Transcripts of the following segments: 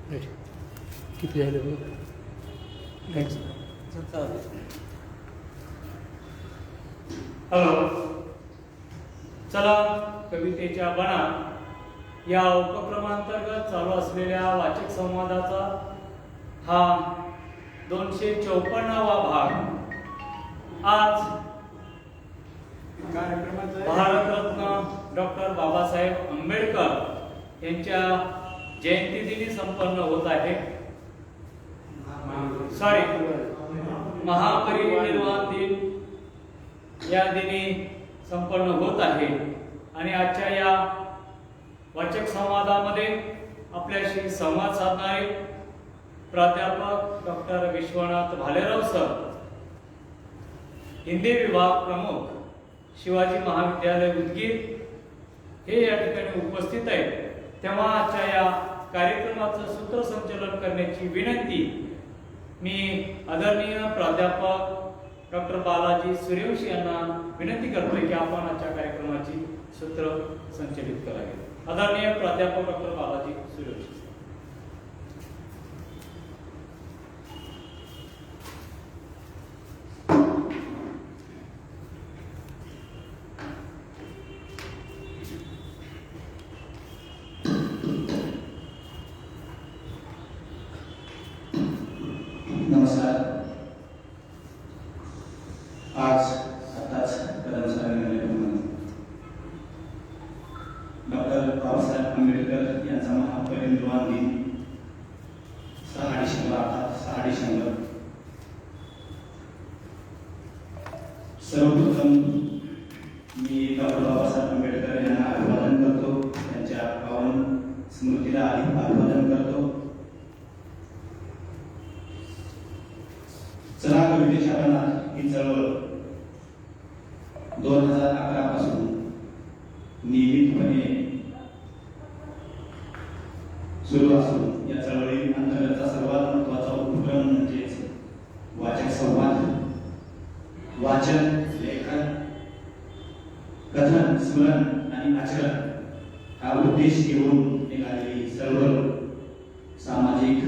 किती झाले बघ. हॅलो, चला कवितेच्या बना या उपक्रमांतर्गत चालू असलेल्या वाचक संवादाचा हा 254वा भाग. आज भारतरत्न डॉक्टर बाबासाहेब आंबेडकर यांच्या जयंतीदिनी संपन्न होत आहे. महापरिनिर्वाण दिन या दिनी संपन्न होत आहे. आणि आजच्या या वाचक संवादामध्ये आपल्याशी संवाद साधणारे प्राध्यापक डॉक्टर विश्वनाथ भालेराव सर, हिंदी विभाग प्रमुख, शिवाजी महाविद्यालय उदगीर हे या ठिकाणी उपस्थित आहेत. तेव्हा आजच्या या कार्यक्रमाचं सूत्रसंचालन करण्याची विनंती मी आदरणीय प्राध्यापक डॉक्टर बालाजी सूर्यवंशी यांना विनंती करतोय की आपण आजच्या कार्यक्रमाची सूत्र संचलित करावे. आदरणीय प्राध्यापक डॉक्टर बालाजी सूर्यवंशी. नमस्कार. आज आताच कदम साहेबांनी डॉक्टर बाबासाहेब आंबेडकर यांचा महापरिनिर्वाण दिन 6 डिसेंबर अर्थात 6 डिसेंबर. सर्वप्रथम मी डॉक्टर बाबासाहेब आंबेडकर यांना अभिवादन करतो, त्यांच्या पावन स्मृतीला अभिवादन करतो. चला कवितेच्या बनात ही चळवळ 2011 पासून नियमितपणे सुरू असून या चळवळी अंतर्गतचा सर्वात महत्त्वाचा उपक्रम म्हणजेच वाचक संवाद. वाचन, लेखन, कथन, स्मरण आणि आचरण हा उद्देश घेऊन निघालेली चळवळ सामाजिक,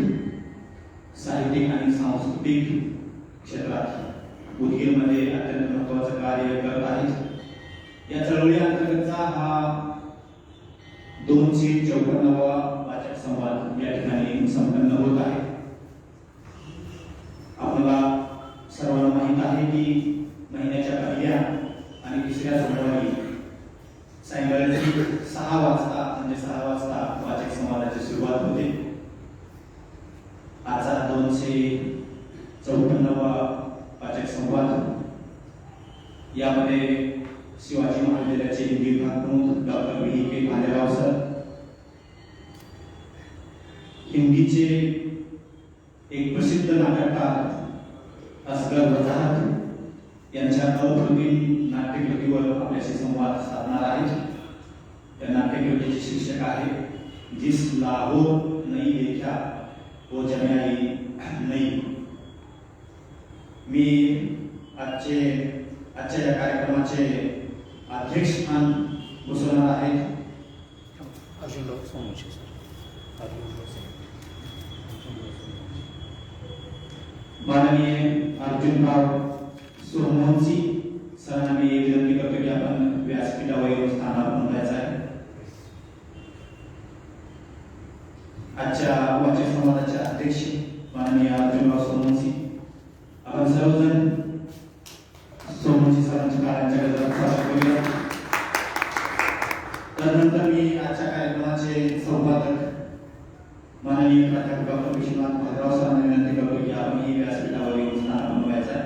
साहित्यिक आणि सांस्कृतिक क्षेत्रात उदगीरमध्ये अत्यंत महत्त्वाचं कार्य करत आहेत. या चळवळी अंतर्गतचा हा 254वा वाचक संवाद या ठिकाणी संपन्न होत आहे. आपल्याला सर्वांना माहीत आहे की महिन्याच्या पहिल्या आणि तिसऱ्या सोमवारी सायंकाळी 6 वाजता म्हणजे 6 वाजता वाचक संवादाची सुरुवात होते. आजचा 254वा वाचक संवाद यामध्ये शिवाजी महाविद्यालयाचे हिंदी विभाग प्रमुख डॉक्टर V.K. भालेराव सर, हिंदीचे एक प्रसिद्ध नाटककार असगर वजाहत यांच्या अप्रतिम नाट्यकृतीवर आपल्याशी संवाद साधणार आहेत. त्या नाट्यकृतीचे शीर्षक आहे जिस लाहोर नई देखा वो जम्याई नई. मी आजच्या या कार्यक्रमाचे अध्यक्षस्थान भूषवणार आहेत. अर्जुनराव सोमवंशी सर. माननीय अर्जुनराव सोमवंशी सरांना मी विनंती करतो की आपण व्यासपीठावर येऊन स्थानावर नोंदायचं आहे. आजच्या वाचक संवादाचे अध्यक्ष माननीय अर्जुनराव सोमवंशी. आपण सर्वजण सोमवंशी सरांच्या कार्याच्या गजरात स्वागत करूया. त्यानंतर मी आजच्या कार्यक्रमाचे संपादक माननीय प्राध्यापक डॉक्टर विश्वनाथ भालेराव सरांना विनंती करतो की आपण ही व्यासपीठावर येऊन स्थान बनवायचं आहे.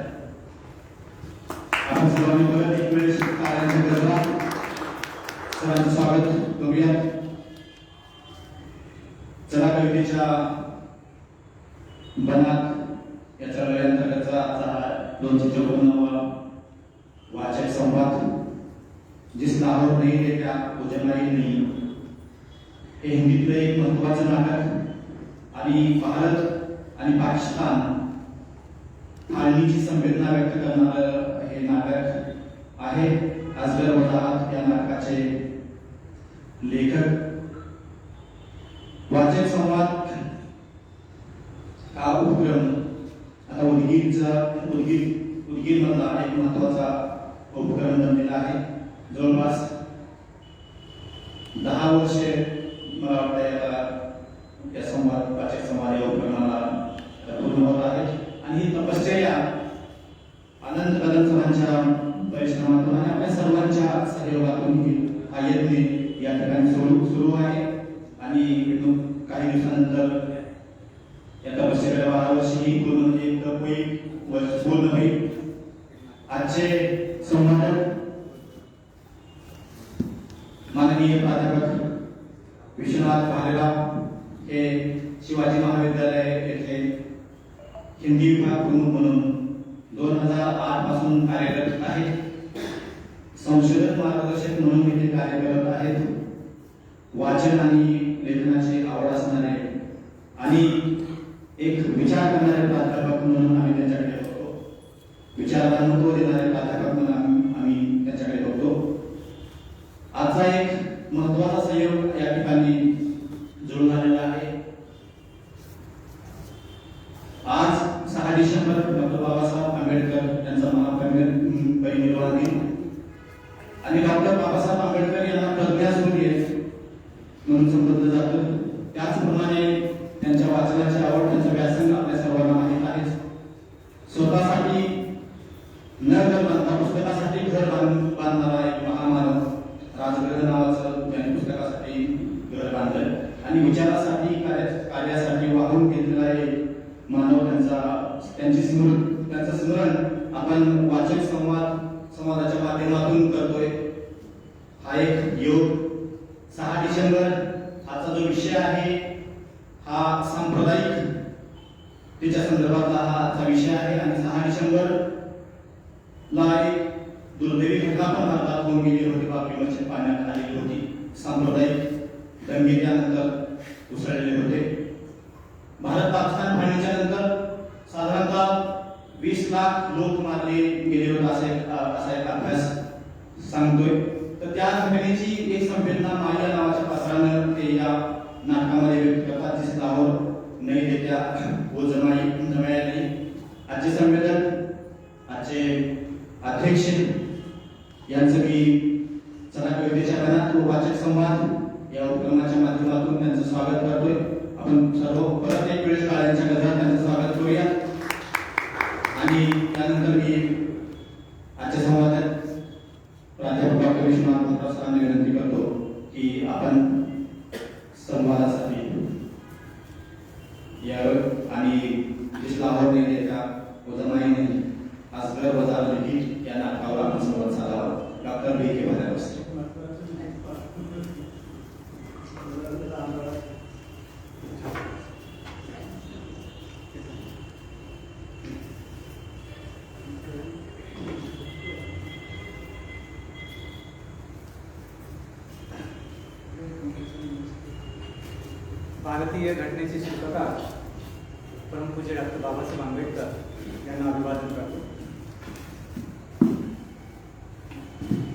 आपण सर्वांनी परत एक वेळेस कार्याच्या गजरात सरांचं स्वागत करूया. चला कवितेच्या बनात या चळवळीअंतर्गतचा आजचा 254वा वाचक संवाद जिस लाहोर नहीं देखा वो जम्याई नहीं हे हिंदीतलं एक महत्त्वाचं नाटक आणि भारत आणि पाकिस्तान फाळणीची संवेदना व्यक्त करणारं हे नाटक आहे. असगर वजाहत या नाटकाचे लेखक. वाचक संवाद उपक्रम आता उदगीरमधला एक महत्त्वाचा उपक्रम बनलेला आहे. जवळपास 10 वर्षे मला वाटतं या संवाद वाचक संवाद या उपक्रमाला पूर्ण होत आहे आणि ही तपश्चर्या अनंत कदम सरांच्या परिश्रमातून आणि आपल्या सर्वांच्या सहयोगातून हा यज्ञ या ठिकाणी सुरू आहे आणि काही दिवसानंतर या तपश्चर्याला 12 वर्षी ही पूर्ण पूर्ण होईल. आजचे संवादक माननीय प्राध्यापक विश्वनाथ भालेराव हे शिवाजी महाविद्यालय येथे हिंदी विभाग प्रमुख म्हणून 2008 पासून कार्यरत आहेत. संशोधक मार्गदर्शक म्हणून इथे कार्य करत आहेत. वाचन आणि लेखनाची आवड असणारे आणि एक विचार करणारे प्राध्यापक म्हणून आम्ही त्यांच्याकडे बघतो. विचाराला महत्त्व देणारे प्राध्यापक म्हणून आम्ही त्यांच्याकडे बघतो. आजचा एक महत्त्वाचा संयोग या ठिकाणी जुळून आलेला आहे. आज 6 डिसेंबर डॉक्टर बाबासाहेब आंबेडकर यांचा महापरिनिर्वाण दिन आणि डॉक्टर बाबासाहेब आंबेडकर यांना प्रज्ञासूर्य म्हणून संबोधलं जातं. त्याचप्रमाणे त्यांच्या वाचनाची आवड, त्यांचा व्यासंग आपल्या सर्वांना माहीत आहे. स्वतःसाठी न घर बांधता पुस्तकासाठी घर बांधणारा एक महामानव राजगृह नावाचं त्यांनी पुस्तकासाठी घर बांधलं आणि विचारासाठी कार्यासाठी वाहून घेतलेला एक मानव त्यांचं स्मरण आपण वाचक संवादाच्या माध्यमातून करतोय. हा एक योग 6 डिसेंबर आजचा जो विषय आहे हा सांप्रदायिक त्याच्या संदर्भातला हा आजचा विषय आहे आणि 6 डिसेंबर ला एक दुर्दैवी घटना पण भारतात होऊन गेली होती. बापरी मशीद पाण्यात आलेली होती. सांप्रदायिक दंगे त्यानंतर उसळलेले होते. भारत पाकिस्तान फाळणीच्या नंतर साधारणतः 20 लाख लोक मारले गेले होते असा एक अभ्यास सांगतोय. तर त्या घटनेची एक संवेदना माया नावाच्या पात्रानं ते या नाटकामध्ये व्यक्त करतात. दिसतावर नाही देत्या व जमाया. आजचे संवेदन आजचे अध्यक्ष यांचं मी चला कवितेच्या गाण्यात वाचक संवाद या उपक्रमाच्या माध्यमातून त्यांचं स्वागत करतोय. आपण सर्व परत एक वेळेस काळ्यांच्या गजरात त्यांचं स्वागत करूया आणि त्यानंतर मी आजच्या संवादात प्राध्यापक डॉक्टर विश्वनाथ भालेराव सरांना विनंती करतो की आपण संवादासाठी यावं आणि जिसला आवड नाही देता उदमाई नाही असगर बाजार लिखित या नाटकावर आपण संवाद साधावा. डॉक्टर बी के भालेराव सर. भारतीय घटनेचे शिल्पकार परमपूज्य डॉक्टर बाबासाहेब आंबेडकर यांना अभिवादन करतो.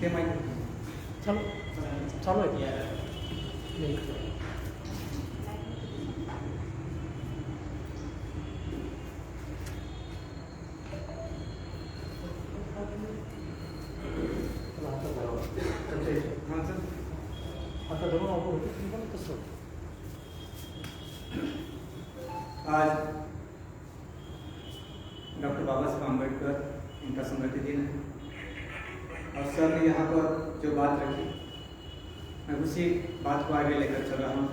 ते माहिती चालू आहे. आता धरून आपण कसं आज डॉक्टर बाबासाहेब आंबेडकर इनका स्मृति दिन है और सर ने यहाँ पर जो बात रखी मैं उसी बात को आगे लेकर चल रहा हूँ.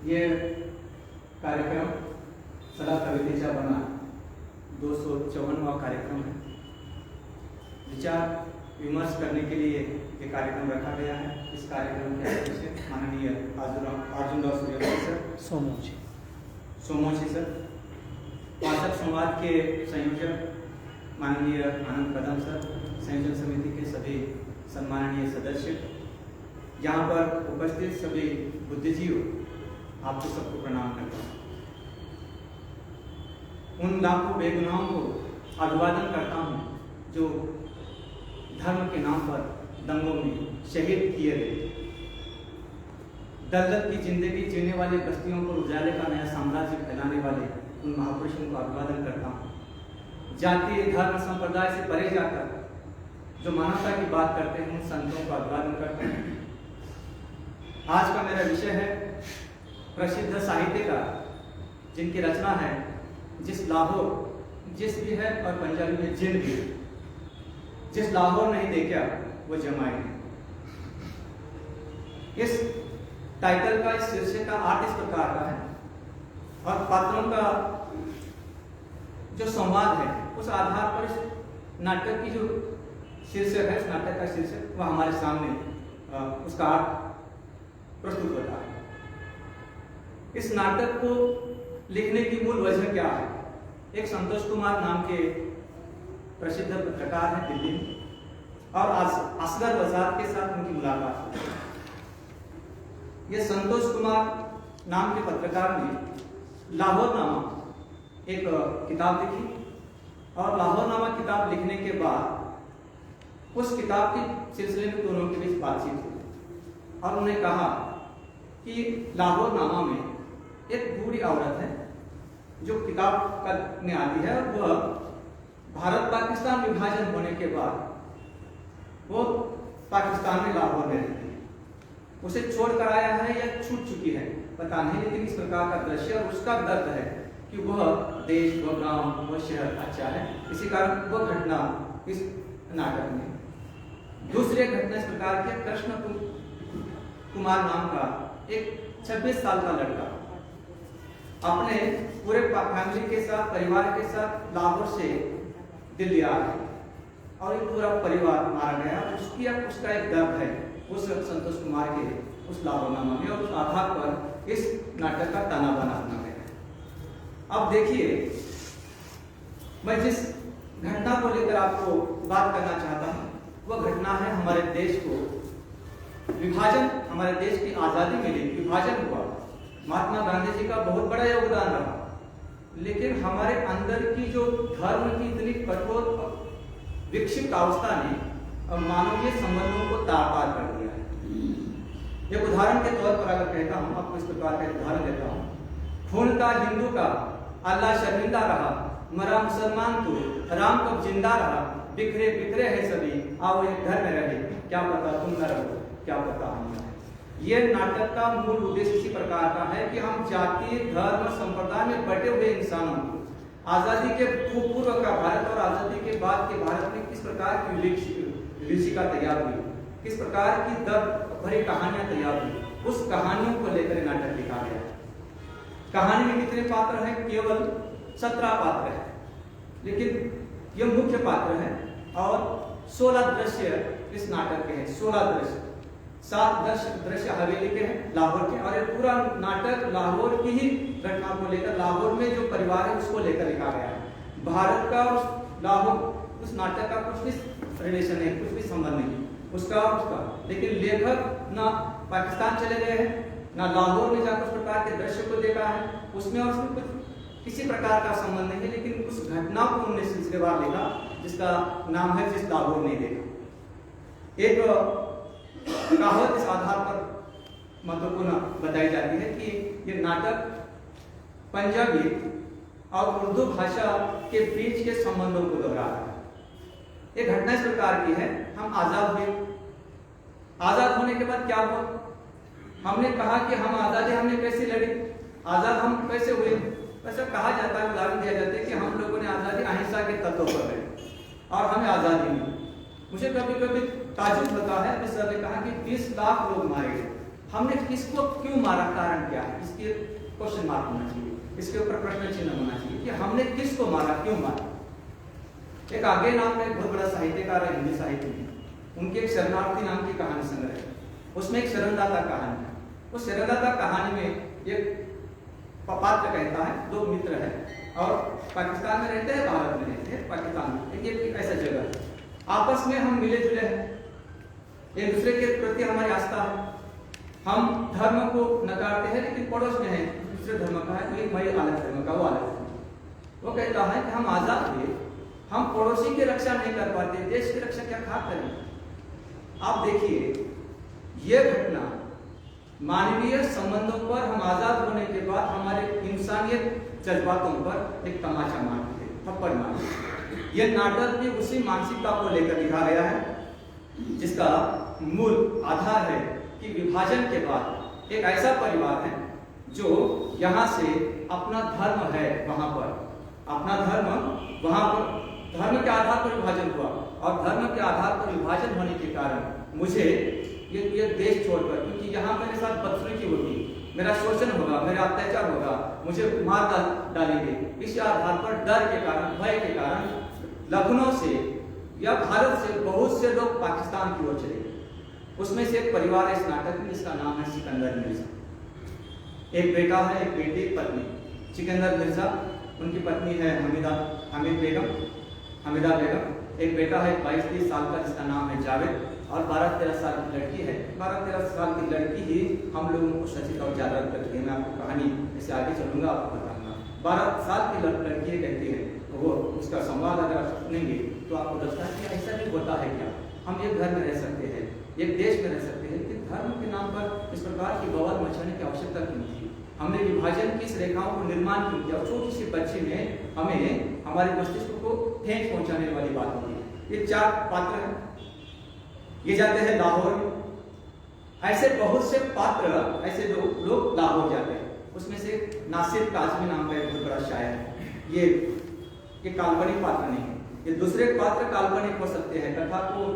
ये कार्यक्रम सदा कवितेचा बना 254वां कार्यक्रम है. विचार विमर्श करने के लिए ये कार्यक्रम रखा गया है. इस कार्यक्रम के अध्यक्ष माननीय अर्जुनराव सूर्यवंशी सर, सोमोची सर, वाचक संवाद के संयोजक माननीय आनंद कदम सर, संयोजन समिति के सभी सम्माननीय सदस्य, यहाँ पर उपस्थित सभी बुद्धिजीव, आपको सबको प्रणाम करता हूँ. उन लाखों बेगुनाहों को अभिवादन करता हूँ जो धर्म के नाम पर दंगों में शहीद किए गए. दलदल की जिंदगी जीने वाली बस्तियों को उजाले का नया साम्राज्य फैलाने वाले उन महापुरुषों को अभिवादन करता हूँ। जाति धर्म संप्रदाय से परे जाकर जो मानवता की बात करते हैं उन संतों को अभिवादन करते हैं। आज का मेरा विषय है प्रसिद्ध साहित्यकार जिनकी रचना है जिस लाहौर, जिस भी है और पंजाबी में जिन भी, जिस लाहौर नहीं देखा वो जमाए नहीं। इस टाइटल का, इस शीर्षक का अर्थ इस प्रकार का है और पात्रों का जो संवाद है उस आधार पर इस नाटक की जो शीर्षक है, इस नाटक का शीर्षक वह हमारे सामने उसका अर्थ प्रस्तुत होता है। इस नाटक को लिखने की मूल वजह क्या है? एक संतोष कुमार नाम के प्रसिद्ध पत्रकार हैं दिल्ली में और असगर बाजार के साथ उनकी मुलाकात हुई। ये संतोष कुमार नाम के पत्रकार ने लाहौर नामा एक किताब लिखी और लाहौर नामा किताब लिखने के बाद उस किताब के सिलसिले में दोनों के बीच बातचीत हुई और उन्होंने कहा कि लाहौर नामा में एक बूढ़ी औरत है जो किताब में आती है और वह भारत पाकिस्तान विभाजन होने के बाद वो पाकिस्तान में लाहौर में रहती है। उसे छोड़ कर आया है या छूट चुकी है पता नहीं, लेकिन इस प्रकार का दृश्य और उसका दर्द है कि वह देश, वह गांव, वह शहर अच्छा है। इसी कारण वह घटना इस नाटक में। दूसरी घटना इस प्रकार की, कृष्ण कुमार नाम का एक 26 साल का लड़का अपने पूरे फैमिली के साथ, परिवार के साथ लाहौर से दिल्ली आ गया और एक पूरा परिवार मारा गया। उसका एक दर्द है उस संतोष कुमार के उस लाहौरनामा में और उस आधार पर इस नाटक का ताना बाना बना गया। अब देखिए, मैं जिस घटना को लेकर आपको बात करना चाहता हूँ वह घटना है हमारे देश को विभाजन, हमारे देश की आजादी मिली, विभाजन हुआ। महात्मा गांधी जी का बहुत बड़ा योगदान रहा, लेकिन हमारे अंदर की जो धर्म की इतनी कठोर विक्षिप्त अवस्था ने और मानवीय संबंधों को तार-तार कर दिया है। एक उदाहरण के तौर पर अगर कहता हूँ, आपको इस प्रकार का उदाहरण देता हूँ। खून का हिंदू का अल्लाह शर्मिंदा रहा, मरा मुसलमान तो राम कब जिंदा रहा, बिखरे बिखरे है सभी आओ एक घर में रहे, क्या पता तुम न रहो, क्या पता हम न रहे। ये नाटक का मूल उद्देश्य इसी प्रकार का है कि हम जाति, धर्म, संप्रदाय में बटे हुए इंसानों को आजादी के पूर्व का भारत और आजादी के बाद के भारत में किस प्रकार की विभीषिका तैयार हुई, किस प्रकार की दर्द भरी कहानियां तैयार हुई, उस कहानियों को लेकर नाटक लिखा गया है। कहानी में कितने पात्र हैं? केवल 17 पात्र हैं, लेकिन ये मुख्य पात्र है और 16 दृश्य इस नाटक के हैं। 16 दृश्य, 7 दृश्य हवेली के हैं, लाहौर के, और ये पूरा नाटक लाहौर की ही घटना को लेकर, लाहौर में जो परिवार है उसको लेकर लिखा गया है। भारत का और लाहौर उस नाटक का कुछ भी रिलेशन नहीं, कुछ भी संबंध नहीं उसका और उसका। लेकिन लेखक ना पाकिस्तान चले गए हैं, ना लाहौर में जाकर उस प्रकार के दृश्य को देखा है, उसमें और उसमें कुछ किसी प्रकार का संबंध नहीं है, लेकिन उस घटना को उन्होंने सिलसिलेवार लिखा जिसका नाम है जिस लाहौर नहीं देखा। एक कहावत इस आधार पर महत्वपूर्ण बताई जाती है कि ये नाटक पंजाबी और उर्दू भाषा के बीच के संबंधों को दोहरा रहा है। ये घटना इस प्रकार की है, हम आजाद हुए। आजाद होने के बाद क्या हुआ? हमने कहा कि हम आजादी हमने कैसे लड़ी, आजाद हम कैसे हुए? ऐसा कहा जाता है, उदाहरण दिया जाता है कि हम लोगों ने आजादी अहिंसा के तत्व पर लड़ी और हमें आजादी मिली। मुझे कभी कभी ताजुब होता है, अभी सर ने कहा कि 20 लाख लोग मारे गए, हमने किसको क्यों मारा, कारण क्या है? इसके क्वेश्चन मार्क होना चाहिए, इसके ऊपर प्रश्न चिन्ह होना चाहिए कि हमने किसको मारा, क्यों मारा। एक आगे नाम का एक बहुत बड़ा साहित्यकार है हिंदी साहित्य में, उनके एक शरणार्थी नाम की कहानी संग्रह है, उसमें एक शरणदाता कहानी है। उस शरणदाता कहानी में एक पात्र कहता है, 2 मित्र हैं और पाकिस्तान में रहते हैं, भारत में रहते हैं, पाकिस्तान में एक ऐसा जगह है, आपस में हम मिले जुले हैं, एक दूसरे के प्रति हमारी आस्था है, हम धर्म को नकारते हैं लेकिन पड़ोस में है दूसरे धर्म का है, एक भाई अलग धर्म का, वो अलग धर्म। वो कहता है कि हम आजाद हुए, हम पड़ोसी की रक्षा नहीं कर पाते, देश की रक्षा क्या खा करें। आप देखिए, ये घटना मानवीय संबंधों पर हम आजाद होने के बाद हमारे इंसानियत जज्बातों पर एक तमाचा मारते थे, थप्पड़ मारते। यह नाटक भी उसी मानसिकता को लेकर लिखा गया है जिसका मूल आधार है कि विभाजन के बाद एक ऐसा परिवार है जो यहाँ से अपना धर्म है वहां पर, अपना धर्म वहां पर, धर्म के आधार पर विभाजन हुआ और धर्म के आधार पर विभाजन होने के कारण मुझे ये देश छोड़कर, क्योंकि यहाँ मेरे साथ बदसलूकी होगी, मेरा शोषण होगा, मेरा अत्याचार होगा, मुझे मार डालेंगे, इस आधार पर डर के कारण, भय के कारण लखनऊ से या भारत से बहुत से लोग पाकिस्तान की ओर चले गए। उसमें से एक परिवार है इस नाटक में जिसका नाम है सिकंदर मिर्जा। एक बेटा है, एक बेटी, एक पत्नी। सिकंदर मिर्जा, उनकी पत्नी है हमीदा बेगम। एक बेटा है 22-23 साल का जिसका नाम है जावेद और 12-13 साल की लड़की है। 12-13 साल की लड़की ही हम लोगों को सचेत और जागृत करती है। मैं आपको कहानी ऐसे आगे चलूंगा, आपको बताऊंगा। 12 साल की लड़की कहती है, वो उसका संवाद अगर आप सुनेंगे तो आपको लगता है कि ऐसा भी होता है क्या, हम एक घर में रह सकते हैं, एक देश में रह सकते हैं, कि धर्म के नाम पर इस प्रकार की बवाल मचाने की आवश्यकता क्यों थी? हमने विभाजन की इस रेखाओं को निर्माण क्यों किया? छोटी सी बच्ची में हमें हमारे मस्तिष्क को ठेस पहुंचाने वाली बात होती है। ये 4 पात्र हैं, ये जाते हैं लाहौर में। ऐसे बहुत से पात्र, ऐसे लोग लाहौर जाते हैं। उसमें से नासिर काजमी नाम का एक बहुत बड़ा शायर है। ये काल्पनिक पात्र नहीं है, ये दूसरे पात्र काल्पनिक हो सकते हैं, कथा को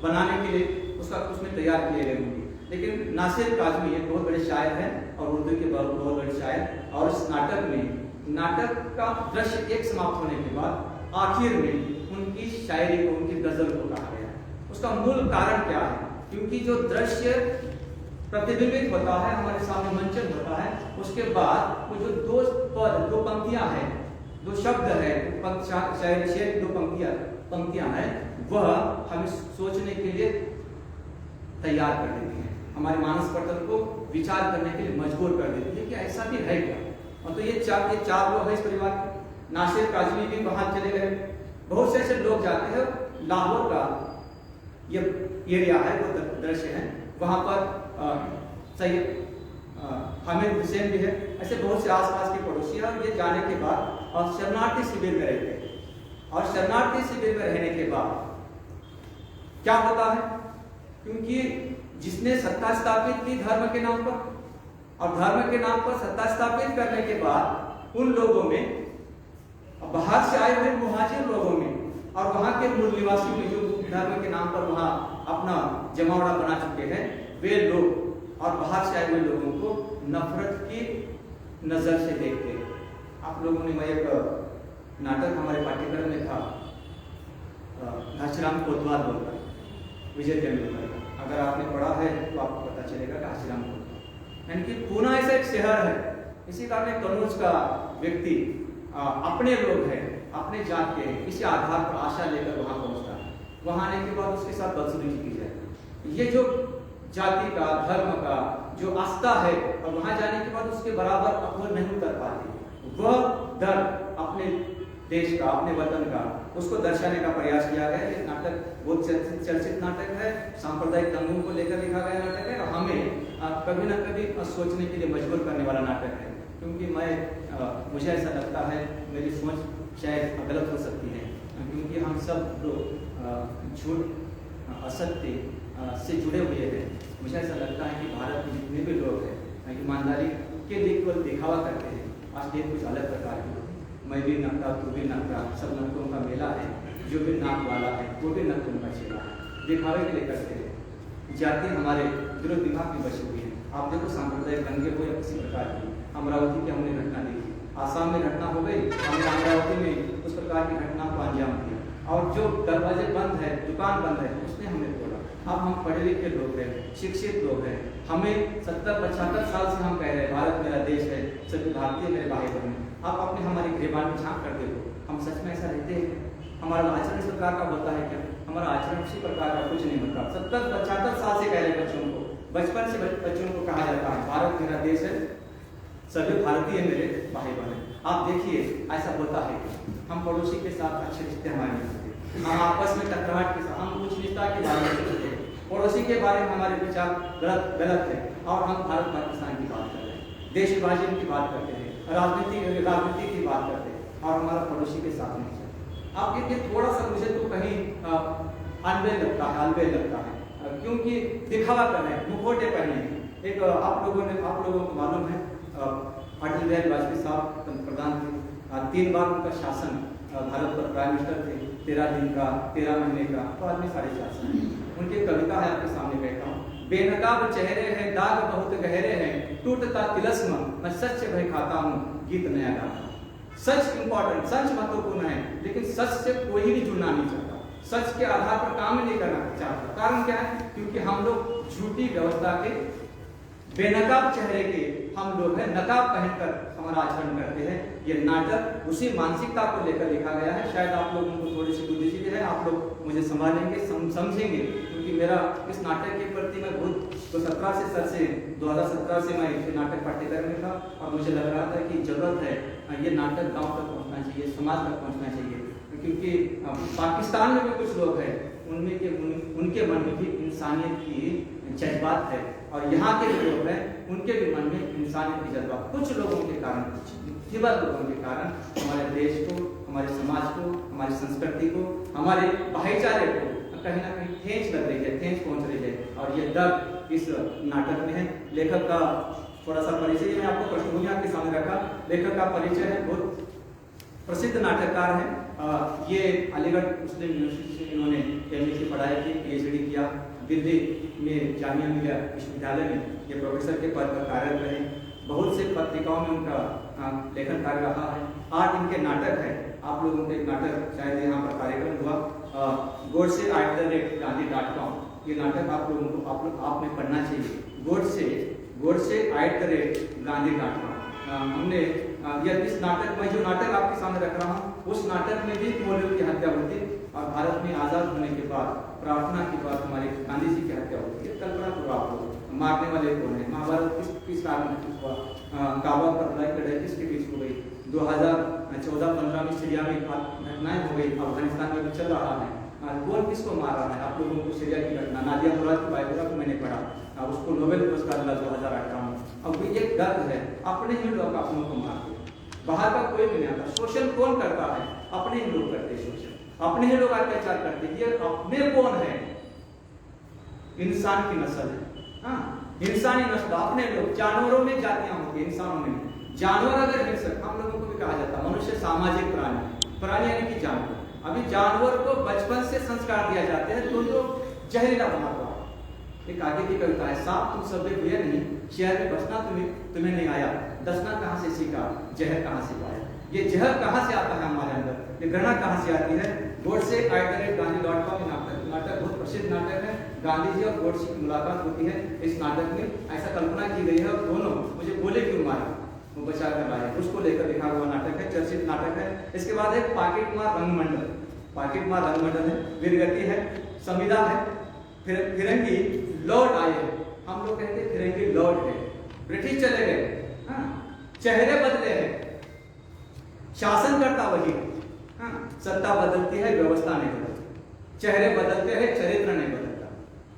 बनाने के लिए उसमें तैयार किए गए होंगे। लेकिन नासिर काजमी एक बहुत बड़े शायर हैं और उर्दू के बहुत बड़े शायर। और इस नाटक में नाटक का दृश्य एक समाप्त होने के बाद आखिर में उनकी शायरी को, उनकी गजल को कहा गया है। उसका मूल कारण क्या है? क्योंकि जो दृश्य प्रतिबिंबित होता है, हमारे सामने मंचन होता है, उसके बाद वो जो 2 पंक्तियां हैं, 2 शब्द है, शायरी शेर की 2 पंक्तियां हैं, वह हमें सोचने के लिए तैयार कर देती है, हमारे मानस पटल को विचार करने के लिए मजबूर कर देती है कि ऐसा भी है क्या। और तो ये 4 लोग हैं इस परिवार के। नासिर काजमी भी वहां चले गए। बहुत से ऐसे लोग जाते हैं। लाहौर का ये एरिया है, वो दृश्य है, वहां पर सैयद हामिद हुसैन भी है। ऐसे बहुत से आसपास के पड़ोसी हैं। और ये जाने के बाद और शरणार्थी शिविर में रहते हैं। और शरणार्थी शिविर में रहने के बाद क्या होता है? क्योंकि जिसने सत्ता स्थापित की धर्म के नाम पर, और धर्म के नाम पर सत्ता स्थापित करने के बाद उन लोगों में, बाहर से आए हुए मुहाजिर लोगों में और वहां के मूल निवासी में, जो धर्म के नाम पर वहां अपना जमावड़ा बना चुके हैं, वे लोग और बाहर से आए हुए लोगों को नफरत की नजर से देखते हैं। आप लोगों ने, मैं एक नाटक हमारे पाठ्यक्रम में था, घासीराम कोतवाल बोलकर, विजय तेंदुलकर का। अगर आपने पढ़ा है तो आपको पता चलेगा कि घासीराम कोतवाल, यानी कि पूना ऐसा एक शहर है, इसी कारण कन्नौज का व्यक्ति अपने लोग हैं, अपने जात के हैं, इसी आधार पर आशा लेकर वहां पहुंचता है। वहां आने के बाद उसके साथ बदसलूकी की जाए। ये जो जाति का, धर्म का जो आस्था है, और वहां जाने के बाद उसके बराबर अपने नहीं उतर पाते, वह दर्द अपने देश का, अपने वतन का, उसको दर्शाने का प्रयास किया गया। ये नाटक बहुत चर्चित नाटक है, सांप्रदायिक दंगों को लेकर लिखा गया नाटक है, और हमें कभी न कभी सोचने के लिए मजबूर करने वाला नाटक है। क्योंकि मुझे ऐसा लगता है, मेरी सोच शायद गलत हो सकती है, क्योंकि हम सब लोग झूठ, असत्य से जुड़े हुए हैं। मुझे ऐसा लगता है कि भारत में जितने भी लोग हैं ईमानदारी के लिए केवल दिखावा करते हैं। असलियत कुछ अलग प्रकार की होती है। मैं भी नकता, तू भी नकता, सब नकतों का मेला है, जो भी नाक वाला है वो भी नकतों का चेला है, दिखावे के लिए करते हैं। जाति हमारे दिलो दिमाग में बची हुई है। आप देखो, सांप्रदायिक दंगे हो या किसी प्रकार की, अमरावती की हमने घटना देखी, आसाम में घटना हो गई, हमने अमरावती में उस प्रकार की घटना को अंजाम दिया, और जो दरवाजे बंद है, दुकान बंद है, उसने हमें तोड़ा। अब हम पढ़े लिखे लोग हैं, शिक्षित लोग हैं, हमें 70-75 साल से हम कह रहे हैं भारत मेरा देश है, सभी भारतीय मेरे भाई बहन। आप अपने हमारे गृहवान में झांक कर देखो, हम सच में ऐसा रहते हैं? हमारा आचरण इस प्रकार का होता है क्या? हमारा आचरण उसी प्रकार का कुछ नहीं होता। 70-75 साल से कह रहे बच्चों को, बचपन से बच्चों को कहा जाता है भारत मेरा देश है, सभी भारतीय मेरे भाई बहन। आप देखिए ऐसा होता है, हम पड़ोसी के साथ अच्छे रिश्ते हमारे नहीं होते, हम आपस में टकराहट के साथ, हम कुछ रिश्ता के बारे में सोचते हैं, पड़ोसी के बारे में हमारे विचार गलत है और हम भारत पाकिस्तान की बात कर रहे हैं, देश विभाजन की बात करते हैं, राजनीति की बात करते हैं और हमारा पड़ोसी के साथ नहीं चलता। अब ये थोड़ा सा मुझे तो कहीं अलबेल लगता है क्योंकि दिखावा कर रहे हैं, मुखौटे पहने हैं। एक आप लोगों को मालूम है अटल बिहारी वाजपेयी साहब प्रधान थे, 3 बार उनका शासन भारत पर प्राइम मिनिस्टर थे, 13 दिन का, 13 महीने का, तो आदमी सारे शासन। उनकी कविता है आपके सामने बैठा हूँ। बेनकाब चेहरे हैं, दाग बहुत गहरे हैं, टूटता तिलस्म, मैं सच भय खाता हूँ, गीत नया गाता हूँ। सच इंपॉर्टेंट, सच महत्वपूर्ण है, लेकिन सच से कोई भी जुड़ना नहीं चाहता, सच के आधार पर काम नहीं करना चाहता। कारण क्या है? क्योंकि हम लोग झूठी व्यवस्था के, बेनकाब चेहरे के हम लोग हैं, नकाब पहनकर हमारा आचरण करते हैं। ये नाटक उसी मानसिकता को लेकर लिखा गया है। शायद आप लोगों को थोड़ी सी बुद्धिजीवी है, आप लोग मुझे संभालेंगे, समझेंगे, क्योंकि मेरा इस नाटक के प्रति मैं बहुत 2017 से मैं इस नाटक पाठ्यक्रम में था और मुझे लग रहा था कि जरूरत है ये नाटक गांव तक पहुंचना चाहिए, समाज तक पहुंचना चाहिए, क्योंकि पाकिस्तान में भी कुछ लोग हैं उनके मन में भी इंसानियत की जज्बात है और यहाँ के जो लोग हैं उनके भी मन में इंसानियत की जज्बात, कुछ लोगों के कारण, कुछ लोगों के कारण हमारे देश को, हमारे समाज को, हमारी संस्कृति को, हमारे भाईचारे को कहीं ना कहीं ठेंच लग रही है, ठेंच पहुंच रही है और ये दर्द इस नाटक में है। लेखक का थोड़ा सा परिचय मैं आपको पृष्ठभूमि आपके सामने रखा। लेखक का परिचय है, बहुत प्रसिद्ध नाटककार हैं। ये अलीगढ़ मुस्लिम यूनिवर्सिटी से इन्होंने एमए की पढ़ाई की, पीएचडी किया, दिल्ली में जामिया मिलिया विश्वविद्यालय में ये प्रोफेसर के पद पर कार्यरत रहे। बहुत से पत्रिकाओं में उनका लेखन कार्य रहा है। 8 इनके नाटक है, आप लोगों के नाटक शायद यहाँ पर कार्यक्रम हुआ, godse@gandhi.com, ये नाटक आप लोगों को आपने पढ़ना चाहिए। godse@gandhi.com। हमने इस नाटक में, जो नाटक आपके सामने रख रहा हूँ, उस नाटक में भी मौलवी की हत्या होती और भारत में आजाद होने के बाद, प्रार्थना के बाद हमारे गांधी जी की हत्या होती है। कल्पना करो आप लोग, मारने वाले कौन है? महाभारत किस कारण हुआ? काबा पर लड़ाई किसके बीच हो गई? 2014-15 में सीरिया में घटनाएं हो गई, अफगानिस्तान में भी चल रहा है, कौन किसको मार रहा है? आप लोगों को सीरिया की घटना, नादिया मुराद की बायोग्राफी मैंने पढ़ा, उसको नोबेल पुरस्कार मिला 2018 में। अब ये दर्द है, अपने ही लोग अपनों को मारते, बाहर का कोई भी नहीं आता। शोषण कौन करता है? अपने ही लोग करते शोषण, अपने ही लोग अत्याचार करते। ये अपने कौन है? इंसान की नस्ल है, इंसानी नस्ल, अपने लोग। जानवरों में जातियां होती है, इंसानों में नहीं। जानवर अगर हिंसक, हम लोगों को भी कहा जाता है मनुष्य सामाजिक प्राणी यानी कि जानवर। अभी जानवर को बचपन से संस्कार दिया जाते हैं तो लोग जहरीला बनाता है। एक आगे की कविता है, सांप तुम सभ्य हुए नहीं, शहर में बसना तुम्हें नहीं आया, दसना कहाँ से सीखा, जहर कहाँ से पाया। ये जहर कहाँ से आता है हमारे अंदर, ये घृणा कहाँ से आती है? godse@gandhi.com नाटक बहुत प्रसिद्ध नाटक है। गांधी जी और गोडसे की मुलाकात होती है इस नाटक में। ऐसा कल्पना की गई है और दोनों मुझे बोले क्यों मारा, वो बचा कर लाए, उसको लेकर लिखा हुआ नाटक है, चर्चित नाटक है। इसके बाद है पाकिट मार रंगमंडल है, वीरगति है, संविदा है, फिरंगी लौट आए हैं। हम लोग कहते हैं फिरंगी लौट गए, ब्रिटिश चले गए, चेहरे बदले हैं, शासन करता वही, सत्ता बदलती है, व्यवस्था नहीं बदलती। चेहरे बदलते हैं, चरित्र नहीं बदलता।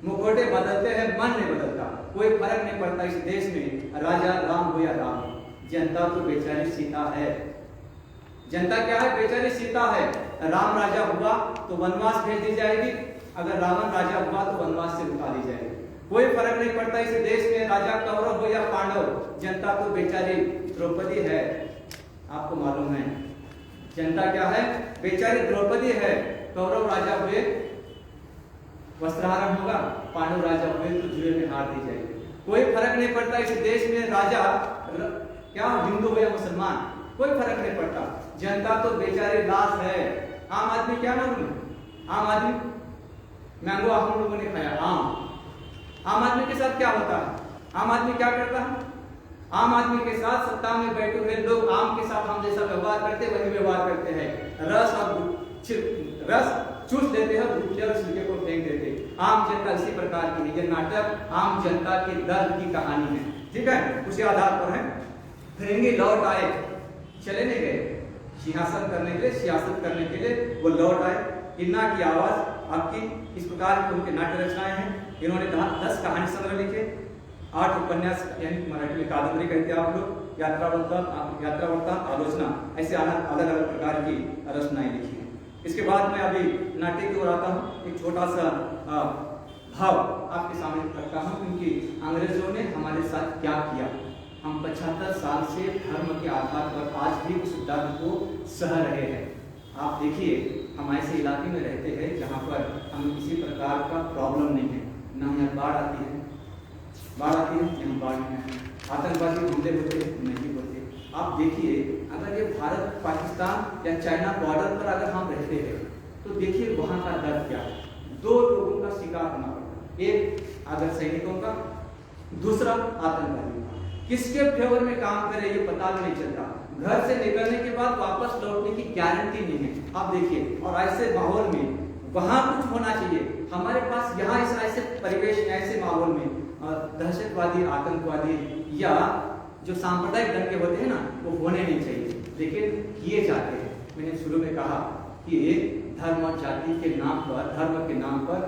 मुखौटे बदलते हैं, मन नहीं बदलता। कोई फर्क नहीं पड़ता इस देश में राजा राम हो या राम। जनता तो बेचारी सीता है। जनता क्या है? बेचारी सीता है। राम राजा हुआ तो वनवास भेज दी जाएगी, अगर रावण राजा हुआ तो वनवास से उठा दी जाएगी। कोई फर्क नहीं पड़ता इस देश में राजा कौरव हो या पांडव। जनता तो बेचारी द्रौपदी है। आपको मालूम है जनता क्या है? बेचारी द्रौपदी है। कौरव राजा हुए वस्त्रहरण होगा, पांडव राजा हुए तो जुए में हार दी जाएगी। कोई फर्क नहीं पड़ता इस देश में राजा क्या हिंदू हो या मुसलमान, कोई फर्क नहीं पड़ता। जनता तो बेचारी लाश है। आम आदमी क्या मालूम? आम आदमी मैंगो हम लोगों ने खाया, आम आदमी के साथ क्या होता है? आम आदमी क्या करता है? आम आदमी के साथ सत्ता में बैठे हुए लोग आम के साथ हम जैसा व्यवहार करते वही व्यवहार करते हैं। रस चूस लेते हैं, गुटलिया और छिलके को फेंक देते हैं। आम जनता इसी प्रकार की है। ये नाटक आम जनता के दर्द की कहानी है, ठीक है? उसी आधार पर है। फिरंगी लौट आए, चले नहीं गए सिंहासन करने के लिए, सियासत करने के लिए, वो लौट आए। इन्ना की आवाज आपकी इस प्रकार के उनके नाट्य रचनाएं हैं। इन्होंने 10 कहानी संग्रह लिखे, 8 उपन्यास यानी मराठी में कादंबरी कहते हैं आप लोग, यात्रा वृत्तांत, आलोचना, ऐसे अलग अलग प्रकार की रचनाएं लिखी हैं। इसके बाद मैं अभी नाट्य की ओर आता हूँ। एक छोटा सा भाव आपके सामने रखता हूँ, क्योंकि अंग्रेजों ने हमारे साथ क्या किया। हम 75 साल से धर्म के आधार पर आज भी उस दर्द को सह रहे हैं। आप देखिए, हम ऐसे इलाके में रहते हैं जहाँ पर हमें किसी प्रकार का प्रॉब्लम नहीं है, ना यहाँ बाढ़ आती है, यहाँ बाढ़ नहीं है, आतंकवादी हमले होते नहीं होते। आप देखिए, अगर ये भारत पाकिस्तान या चाइना बॉर्डर पर अगर हम रहते हैं तो देखिए वहाँ का दर्द क्या है। 2 लोगों का शिकार होना पड़ता, एक अगर सैनिकों का, दूसरा आतंकवादियों का। किसके फेवर में काम करे ये पता भी नहीं चलता। घर से निकलने के बाद वापस लौटने की गारंटी नहीं है। आप देखिए, और ऐसे माहौल में वहां कुछ होना चाहिए। हमारे पास यहाँ इस ऐसे परिवेश, ऐसे माहौल में दहशतवादी, आतंकवादी या जो सांप्रदायिक दंगे होते हैं ना, वो होने नहीं चाहिए, लेकिन किए जाते हैं। मैंने शुरू में कहा कि धर्म और जाति के नाम पर, धर्म के नाम पर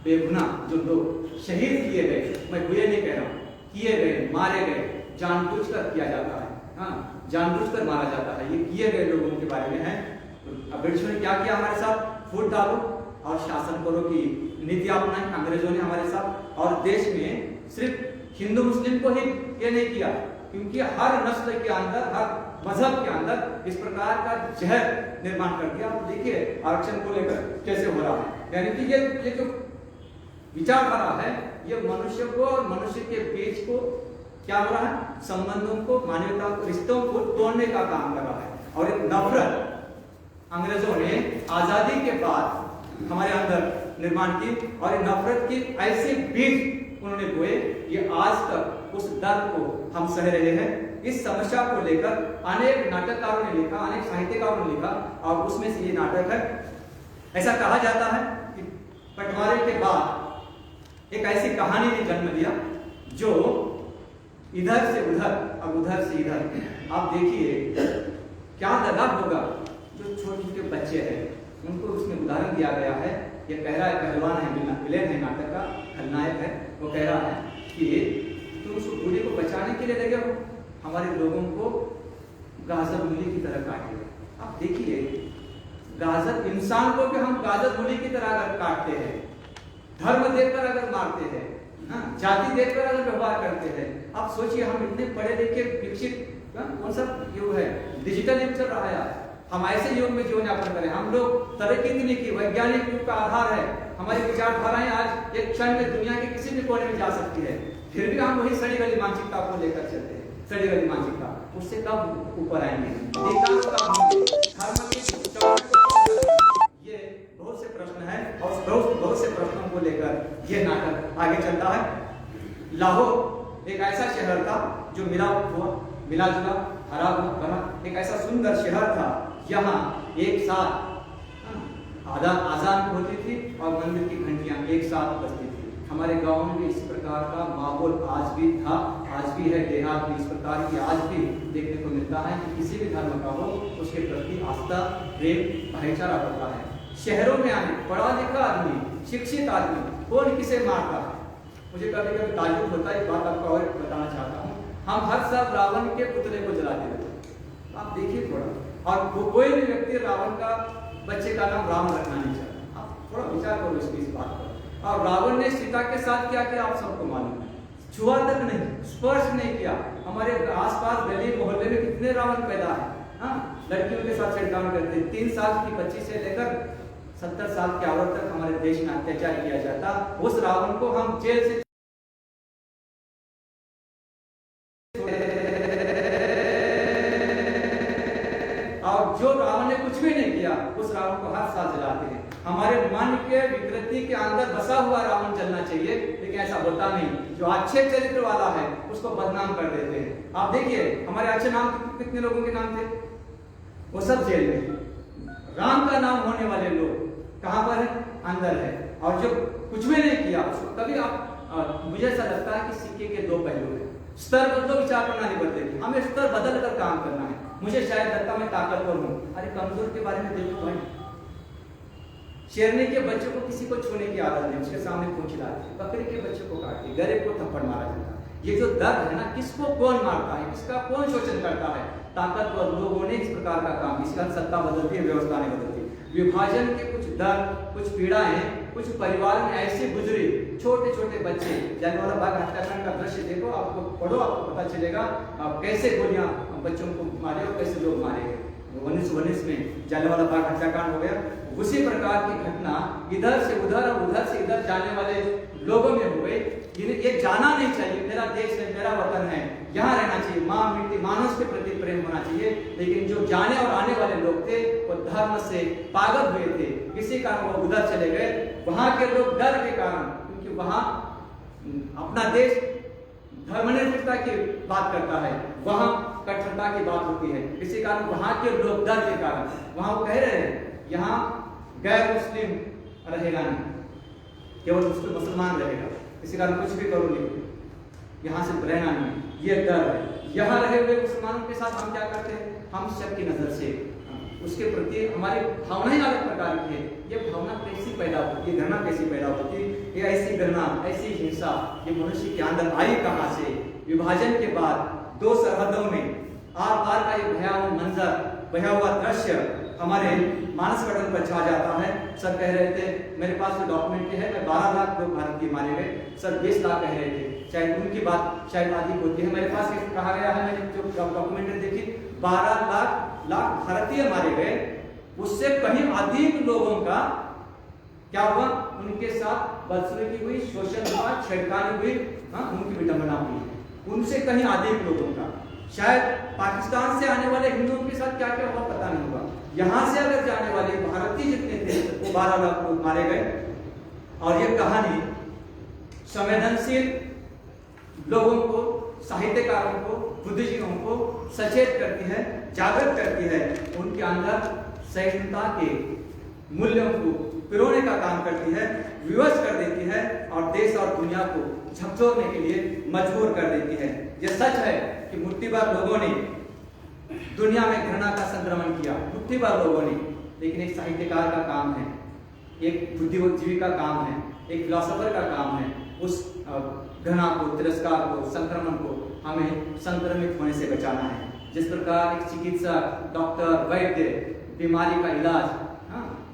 बेगुनाह जो लोग शहीद किए गए, मैं हुए नहीं कह रहा हूँ, किए गए, मारे गए, जानबूझकर किया जाता है, हाँ, जानबूझकर मारा जाता है। ये किए गए लोगों के बारे में है। अब ब्रिटिशों ने क्या किया हमारे साथ? फूट डालो और शासन करो की नीति अपनाई अंग्रेजों ने हमारे साथ। और देश में सिर्फ हिंदू मुस्लिम को ही ये नहीं किया, क्योंकि हर नस्ल के अंदर, हर मजहब के अंदर इस प्रकार का जहर निर्माण कर दिया। आप देखिए आरक्षण को लेकर कैसे हो रहा है, यानी कि ये जो विचारधारा है, ये मनुष्य को और मनुष्य के बीच को क्या हो रहा है, संबंधों को, मानवता को, रिश्तों को तोड़ने का काम कर रहा है। और एक नफरत अंग्रेजों ने आजादी के बाद हमारे अंदर निर्माण की, और ये नफरत की ऐसे बीज उन्होंने बोए, ये आज तक उस दर्द को हम सह रहे हैं। इस समस्या को लेकर अनेक नाटककारों ने लिखा, अनेक साहित्यकारों ने लिखा, और उसमें से ये नाटक है। ऐसा कहा जाता है कि बंटवारे के बाद एक ऐसी कहानी ने जन्म लिया जो इधर से उधर, अब उधर से इधर। आप देखिए क्या दगा होगा जो छोटे छोटे बच्चे हैं, उनको उसमें उदाहरण दिया गया है। ये कह रहा है, पहलवान है, विलेन है नाटक का, खलनायक है, वो कह रहा है कि तुम उस बूढ़ी को बचाने के लिए लगे हो, हमारे लोगों को गाजर मूली की तरह काटेगा। आप देखिए, गाजर इंसान को कि हम गाजर मूली की तरह अगर काटते हैं, धर्म देखकर अगर मारते हैं, जाति देखकर अगर व्यवहार करते हैं, आप सोचिए हम इतने पढ़े लिखे विकसित कौन सा युग है, डिजिटल युग चल रहा है। हम ऐसे युग में जीवन यापन करें। हम लोग तरक्की इतनी की, वैज्ञानिक युग का आधार है, हमारी विचारधाराएं आज एक क्षण में दुनिया के किसी भी कोने में जा सकती है, फिर भी हम वही सड़ी गली मानसिकता को लेकर चलते हैं। सड़ी गली मानसिकता, उससे कब ऊपर आएंगे? विकास कब होंगे? धर्म के ये बहुत से प्रश्न है, और बहुत से प्रश्नों को लेकर ये नाटक आगे चलता है। लाहौर एक ऐसा शहर था जो मिला जुला, हरा भरा, एक ऐसा सुंदर शहर था। यहाँ एक साथ आजान होती थी और मंदिर की घंटियां एक साथ बजती थी। हमारे गांव में भी इस प्रकार का माहौल आज भी था, आज भी है। देहात में इस प्रकार की आज भी देखने को मिलता है कि किसी भी धर्म का हो, उसके प्रति आस्था, प्रेम, भाईचारा होता है। शहरों में आने पढ़ा लिखा आदमी, शिक्षित आदमी, कौन किसे मारता है? मुझे कभी कभी ताज्जुब होता है। एक बात आपको और बताना चाहता हूँ, हम हर साल रावण के पुतले को जलाते रहते हैं। आप देखिए थोड़ा, और कोई भी व्यक्ति रावण का बच्चे का नाम राम रखना नहीं चाहता। आप थोड़ा विचार करो इस बात पर। और रावण ने सीता के साथ क्या किया आप सबको मालूम है, छुआ तक नहीं, स्पर्श नहीं किया। हमारे आसपास गली मोहल्ले में कितने रावण पैदा है, लड़कियों के साथ छेड़छाड़ करते। 3 साल की बच्ची से लेकर 70 साल की औरत तक हमारे देश में अत्याचार किया जाता। उस रावण को हम जेल से जो रावण ने कुछ भी नहीं किया, उस रावण को हर साल जलाते हैं। हमारे मन के विकृति के अंदर बसा हुआ रावण जलना चाहिए, लेकिन ऐसा होता नहीं। जो अच्छे चरित्र वाला है उसको बदनाम कर देते हैं। आप देखिए हमारे अच्छे नाम कितने लोगों के नाम थे, वो सब जेल में। राम का नाम होने वाले लोग कहां पर है? अंदर है। और जो कुछ भी नहीं किया उसको कभी आप मुझे ऐसा लगता है कि सिक्के के 2 पहलू है। स्तर बदलो, विचार प्रणाली बदलेगी। हमें स्तर बदल कर काम करना है। मुझे शायद लगता मैं ताकतवर हूं, अरे कमजोर के बारे में देखो भाई, शेरनी के बच्चे को किसी को छूने की आदत नहीं, उसके सामने खून खिलाते, बकरी के बच्चे को काटते, गरीब को थप्पड़ मारा जाता है। ये जो दर्द है ना, किसको कौन मारता है, किसका कौन शोषण करता है? ताकतवर लोगों ने इस प्रकार का काम, इसका सत्ता बदलती है, व्यवस्था नहीं बदलती। विभाजन के कुछ दर्द, कुछ पीड़ाएं, कुछ परिवार में ऐसे गुजरे, छोटे छोटे बच्चे, जालियांवाला बाग हत्याकांड का दृश्य देखो, आपको पढ़ो, आपको पता चलेगा आप कैसे गोलियां बच्चों को मारे और कैसे लोग मारे गए। 1919 में जालियांवाला बाग हत्याकांड हो गया। उसी प्रकार की घटना इधर से उधर और उधर से इधर जाने वाले लोगों में हो गई। ये जाना नहीं चाहिए, मेरा देश है, मेरा वतन है, यहाँ रहना चाहिए, माँ मिट्टी, मानस के प्रति प्रेम होना चाहिए। लेकिन जो जाने और आने वाले लोग थे वो धर्म से पागल हुए थे, किसी कारण वो उधर चले गए। वहां के लोग डर के कारण, क्योंकि वहां अपना देश धर्मनिरपेक्षता की बात करता है, वहां कट्टरता की बात होती है, इसी कारण वहां के लोग डर के कारण वहां वो कह रहे हैं यहाँ गैर मुस्लिम रहेगा नहीं, केवल मुसलमान रहेगा, इसी कारण कुछ भी करो नहीं, यहाँ से रहना नहीं, ये डर है। यहाँ रहे हुए मुसलमानों के साथ हम क्या करते हैं, हम शक की नजर से उसके प्रति हमारी भावना ही अलग प्रकार की है। ये भावना कैसी पैदा होती है, घृणा कैसी पैदा होती है, ये ऐसी घृणा, ऐसी हिंसा ये मनुष्य के अंदर आई कहाँ से? विभाजन के बाद दो सरहदों में आर पार का ये भयावह मंजर, भयावह दृश्य हमारे मानस पटल पर छा जाता है। सर कह रहे थे, मेरे पास जो डॉक्यूमेंट है, मैं 12 लाख लोग भारतीय मारे गए, सर 20 लाख कह रहे थे, शायद उनकी बात शायद अधिक होती है। मेरे पास कहा गया है, मैंने जो डॉक्यूमेंट देखी, 12 लाख भारतीय मारे गए, उससे कहीं अधिक लोगों का क्या हुआ, उनके साथ बदसलूकी हुई, शोषण हुआ, छेड़खानी हुई, उनकी विडंबना हुई, उनसे कहीं अधिक लोगों का। शायद पाकिस्तान से आने वाले हिंदुओं के साथ क्या क्या हुआ पता नहीं होगा, यहाँ से अगर जाने वाले भारतीय जितने थे वो 12 लाख लोग मारे गए। और ये कहानी संवेदनशील लोगों को, साहित्यकारों को, बुद्धिजीवियों को सचेत करती है, जागृत करती है, उनके अंदर सहिष्णुता के मूल्यों को पिरोने का काम करती है, विवश कर देती है और देश और दुनिया को झकझोरने के लिए मजबूर कर देती है। यह सच है कि मुट्ठी भर लोगों ने दुनिया में घृणा का संक्रमण किया, मुट्ठी भर लोगों ने, लेकिन एक साहित्यकार का काम है, एक बुद्धिजीवी का काम है, एक फिलोसोफर का काम है, उस घृणा को, तिरस्कार को, संक्रमण को हमें संक्रमित होने से बचाना है। जिस प्रकार एक चिकित्सक, डॉक्टर, वैद्य बीमारी का इलाज,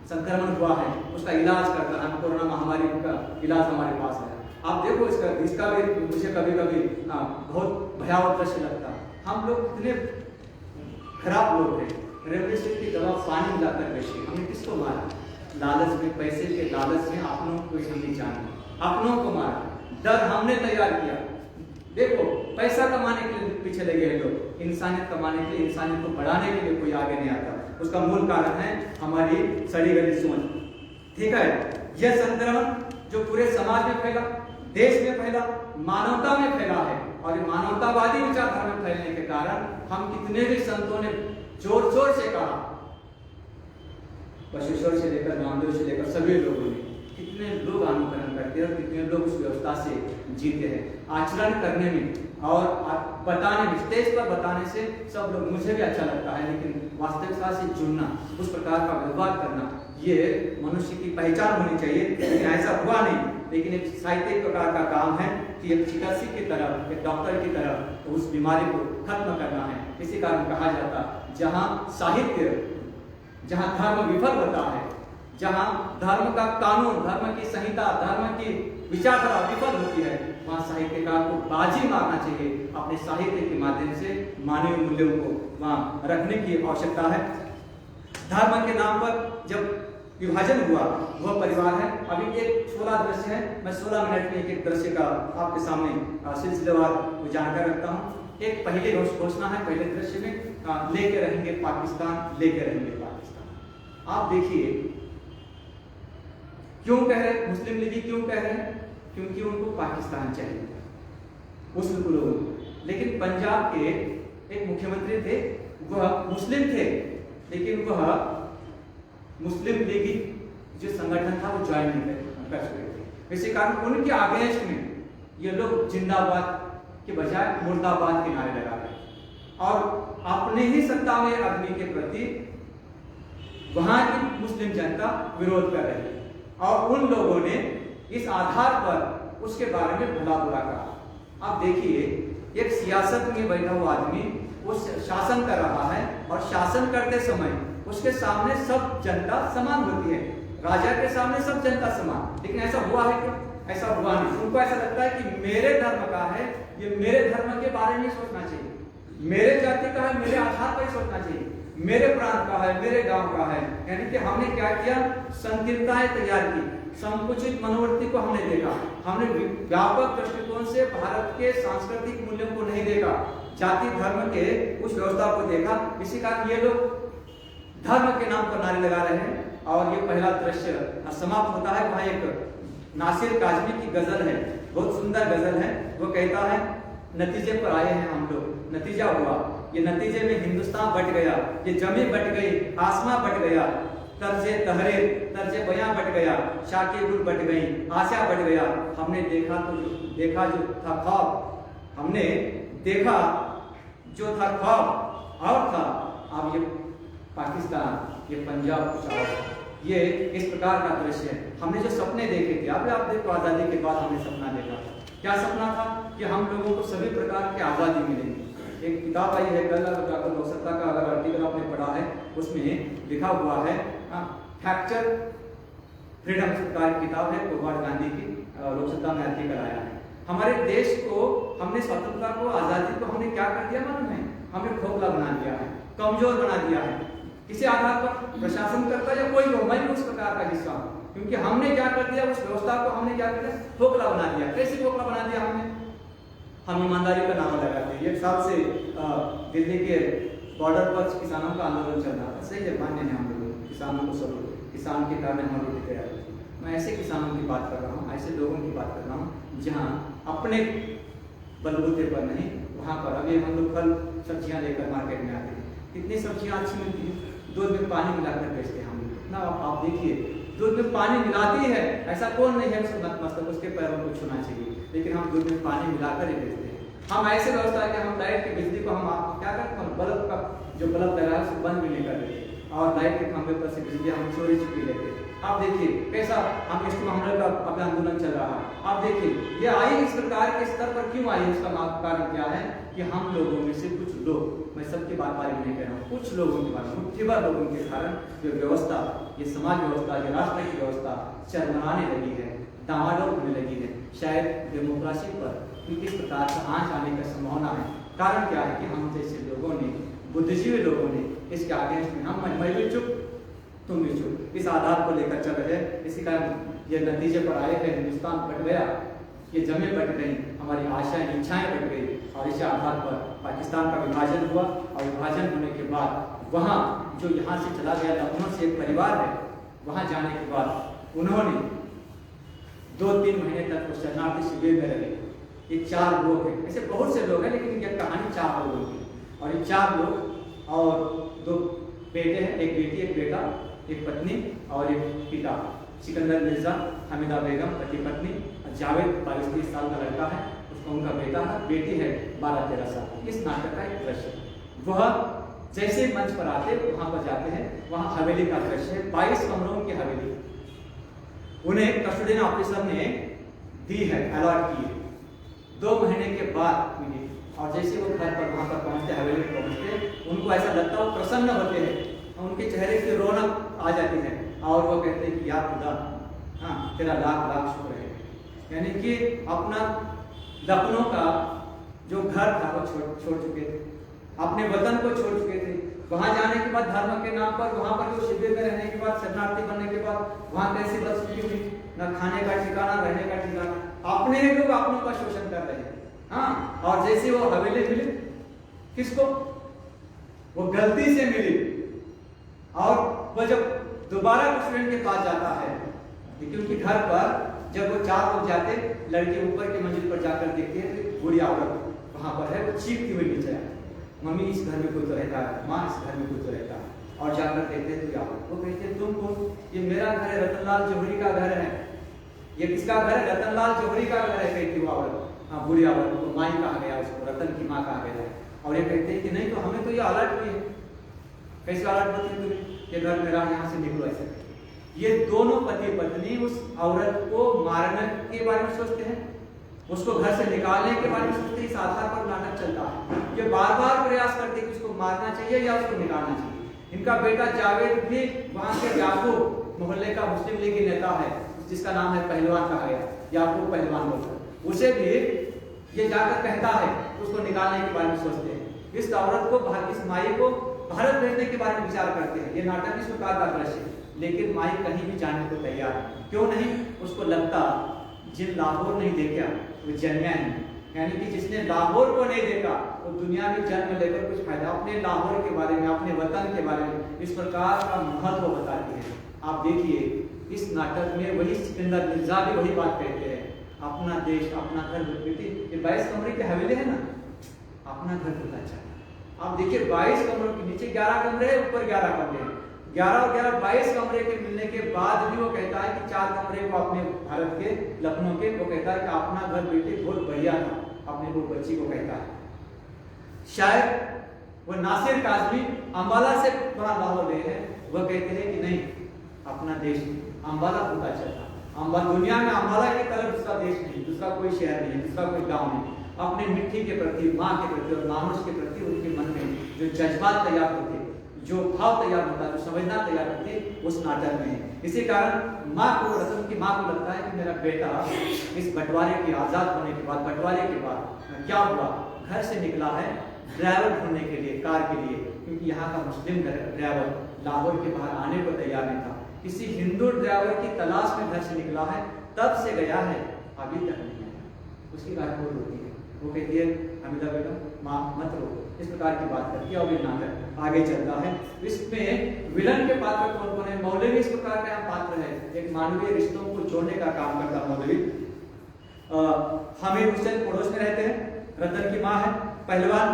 संक्रमण हुआ है उसका इलाज करता है, कोरोना महामारी का इलाज हमारे पास है। आप देखो इसका भी मुझे कभी कभी बहुत भयावह दृश्य लगता है। हम लोग इतने खराब लोग हैं, रेमडेसिविर की दवा पानी मिलाकर बेचे, हमने किसको मारा? लालच में, पैसे के लालच में अपनों को नहीं जाना, अपनों को मारा, डर हमने तैयार किया। देखो पैसा कमाने के लिए पीछे लगे हैं लोग, इंसानियत कमाने के लिए, इंसानियत को बढ़ाने के लिए कोई आगे नहीं आता। उसका मूल कारण है हमारी सड़ी गली सोच। ठीक है, यह संक्रमण जो पूरे समाज में फैला, देश में फैला, मानवता में फैला है, और मानवतावादी विचारधारा में फैलने के कारण हम कितने भी संतों ने जोर जोर से कहा, बसवेश्वर से लेकर नामदेव से लेकर सभी लोगों ने, कितने लोग अनुकरण करते हैं और कितने लोग उस व्यवस्था से जीते हैं। आचरण करने में और बताने में, स्टेज पर बताने से सब लोग, मुझे भी अच्छा लगता है, लेकिन वास्तविकता से जुड़ना, उस प्रकार का व्यवहार करना, ये मनुष्य की पहचान होनी चाहिए। लेकिन ऐसा हुआ नहीं। लेकिन एक साहित्यिक प्रकार का काम है कि एक चिकित्सक की तरह, एक डॉक्टर की तरह उस बीमारी को खत्म करना है। इसी कारण कहा जाता, जहाँ साहित्य, जहाँ धर्म विफल होता है, जहाँ धर्म का कानून, धर्म की संहिता, धर्म की विचारधारा विफल होती है, वहाँ साहित्यकार को बाजी मारना चाहिए। अपने साहित्य के माध्यम से मानवीय मूल्यों को वहाँ रखने की आवश्यकता है। धर्म के नाम पर जब विभाजन हुआ, वह परिवार है। अभी एक 16 दृश्य है, मैं 16 मिनट में एक दृश्य का आपके सामने सिलसिलेवार जानकारी रखता हूँ। एक पहले घोषणा है, पहले दृश्य में लेके रहेंगे पाकिस्तान, लेके रहेंगे पाकिस्तान। आप देखिए क्यों कह रहे, मुस्लिम लीग क्यों कह रहे हैं? क्योंकि उनको पाकिस्तान चाहिए, मुस्लिम लोगों को। लेकिन पंजाब के एक मुख्यमंत्री थे, वह मुस्लिम थे, लेकिन वह मुस्लिम लीग जो संगठन था वो ज्वाइन नहीं कर सके थे। इसी कारण उनके अगेंस्ट में ये लोग जिंदाबाद के बजाय मुर्दाबाद के नारे लगा रहे और अपने ही सत्ता में आदमी के प्रति वहां की मुस्लिम जनता विरोध कर रही है और उन लोगों ने इस आधार पर उसके बारे में भला बुरा कहा। आप देखिए, एक सियासत में बैठा हुआ आदमी वो शासन कर रहा है और शासन करते समय उसके सामने सब जनता समान होती है, राजा के सामने सब जनता समान। लेकिन ऐसा हुआ है क्या? ऐसा हुआ नहीं। उनको ऐसा लगता है कि मेरे धर्म का है, ये मेरे धर्म के बारे में सोचना चाहिए, मेरे जाति का है, मेरे आधार पर ही सोचना चाहिए, मेरे प्रांत का है, मेरे गांव का है। यानी कि हमने क्या किया, संकीर्णताएं तैयार की, संकुचित मनोवृत्ति को हमने देखा, हमने व्यापक दृष्टिकोण से भारत के सांस्कृतिक मूल्यों को नहीं देखा, जाति धर्म के उस व्यवस्था को देखा। इसी कारण ये लोग धर्म के नाम पर नारे लगा रहे हैं। और ये पहला दृश्य समाप्त होता है। वहां एक नासिर काज़मी की गजल है, बहुत सुंदर गजल है। वो कहता है, नतीजे पर आए हैं हम लोग, नतीजा हुआ, ये नतीजे में हिंदुस्तान बट गया, ये जमी बट गई, आसमां बट गया, तर्जे तहरीर तर्जे बयां बट गया, शाके गुल बट गई, आशा बट गया। हमने देखा जो था ख्वाब, हमने देखा जो था ख्वाब और था। अब ये पाकिस्तान, ये पंजाब कुछ और, ये इस प्रकार का दृश्य है। हमने जो सपने देखे थे, आप देखो, आजादी के बाद हमने सपना देखा। क्या सपना था? कि हम लोगों को सभी प्रकार की आजादी मिलेगी। एक किताब आई है कल, डॉक्टर लोकसत्ता का अगर आर्टिकल आपने पढ़ा है, उसमें लिखा हुआ है फ्रैक्चर फ्रीडम सरकार की किताब है, कोबाड गांधी की, लोकसत्ता में आर्टिकल आया है। हमारे देश को हमने स्वतंत्रता को, आजादी को हमने क्या कर दिया मालूम है? हमने खोखला बना दिया है, कमजोर बना दिया है। किसी आधार पर प्रशासन करता है या कोई हो, मैं भी उस प्रकार का हिस्सा हूं, क्योंकि हमने क्या कर दिया, उस व्यवस्था को हमने क्या कर दिया, खोखला बना दिया। कैसे खोखला बना दिया हमने? हम ईमानदारी का नाम लगाते हैं। एक साल से दिल्ली के बॉर्डर पर किसानों का आंदोलन चल रहा था, सही है, मान्य है, हम लोग किसानों को सब, किसान के कारण हम रोटी तैयार होती है। मैं ऐसे किसानों की बात कर रहा हूँ, ऐसे लोगों की बात कर रहा हूँ जहाँ अपने बलबूते पर नहीं, वहाँ पर अभी हम लोग फल सब्जियाँ लेकर मार्केट में आते हैं, कितनी सब्जियाँ अच्छी मिलती हैं, दूध में पानी मिलाकर बेचते हैं हम लोग ना। आप देखिए, दूध में पानी मिलाती है, ऐसा कौन नहीं है उसको नतमस्तक उसके पैरों को छूना चाहिए, लेकिन हम दूध में पानी मिलाकर ही बेचते हैं। हम ऐसे व्यवस्था कि हम लाइट की बिजली को हम क्या करते हैं, बल्ब का जो बल्ब लगा है उसको बंद भी नहीं कर देते, और लाइट के खंभे पर से बिजली हम चोरी छुपी लेते हैं। आप देखिए कैसा हम इसको हमले का अपना आंदोलन चल रहा है। आप देखिए ये आई इस प्रकार के स्तर पर क्यों आई, इसका कारण क्या है कि हम लोगों में से कुछ लोग, मैं सबकी बात बारे में नहीं कह रहा हूँ, कुछ लोगों की बात, मुट्ठीभर लोगों के कारण ये व्यवस्था, ये समाज व्यवस्था, ये राष्ट्र की व्यवस्था चरमराने लगी है, डामाडोल होने लगी है। शायद डेमोक्रेसी पर किस प्रकार का आंच आने का संभावना है। कारण क्या है कि हम जैसे लोगों ने, बुद्धिजीवी लोगों ने इसके अगेंस्ट में, हम मैं भी चुप तुम भी चुप, इस आधार को लेकर चल रहे। इसी कारण ये नतीजे पर आए हैं, हिंदुस्तान बट गया, ये जमीन बट गई, हमारी आशाएं इच्छाएं बट गई, और इसी आधार पर पाकिस्तान का विभाजन हुआ। और विभाजन होने के बाद वहाँ जो यहाँ से चला गया लखनऊ से एक परिवार है, वहाँ जाने के बाद उन्होंने 2-3 महीने तक उस शरणार्थी शिविर में रहे। ये 4 लोग हैं, ऐसे बहुत से लोग हैं, लेकिन ये कहानी 4 लोगों की। और ये 4 लोग और 2 बेटे हैं, एक बेटी, एक बेटा, एक पत्नी और एक पिता। सिकंदर मिर्जा, हमीदा बेगम पति पत्नी, जावेद 22-23 साल का लड़का है, उसका उनका बेटा है, बेटी है 12-13 साल। इस नाटक का एक दृश्य, वह जैसे मंच पर आते वहां पर जाते हैं, वहां हवेली का दृश्य है, 22 कमरों की हवेली, उन्हें कस्टोडियन ऑफिसर ने दी है, अलॉट की है, 2 महीने के बाद मिली। और जैसे वो घर पर वहां पर पहुंचते, हवेली में पहुंचते, उनको ऐसा लगता है वो प्रसन्न होते हैं, उनके चेहरे की रौनक आ जाती है, और वो कहते हैं कि यार खुदा, हाँ तेरा लाख लाख शुक्र है। यानी कि अपना लखनऊ का जो घर था वो छोड़ चुके थे, अपने वतन को छोड़ चुके थे। वहां जाने के बाद धर्म के नाम पर, वहां पर जो शिविर में रहने के बाद, शरणार्थी बनने के बाद, वहां कैसी बदसलूकी हुई, न खाने का ठिकाना, रहने का ठिकाना, अपने लोग अपनों का शोषण कर रहे हैं। हाँ, और जैसे वो हवेली मिली, किसको? वो गलती से मिली, और वो जब दोबारा स्टूडेंट के पास जाता है, क्योंकि घर पर जब वो 4 लोग जाते, लड़के ऊपर की मंजिल पर जाकर देखते हैं तो बूढ़ी औरत वहां पर है, वो चीखती हुई नीचे आए, मम्मी इस घर में कोई तो रहता है, माँ इस घर में कोई तो रहता है। और जाकर देखते हैं तो वो कहते हैं तुम कौन? ये मेरा घर है, रतनलाल जौहरी का घर है। ये किसका घर है? रतनलाल जौहरी का घर है, कहती वो औरत। हाँ, बूढ़ी औरत को माई कहा गया, उसको रतन की माँ कहा गया है। और ये कहते हैं कि नहीं, तो हमें तो ये अलर्ट हुई है। कैसे अलर्ट होती है तुम्हें? ये घर मेरा, यहाँ से निकलो ऐसे। ये दोनों पति पत्नी उस औरत को मारने के बारे में सोचते हैं, उसको घर से निकालने के बारे में सोचते हैं। इस आधार पर नाटक चलता है। ये बार बार प्रयास करते हैं कि उसको मारना चाहिए या उसको निकालना चाहिए। इनका बेटा जावेद भी वहां के याकूब मोहल्ले का मुस्लिम लीग नेता है, जिसका नाम है पहलवान कहा गया, याकूब पहलवान बोलकर, उसे भी ये जाकर कहता है, उसको निकालने के बारे में सोचते हैं। इस औरत को, इस माई को भारत भेजने के बारे में विचार करते हैं। ये नाटक इस प्रकार का दृश्य है, लेकिन माई कहीं भी जाने को तैयार है। क्यों नहीं? उसको लगता जिन लाहौर नहीं देखा वो जन्मा नहीं, यानी कि जिसने लाहौर को नहीं देखा वो दुनिया में जन्म लेकर कुछ फायदा। अपने लाहौर के बारे में, अपने वतन के बारे में इस प्रकार का महत्व बताती है। आप देखिए इस नाटक में वही सिकंदर मिर्जा भी वही बात कहते हैं, अपना देश अपना घर। ये 22 कमरे के हवेली है ना, अपना घर होना चाहिए। आप देखिए 22 कमरों के नीचे 11 कमरे हैं, ऊपर 11 कमरे हैं। 11 और 11 22 कमरे के मिलने के बाद भी वो कहता है कि 4 कमरे को अपने भारत के लखनऊ के, वो कहता है कि अपना घर बेटे बहुत बढ़िया था, अपने वो बच्ची को कहता है। शायद वो नासिर काज़मी अंबाला से वहां लाहौर गए हैं, वह कहते हैं कि नहीं, अपना देश अंबाला होता चलता। अंबाला दुनिया में अंबाला की तरह दूसरा देश नहीं, दूसरा कोई शहर नहीं, दूसरा कोई गांव नहीं। अपने मिट्टी के प्रति, माँ के प्रति और मानुष के प्रति उनके मन में जो जज्बात तैयार होते, जो भाव तैयार होता, जो समझना तैयार होती, उस नाटक में है। इसी कारण माँ को, रतन की माँ को लगता है कि मेरा बेटा इस बंटवारे के आजाद होने के बाद, बंटवारे के बाद क्या हुआ, घर से निकला है ड्राइवर ढूंढने के लिए, कार के लिए, क्योंकि यहाँ का मुस्लिम ड्राइवर लाहौर के बाहर आने को तैयार नहीं था। किसी हिंदू ड्राइवर की तलाश में घर से निकला है, तब से गया है, अभी तक नहीं आया। उसकी बात वो रोती है, वो कहती है हमीदा बेगम माँ मत रो, इस प्रकार की बात करती है। और ये नाटक आगे चलता है। इसमें विलन के पात्र कौन कौन है? मौलवी इस प्रकार का पात्र है, एक मानवीय रिश्तों को जोड़ने का काम करता मौलवी। हामिद हुसैन पड़ोस में रहते हैं, रतन की माँ है पहलवान,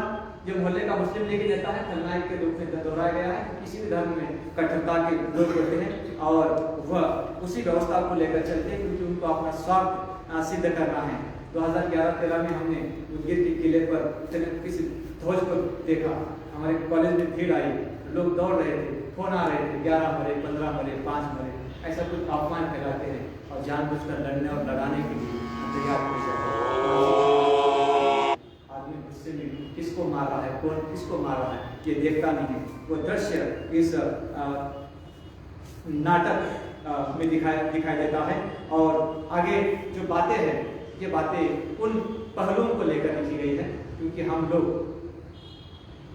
जो मोहल्ले का मुस्लिम लीग नेता है, खलनायक के रूप में दोहराया गया है। किसी भी धर्म में कट्टरता के लोग होते हैं और वह उसी व्यवस्था को लेकर चलते हैं, क्योंकि उनको अपना स्वार्थ सिद्ध करना है। 2011-13 में हमने उदगीर के किले पर किसी ध्वज को देखा, हमारे कॉलेज में भीड़ आई, लोग दौड़ रहे थे, फोन आ रहे थे 11 मरे, 15 मरे, 5 मरे, ऐसा कुछ अफवाह फैलाते हैं और जानबूझकर लड़ने और लगाने के लिए तैयार हो जाते हैं। आदमी गुस्से में किसको मार रहा है, कौन किसको मार रहा है, ये देखता नहीं है। वो दृश्य इस नाटक में दिखाई देता है। और आगे जो बातें हैं, ये बातें उन पहलुओं को लेकर लिखी गई है, क्योंकि हम लोग,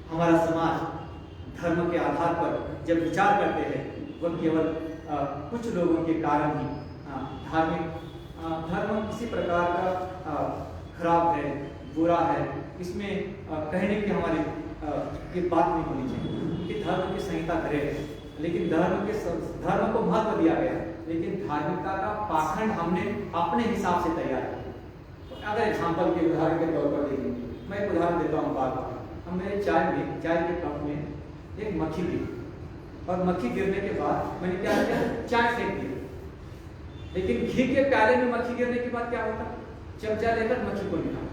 हमारा समाज धर्म के आधार पर जब विचार करते हैं, वह केवल कुछ लोगों के कारण ही धर्म किसी प्रकार का खराब है, बुरा है, इसमें कहने की हमारी ये बात नहीं होनी चाहिए कि धर्म की संहिता ग्रह है, लेकिन धर्म को महत्व दिया गया, लेकिन धार्मिकता का पाखंड हमने अपने हिसाब से तैयार किया। अगर एग्जाम्पल के उदाहरण के तौर पर देखेंगे, मैं एक उदाहरण देता हूँ बात। हम मेरे चाय के कप में एक मक्खी गिरी, और मक्खी गिरने के बाद मैंने क्या किया, चाय फेंक दी। लेकिन घी के प्याले में मक्खी गिरने के बाद क्या होता, चमचा लेकर मक्खी को निकाला।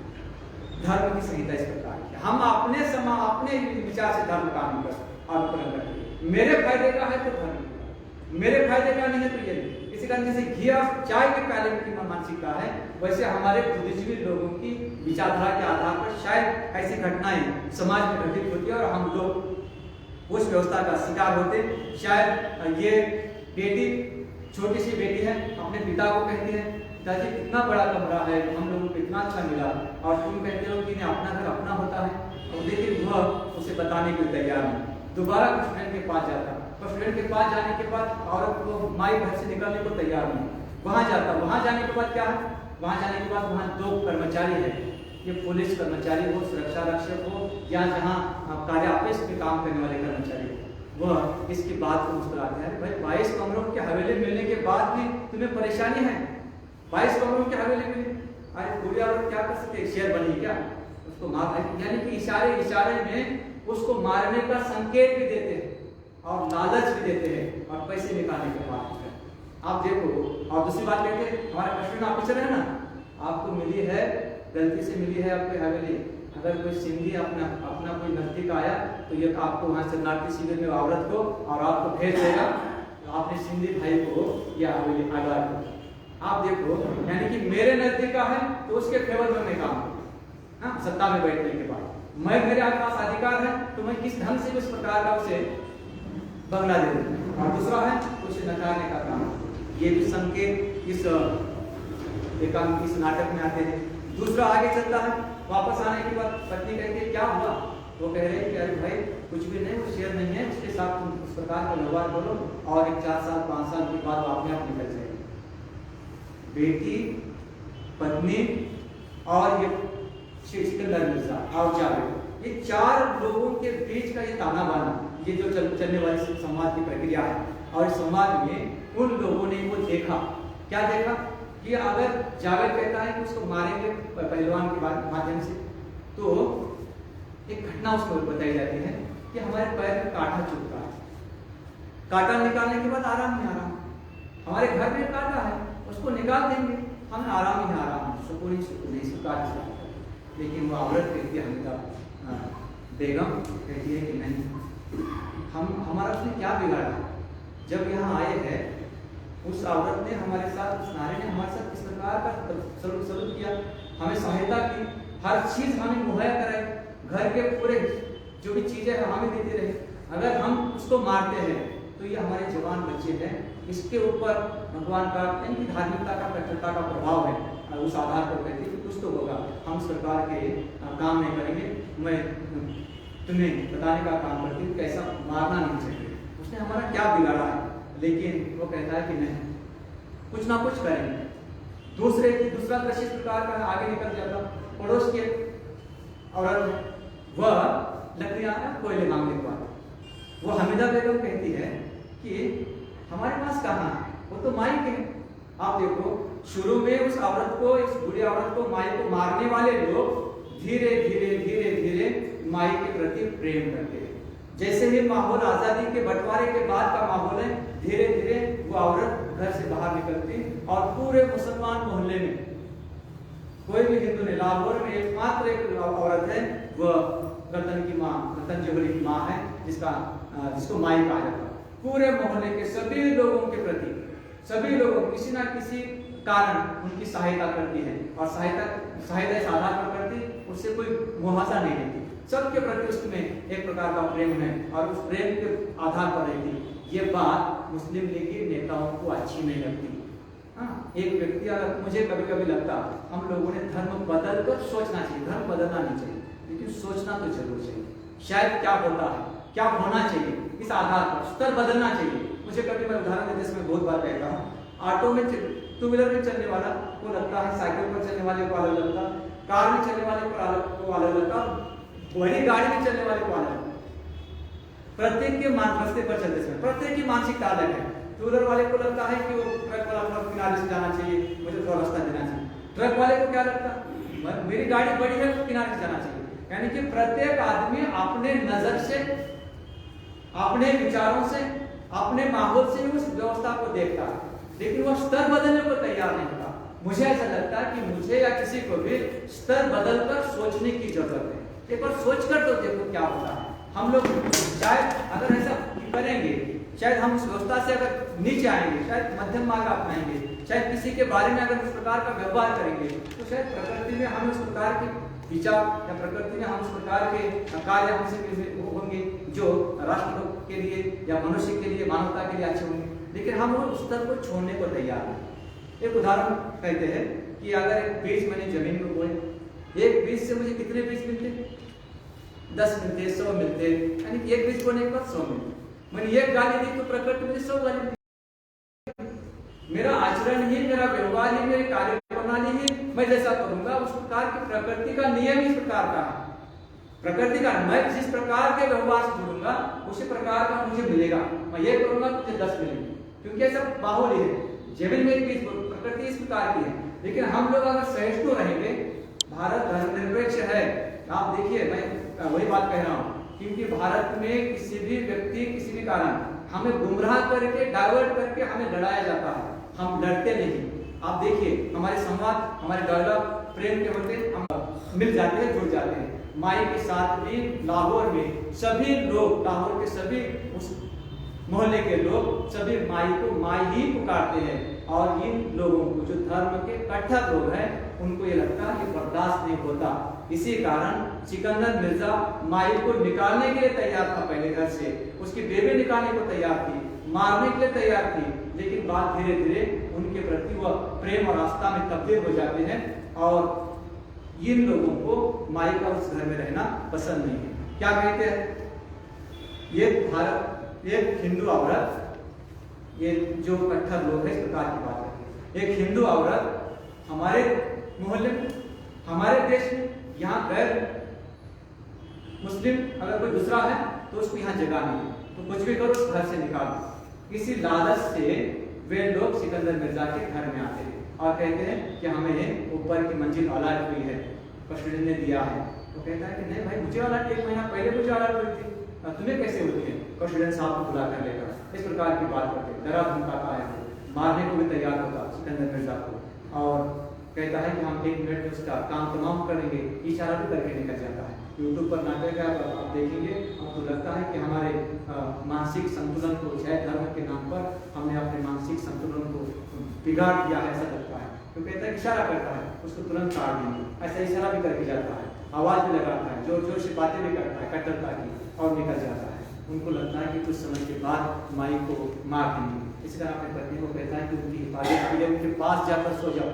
धर्म की संहिता इस प्रकार की, हम अपने विचार से धर्म का अनुकरण करते हैं। मेरे फायदे का है तो धर्म, मेरे फायदे का नहीं है तो ये नहीं। इसी कारण जैसे घी और चाय के प्याले की मानसिकता है, वैसे हमारे बुद्धिजीवी लोगों की विचारधारा के आधार पर शायद ऐसी घटनाएं समाज में घटित होती है और हम लोग उस व्यवस्था का शिकार होते। शायद ये बेटी, छोटी सी बेटी है, अपने पिता को कहती है पिताजी इतना बड़ा कमरा है, हम लोगों को इतना अच्छा मिला, और तुम कहते हो कि अपना घर अपना होता है। और देखिए वह उसे बताने के लिए तैयार नहीं। दोबारा स्टूडेंट के पास जाता, और स्टूडेंट के पास जाने के बाद औरत को माई घर से निकलने को तैयार नहीं। वहां जाता, वहां जाने के बाद क्या है, वहां जाने के बाद वहां 2 कर्मचारी है, ये पुलिस कर्मचारी हो, सुरक्षा रक्षक हो, या जहाँ कार्यालय में काम करने वाले कर्मचारी हो, वह इसकी बात को मुस्कुराते हैं। भाई 22 कमरों के हवेली मिलने के बाद भी तुम्हें परेशानी है, 22 कमरों के हवेली मिली, अरे पूरी औरत क्या कर सकते, शेर बनी क्या, उसको मार, यानी कि इशारे में उसको मारने का संकेत भी देते हैं और लालच भी देते हैं और पैसे निकालने की बात है। आप देखो, और दूसरी बात कहते हैं हमारा कस्टमर ऑफिसर है ना, आपको मिली है, गलती से मिली है आपको हवेली, अगर कोई सिंधी अपना अपना कोई नर्तक आया तो ये आपको वहाँ से नाट्य शिविर में औरत को और आपको भेज देगा अपने सिंधी भाई को या आगार को। आप देखो, यानी कि मेरे नजदीक का है तो उसके फेवर में मैं काम करूँ, हाँ, सत्ता में बैठने के बाद मैं मेरे पास अधिकार है तो मैं किस ढंग से उस प्रकार का उसे बंगला दे दूँ। और दूसरा है उसे नकारने का काम। ये भी संकेत इस नाटक में आते हैं। दूसरा आगे चलता है, वापस आने के बाद पत्नी कहती है क्या हुआ, वो कह रहे हैं कि अरे भाई कुछ भी नहीं, वो शेर नहीं है, उसके साथ तुम उस प्रकार का व्यवहार करो और एक 4 साल 5 साल के बाद वो अपने आप निकल जाएगी। बेटी, पत्नी और ये सिकंदर मिर्जा और जावेद, ये 4 लोगों के बीच का ये ताना बाना, ये जो चलने वाली संवाद की प्रक्रिया है। और इस संवाद में उन लोगों ने वो देखा, क्या देखा कि अगर जावेद कहता है कि उसको मारेंगे पहलवान के माध्यम से, तो एक घटना उसको बताई जाती है कि हमारे पैर में कांटा चुभता है, कांटा निकालने के बाद आराम ही आराम, हमारे घर में कांटा है उसको निकाल देंगे, हमें आराम ही आराम, सुकून ही सुकून, नहीं सुकून। लेकिन वो औरत कहती है, हमें बेगम कहती है कि नहीं, हमारा उसने क्या बिगाड़ा, जब यहाँ आए हैं उस औरत ने हमारे साथ, उस नारी ने हमारे साथ किस प्रकार का सलूक किया, हमें सहायता की, हर चीज हमें मुहैया कराई, घर के पूरे जो भी चीजें हैं हमें देते रहे। अगर हम उसको मारते हैं तो ये हमारे जवान बच्चे हैं, इसके ऊपर भगवान का यानी धार्मिकता का कट्टरता का प्रभाव है। उस आधार पर कहती है कुछ तो होगा, हम सरकार के काम नहीं करेंगे, मैं तुम्हें बताने का काम करती हूँ कैसा मारना नहीं चाहिए, उसने हमारा क्या बिगाड़ा है। लेकिन वो कहता है कि नहीं, कुछ ना कुछ करेंगे। दूसरा दृश्य इस प्रकार का आगे निकल जाता, पड़ोस के औरत है, वह लकड़ियां कोयले मांगने को आती, वो हमीदा बेगम कहती है कि हमारे पास कहाँ है, वो तो माई के। आप देखो, शुरू में उस औरत को, इस बुरी औरत को, माई को मारने वाले लोग धीरे धीरे धीरे धीरे माई के प्रति प्रेम करते हैं। जैसे ही माहौल आजादी के बंटवारे के बाद का माहौल है, धीरे धीरे वो औरत घर से बाहर निकलती और पूरे मुसलमान मोहल्ले में कोई भी हिंदू नहीं, लाहौर में एकमात्र एक औरत है, वह रतन की माँ, रतन जोहरी की माँ है, जिसको माई कहा जाता है। पूरे मोहल्ले के सभी लोगों के प्रति, सभी लोगों किसी ना किसी कारण उनकी सहायता करती है, और सहायता इस आधार पर करती, उससे कोई मुआवजा नहीं देती, सबके प्रति उसमें एक प्रकार का प्रेम है और उस प्रेम के आधार पर रहती। ये बात मुस्लिम लीग के नेताओं को अच्छी नहीं लगती। हाँ, एक व्यक्ति, अगर मुझे कभी कभी लगता हम लोगों ने धर्म बदल कर सोचना चाहिए, धर्म बदलना नहीं चाहिए, लेकिन सोचना तो जरूर चाहिए, शायद क्या होता है, क्या होना चाहिए, इस आधार पर स्तर बदलना चाहिए। मुझे कभी, मैं उदाहरण देते इसमें बहुत बार कहता हूँ, ऑटो में 2 व्हीलर में चलने वाला को लगता है, साइकिल पर चलने वाले को अलग लगता, कार में चलने वाले को अलग लगता, बड़ी गाड़ी में चलने वाले को अलग। प्रत्येक के रास्ते पर चलते समय प्रत्येक की मानसिकता अलग है। 2 व्हीलर वाले को लगता है कि वो ट्रक वाला थोड़ा किनारे से जाना चाहिए, मुझे थोड़ा रास्ता देना चाहिए। ट्रक वाले को क्या लगता, मेरी गाड़ी बड़ी है तो किनारे से जाना चाहिए। यानी कि प्रत्येक आदमी अपने नजर से, अपने विचारों से, अपने माहौल से उस व्यवस्था को देखता है, लेकिन वह स्तर बदलने को तैयार नहीं होता। मुझे ऐसा लगता है कि मुझे या किसी को भी स्तर बदलकर सोचने की जरूरत है। एक बार सोचकर तो देखो क्या होता है। हम लोग शायद अगर ऐसा करेंगे, शायद हम उस व्यवस्था से अगर नीचे आएंगे, शायद मध्यम मार्ग अपनाएंगे, शायद किसी के बारे में अगर उस प्रकार का व्यवहार करेंगे, तो शायद प्रकृति में हम उस प्रकार के विचार या प्रकृति में हम उस प्रकार के कार्य हमसे होंगे जो राष्ट्र के लिए या मनुष्य के लिए, मानवता के लिए अच्छे होंगे। लेकिन हम उस स्तर को छोड़ने को तैयार हैं। एक उदाहरण कहते हैं कि अगर एक बीज मैंने जमीन में बोए, एक बीज से मुझे कितने बीज मिलते, 10 मिलते, 100 मिलते, यानी एक बीज बोने के बाद 100 मिलते। मैंने एक गाली दी तो प्रकृति मुझे 100 गाली दी। मेरा आचरण ही, मेरा व्यवहार ही, मेरी कार्य प्रणाली ही मैं जैसा करूंगा, उस प्रकार की प्रकृति का नियम इस प्रकार का है। प्रकृति का, मैं जिस प्रकार के व्यवहार से जुड़ूंगा उसी प्रकार का मुझे मिलेगा। मैं ये करूंगा तो मुझे 10 मिलेंगे, क्योंकि ऐसा माहौल ही है। जमीन में एक प्रकृति इस प्रकार की है। लेकिन हम लोग अगर सहिष्णु रहेंगे, भारत धर्मनिरपेक्ष है। आप देखिए, मैं वही बात कह रहा हूँ, क्योंकि भारत में किसी भी व्यक्ति, किसी भी कारण हमें गुमराह करके, डाइवर्ट करके हमें लड़ाया जाता है, हम लड़ते नहीं। आप देखिए, हमारे संवाद, हमारे डायलॉग प्रेम के होते, हम मिल जाते हैं, जुड़ जाते हैं। माई के साथ भी लाहौर में सभी लोग, लाहौर के सभी उस मोहल्ले के लोग सभी माई को माई ही पुकारते हैं। और इन लोगों को, जो धर्म के कट्टर लोग हैं, उनको ये लगता है कि बर्दाश्त नहीं होता। इसी कारण सिकंदर मिर्जा माई को निकालने के लिए तैयार था, पहले घर से उसकी बेबे निकालने को तैयार थी, मारने के लिए तैयार थी, लेकिन बात धीरे धीरे उनके प्रति वह प्रेम और आस्था में तब्दील हो जाते हैं और इन लोगों को माई का उस घर में रहना पसंद नहीं है। क्या कहते हैं, ये हिंदू औरत, ये जो कट्टर लोग हैं इस प्रकार की बात करते हैं। एक हिंदू औरत हमारे मोहल्ले में, हमारे देश में, यहाँ गैर मुस्लिम अगर कोई दूसरा है तो उसको यहाँ जगह नहीं है, तो कुछ भी करो उस घर से निकालो। इसी लालच से वे लोग सिकंदर मिर्जा के घर में आते हैं और कहते हैं कि हमें ऊपर की मंजिल अलॉट हुई है, प्रेसिडेंट ने दिया है। तो कहता है कि नहीं भाई, मुझे अलॉट 1 महीना पहले मुझे अलॉट हुई थी, तुम्हें कैसे होती है? प्रेसिडेंट साहब को बुला कर लेकर इस प्रकार की बात करते, डरा धमकाता है, मारने को भी तैयार होता सिकंदर मिर्जा को, और कहता है कि हम 1 मिनट में उसका काम तमाम करेंगे, इशारा भी करके निकल जाता है। यूट्यूब पर नाटक है, आप देखेंगे, आपको लगता है कि हमारे मानसिक संतुलन को, जय धर्म के नाम पर हमने अपने मानसिक संतुलन को बिगाड़ दिया है, ऐसा लगता है। तो कहता है इशारा करता है, उसको तुरंत काट देंगे, ऐसा इशारा भी करके जाता है, आवाज भी लगाता है, जोर जोर से बातें भी करता है कट्टरता की, और निकल जाता है। उनको लगता है कि कुछ समय के बाद माई को मार देंगे। इस तरह अपने पत्नी को कहता है कि उनकी हिफाजत के लिए उनके पास जाकर सो जाओ,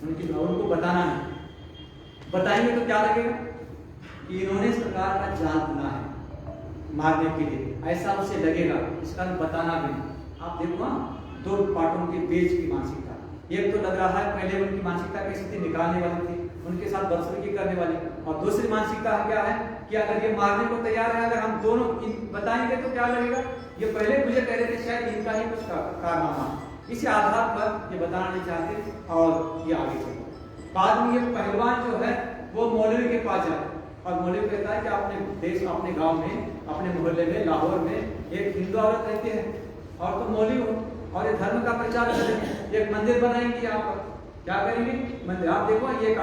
उनको बताना नहीं, बताएंगे तो क्या लगेगा कि इन्होंने इस प्रकार का जाल बुना है मारने के लिए, ऐसा उसे लगेगा, इस कारण बताना भी नहीं। आप देखो 2 पार्टों के बीच की मानसिकता, एक तो लग रहा है पहले उनकी मानसिकता कैसी थी, निकालने वाली थी, उनके साथ बदसलूकी करने वाली, और दूसरी मानसिकता क्या है कि अगर ये मारने को तैयार है, अगर हम दोनों बताएंगे तो क्या लगेगा, ये पहले मुझे कह रहे थे शायद इनका ही कुछ कारनामा, इसी आधार पर ये बताना नहीं चाहते और ये आगे चले। बाद में ये पहलवान जो है वो मौलवी के पास जाए और मौलवी कहता है कि अपने देश, अपने गांव में, अपने मोहल्ले में, लाहौर में एक हिंदू औरत रहती है और तुम मौलवी हो और ये धर्म का प्रचार करेंगे, एक मंदिर बनाएंगे यहाँ पर, क्या करेंगे मंदिर। आप देखो एक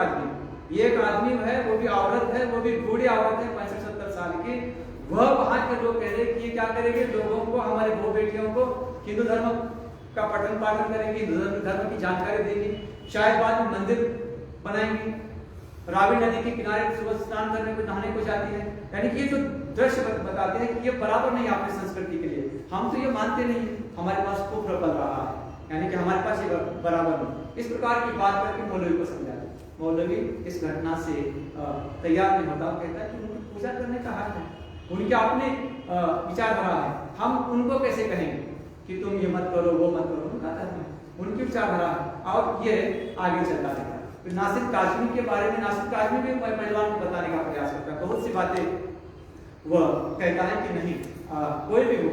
आदमी है, वो भी औरत है, वो भी बूढ़ी औरत है 65-70 साल की, वह वहां के लोग कह रहे कि ये क्या करेंगे, लोगों को, हमारे बहु बेटियों को हिंदू धर्म का पठन पाठन करेंगे, हिंदू धर्म की जानकारी देंगे, शायद बाद में मंदिर बनाएंगे, रावी नदी के किनारे सुबह स्नान करने को, नहाने को जाती है। यानी कि ये जो दृश्य बताते हैं कि ये बराबर नहीं आपकी संस्कृति के लिए, हम तो ये मानते नहीं, हमारे पास कुफ्र बन रहा है, यानी कि हमारे पास ये बराबर नहीं। इस प्रकार की बात करके मौलवी को समझाते, मौलवी इस घटना से तैयार नहीं होता, कहता है कि उनको पूजा करने का हक है, उनके अपने विचारधारा है, हम उनको कैसे कहेंगे कि तुम ये मत करो, वो मत करो, उनका धर्म है, उनकी विचारधारा है। और ये आगे चलता है। नासिर काज़मी के बारे में, नासिर काज़मी भी पहलवान को बताने का प्रयास करता है, बहुत सी बातें वह कहता है कि नहीं, कोई भी हो,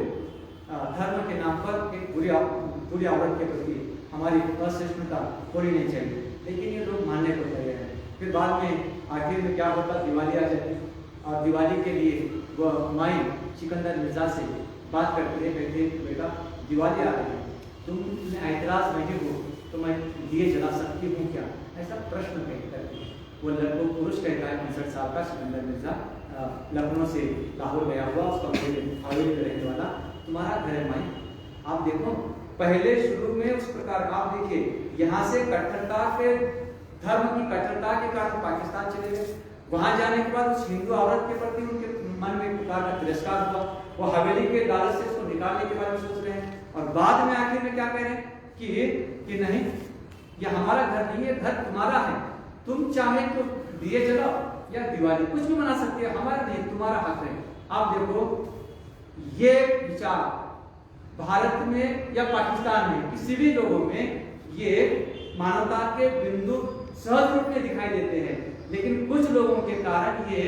धर्म के नाम पर एक बुरी औरत के प्रति हमारी असहिष्णुता होनी नहीं चाहिए, लेकिन ये लोग मानने को तैयार हैं। फिर बाद में आखिर में क्या होता, दिवाली आ जाती और दिवाली के लिए वह माई सिकंदर मिर्जा से बात करते हैं, कहते हैं बेटा दिवाली आ रही है, तुम्हें ऐतराज नहीं हो तो मैं दिए जला सकती हूँ क्या, ऐसा प्रश्न करती है। वो पुरुष कहता है 65 साल का सिकंदर मिर्जा, लखनऊ से लाहौर गया हुआ, उसका हवेली में रहने वाला, तुम्हारा घर है माई। आप देखो पहले शुरू में उस प्रकार, आप देखिए यहाँ से कट्टरता के, धर्म की कट्टरता के कारण पाकिस्तान चले गए, वहां जाने के बाद उस हिंदू औरत के प्रति उनके मन में प्रकार का तिरस्कार हुआ, वो हवेली के लालच से उसको निकालने के बारे में सोच रहे हैं, और बाद में आखिर में क्या कह रहे हैं कि नहीं, ये हमारा घर नहीं है, घर तुम्हारा है, तुम चाहे तो दिए जलाओ या दिवाली कुछ भी मना सकती है, हमारा नहीं, तुम्हारा हक है। आप देखो ये विचार भारत में या पाकिस्तान में किसी भी लोगों में ये मानवता के बिंदु सहज रूप में दिखाई देते हैं, लेकिन कुछ लोगों के कारण ये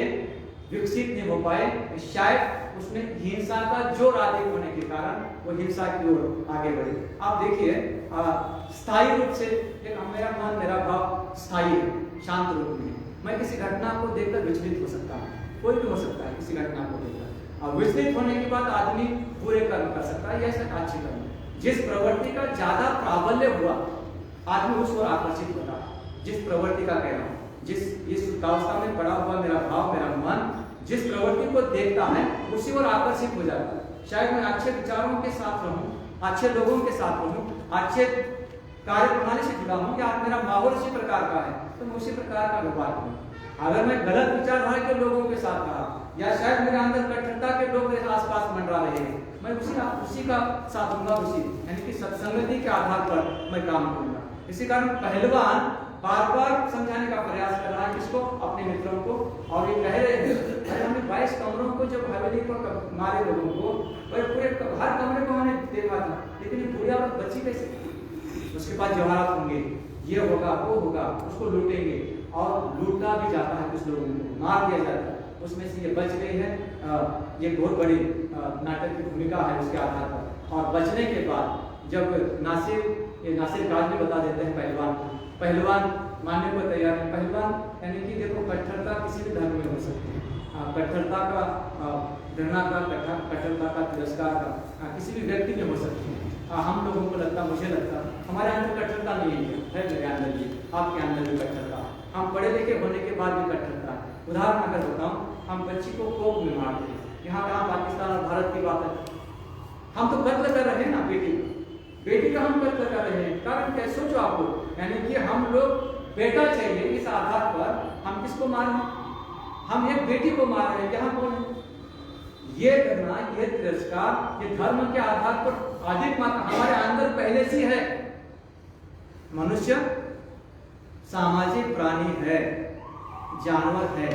विकसित नहीं हो पाए, शायद उसमें हिंसा का जोर अधिक होने के कारण वो हिंसा की ओर आगे बढ़े। आप देखिए स्थायी रूप से मेरा मन, मेरा भाव स्थायी है, शांत रूप में, मैं किसी घटना को देखकर विचलित हो सकता हूँ, कोई भी हो सकता है किसी घटना को देखकर, और विचलित होने के बाद आदमी बुरे कर्म कर सकता है या अच्छे कर्म, जिस प्रवृत्ति का ज्यादा प्राबल्य हुआ आदमी उस ओर आकर्षित होता है, जिस प्रवृत्ति का कह रहा हूँ इस वृद्धावस्था में पड़ा हुआ मेरा भाव, मेरा मन जिस प्रवृत्ति को देखता है उसी ओर आकर्षित हो जाता है। शायद मैं अच्छे विचारों के साथ रहूं, अच्छे लोगों के साथ रहूं, अच्छे कार्य प्रणाली से जुड़ा हूं, या मेरा माहौल इसी प्रकार का है तो मैं उसी प्रकार का व्यवहार करूं। अगर मैं गलत विचारधारा के लोगों के साथ रहा, या शायद मेरे अंदर कट्टरता के लोग मेरे आसपास मंडरा रहे हैं, मैं उसी का साथ दूंगा, उसी यानी कि सत्संगति के आधार पर मैं काम करूंगा। इसी कारण पहलवान बार बार समझाने का प्रयास कर रहा है किसको, अपने मित्रों को, और ये कह रहे हैं हमने 22 कमरों को जब हवेली पर मारे लोगों को, पूरे हर कमरे को हमने देखा था, लेकिन ये बुढ़िया औरत बची कैसे? उसके बाद जवाहरात होंगे, ये होगा वो होगा, उसको लूटेंगे, और लूटा भी जाता है, कुछ लोगों को मार दिया जाता है, उसमें से ये बच गई है। ये बहुत बड़ी नाटक की भूमिका है उसके आधार पर। और बचने के बाद जब नासिर काज में बता देते हैं पहलवान मानने को तैयार है। पहलवान यानी कि देखो कट्टरता किसी भी धर्म में हो सकती है, कट्टरता का घृणा का, कट्टरता का, तिरस्कार का किसी भी व्यक्ति में हो सकती है। हम लोगों को लगता, मुझे लगता हमारे अंदर कट्टरता नहीं है, मेरे अंदर भी, आपके अंदर भी कट्टरता, हम पढ़े लिखे होने के बाद भी कट्टरता। उदाहरण अगर बताऊं, हम बच्ची को कोक में मारते हैं, यहाँ कहाँ पाकिस्तान और भारत की बात है, हम तो कत्ल कर रहे हैं ना बेटी का हम कत्ल कर रहे हैं। कारण क्या, सोचो आप लोग, यानी कि हम लोग बेटा चाहिए इस आधार पर हम किसको मार रहे हैं, हम एक बेटी को मार रहे हैं। यहाँ कौन है? ये करना, ये तिरस्कार, ये धर्म के आधार पर अधिक मात्रा हमारे अंदर पहले से है। मनुष्य सामाजिक प्राणी है, जानवर है,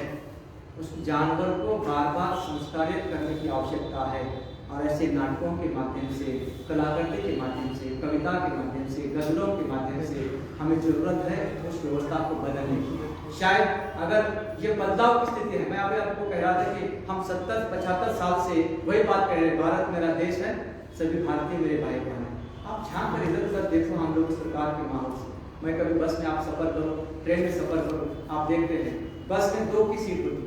उस जानवर को बार बार संस्कारित करने की आवश्यकता है। और ऐसे नाटकों के माध्यम से, कलाकृति के माध्यम से, कविता के माध्यम से, गजलों के माध्यम से हमें जरूरत है उस व्यवस्था को बदलने की। शायद अगर ये बदलाव की स्थिति है, मैं अभी आपको कह रहा था कि हम 70-75 साल से वही बात कह रहे हैं, भारत मेरा देश है, सभी भारतीय मेरे भाई बहन हैं। आप झांक कर इधर उधर देखो हम लोग इस प्रकार के माहौल से। मैं कभी बस में आप सफर करो, ट्रेन में सफर करो, आप देखते हैं बस में 2 की सीट होती,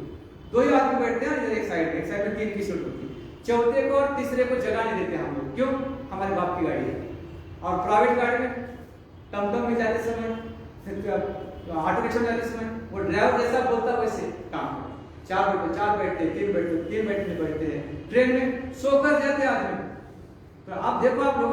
2 ही आदमी बैठते हैं, इधर एक साइड में 3 की सीट होती, चौथे को और तीसरे को जगह नहीं देते हम लोग। क्यों? हमारे बाप की गाड़ी है। और प्राइवेट गाड़ी में, टमटम में जाते समय, ऑटो रिक्शा में जाते समय वो ड्राइवर जैसा बोलता है वैसे काम करते। 4 बैठते, 3 बैठते हैं। ट्रेन में सोकर जाते हैं आदमी, तो आप देखो, आप लोग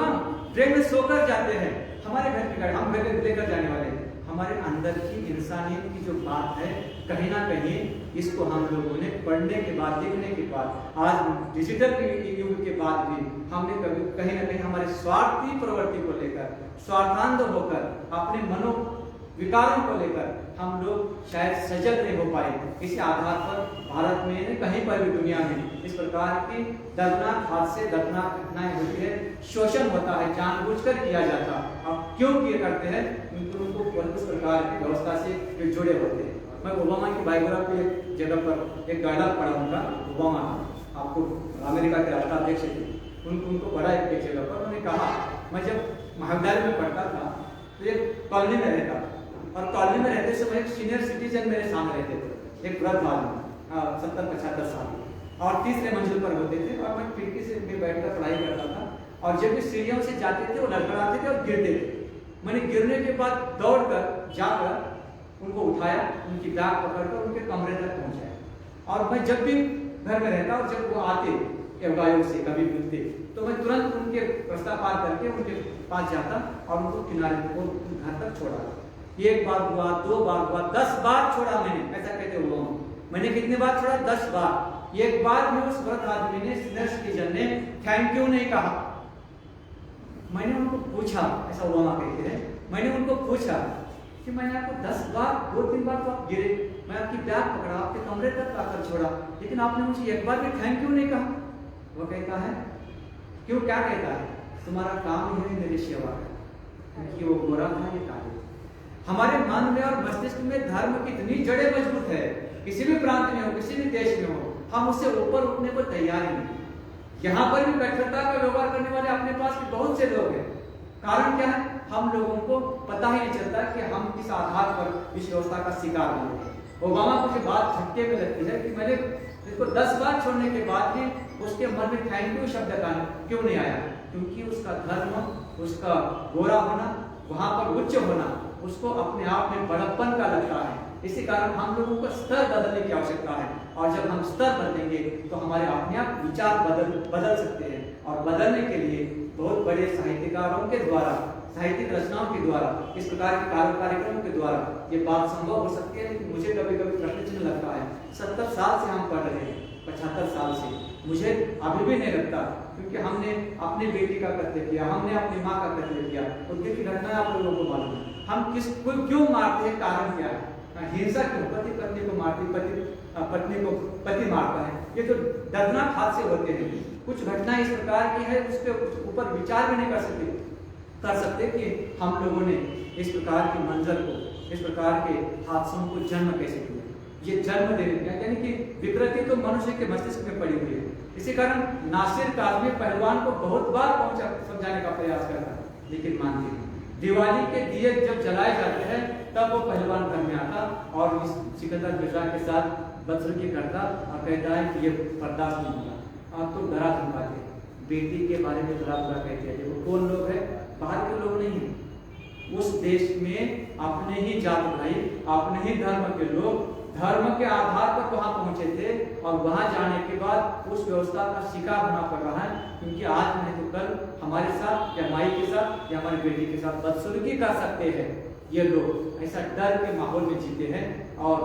ट्रेन में सोकर जाते हैं। हमारे घर की गाड़ी हम घर लेकर जाने वाले हैं, हमारे अंदर की इंसानियत की जो बात है, कहीं ना कहीं इसको हम लोगों ने पढ़ने के बाद, देखने के बाद, आज डिजिटल युग के बाद भी हमने कभी कहीं ना कहीं हमारे स्वार्थी प्रवृत्ति को लेकर, स्वार्थांध होकर, अपने मनोविकारों को लेकर हम लोग शायद सजग नहीं हो पाए। इसी आधार पर भारत में, कहीं पर भी दुनिया में इस प्रकार की दर्दनाक हादसे, दर्दनाक घटनाएं होती है, शोषण होता है, जानबूझकर किया जाता। अब क्यों किए करते हैं? उनको उस प्रकार की व्यवस्था से जुड़े होते हैं। मैं ओबामा की बायोग्राफी एक जगह पर एक डायलॉग पढ़ा उनका, ओबामा आपको अमेरिका के राष्ट्राध्यक्ष थे, उनको पढ़ा एक जगह पर, उन्होंने कहा मैं जब महाविद्यालय में पढ़ता था तो एक कॉलोनी में रहता, और कॉलोनी में रहते समय एक सीनियर सिटीजन मेरे सामने रहते थे, एक वृद्ध आदमी 70-75 साल, और 3रे मंजिल पर होते थे, और मैं खिड़की से बैठकर पढ़ाई करता था। और जब भी सीढ़ियों से जाते थे वो लड़खड़ाते थे और गिरते थे। मैंने गिरने के बाद दौड़कर जाकर उनको उठाया, उनकी बैग पकड़कर उनके कमरे तक पहुंचाया। और मैं जब भी घर में रहता और जब वो आते योगायोग से कभी मिलते, तो मैं तुरंत उनके रास्ता पार करके उनके पास जाता और उनको किनारे घर तक छोड़ा। 1 बार हुआ, 2 बार हुआ, 10 बार छोड़ा मैंने, ऐसा कहते हुआ मैंने कितने बार छोड़ा? 10 बार। एक बार में उस वृद्ध आदमी ने, सीनियर सिटीजन ने थैंक यू नहीं कहा। मैंने उनको पूछा, ऐसा ओबामा कहते हैं, मैंने उनको पूछा कि मैंने आपको 10 बार, 2-3 बार तो आप गिरे, मैं आपकी बैग पकड़ा, आपके कमरे तक आकर छोड़ा, लेकिन आपने मुझे एक बार भी थैंक यू नहीं कहा। वो कहता है क्यों? क्या कहता है? तुम्हारा काम ही मेरी सेवा है, कि वो गोरा था, ये काले। हमारे मन में और मस्तिष्क में धर्म की इतनी जड़ें मजबूत है, किसी भी प्रांत में हो, किसी भी देश में हो, हम उससे ऊपर उठने को तैयार ही नहीं। यहाँ पर भी कट्टरता का व्यवहार करने वाले अपने पास भी बहुत से लोग हैं। कारण क्या है? हम लोगों को पता ही नहीं चलता कि हम किस आधार पर इस व्यवस्था का शिकार हुए। ओबामा को ये बात झटके में लगती है कि मैंने इसको 10 बार छोड़ने के बाद भी उसके मन में थैंक यू शब्द का क्यों नहीं आया? क्योंकि उसका धर्म, उसका गोरा होना, वहां पर उच्च होना उसको अपने आप में बड़प्पन का लगता है। इसी कारण हम लोगों को स्तर बदलने की आवश्यकता है, और जब हम स्तर बदलेंगे तो हमारे अपने आप विचार बदल सकते हैं। और बदलने के लिए बहुत बड़े साहित्यकारों के द्वारा, साहित्यिक रचनाओं के द्वारा, इस प्रकार के कार्यक्रमों के द्वारा ये बात संभव हो सकती है। लेकिन मुझे कभी कभी प्रश्न चिन्ह लगता है, 70 साल से हम पढ़ रहे हैं, 75 साल से, मुझे अभी भी नहीं लगता, क्योंकि हमने अपनी बेटी का कत्ल किया, हमने अपनी माँ का कत्ल किया, उनकी की घटना आप लोगों को मालूम है। हम किसको क्यों मारते हैं, कारण क्या है? हिंसा क्यों? पति पत्नी को मारती, पत्नी को पति मारता है, ये तो दर्दनाक हादसे होते हैं। कुछ घटना इस प्रकार की है, उसके ऊपर विचार भी नहीं कर सकते कि हम लोगों ने इस प्रकार के मंजर को, इस प्रकार के हादसों को जन्म कैसे दिया। ये जन्म देने का यानी कि विकृति तो मनुष्य के मस्तिष्क में पड़ी हुई है। इसी कारण नासिर काज़मी पहलवान को बहुत बार समझाने का प्रयास करता, लेकिन मानते नहीं। दिवाली के दिए जब जलाए जाते हैं तब वो पहलवान घर में आता और इस सिकंदर मिर्जा के साथ बदसलूकी करता और कहता है कि ये बर्दाश्त नहीं होगा। आप तो डरा धमकाते, बेटी के बारे में डरा बुरा कहते हैं। देखो कौन लोग है, बाहर के लोग नहीं है, उस देश में अपने ही जात भाई, अपने ही धर्म के लोग धर्म के आधार पर वहां पहुंचे थे, और वहां जाने के बाद उस व्यवस्था का शिकार होना पड़ रहा है, क्योंकि आज नहीं तो कल हमारे साथ या माई के साथ या हमारी बेटी के साथ बदसलूकी कर सकते हैं ये लोग। ऐसा डर के माहौल में जीते हैं। और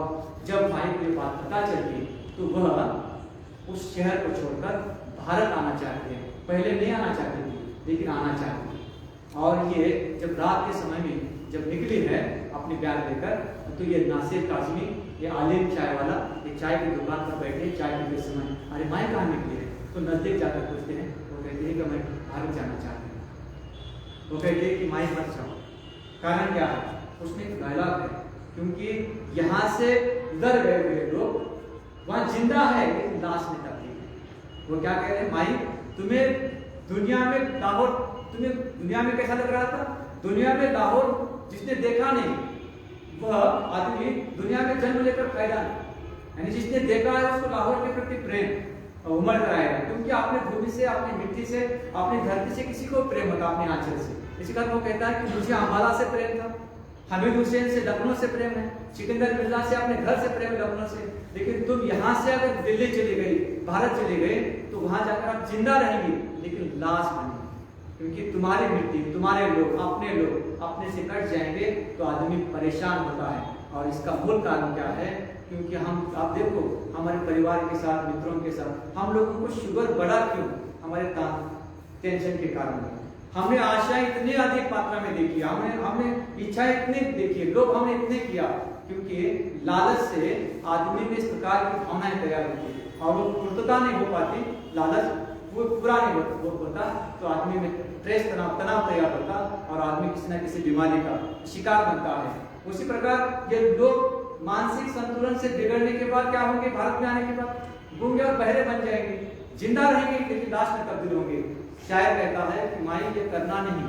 जब माई को ये बात पता चलती तो वह उस शहर को छोड़कर भारत आना चाहते हैं। पहले नहीं आना चाहती थी, लेकिन आना चाहती थी। और ये जब रात के समय में जब निकली है अपने बैग लेकर, तो ये नासिर काज़मी, ये आलिम चाय वाला, ये चाय की दुकान पर बैठे चाय पीते समय, अरे माई कहाँ निकली है? तो नजदीक जाकर पूछते हैं, वो कहते हैं कि मैं भारत जाना चाहती हूँ। वो कहते हैं कि माई मत जाओ। कारण क्या है? उसमें एक डायलॉग है, क्योंकि यहाँ से उधर गए हुए लोग वहाँ जिंदा है लेकिन लाश में तब्दील है। वो क्या कह रहे हैं, माई तुम्हें दुनिया में लाहौर, तुम्हें दुनिया में कैसा लग रहा था? दुनिया में लाहौर जिसने देखा नहीं वह आदमी दुनिया में जन्म लेकर फायदा नहीं। यानी जिसने देखा है उसको लाहौर के प्रति प्रेम उमड़ कर आएगा, क्योंकि अपने भूमि से, अपनी मिट्टी से, अपनी धरती से किसी को प्रेम होता, अपने आंचल से। इसी कारण वो कहता है कि मुझे अम्बाला से प्रेम था, हमीद हुसैन से लखनऊ से प्रेम है, सिकंदर मिर्जा से अपने घर से प्रेम, लखनऊ से। लेकिन तुम यहाँ से अगर दिल्ली चली गई, भारत चले गए, तो वहां जाकर आप जिंदा रहेंगी लेकिन लाश बनेगी, क्योंकि तुम्हारी मिट्टी, तुम्हारे लोग, अपने लोग अपने से कट जाएंगे तो आदमी परेशान होता है। और इसका मूल कारण क्या है? क्योंकि हम, आप देखो हमारे परिवार के साथ, मित्रों के साथ, हम लोगों को शुगर बढ़ा क्यों? हमारे टेंशन के कारण। हमने आशाएं इतनी अधिक मात्रा में देखी, हमने इच्छाएं इतनी देखी, लोग हमने इतने किया, क्योंकि लालच से आदमी में इस प्रकार की भावनाएं तैयार होती है और वो पूर्णता नहीं हो पाती। लालच वो पूरा नहीं होता तो आदमी में स्ट्रेस, तनाव तैयार होता और आदमी किसी न किसी बीमारी का शिकार बनता है। उसी प्रकार ये लोग मानसिक संतुलन से बिगड़ने के बाद क्या होंगे? भारत में आने के बाद गूंगे और बहरे बन जाएंगे, जिंदा रहेंगे लेकिन लाश में तब्दील होंगे। शायर कहता है कि माई ये करना नहीं,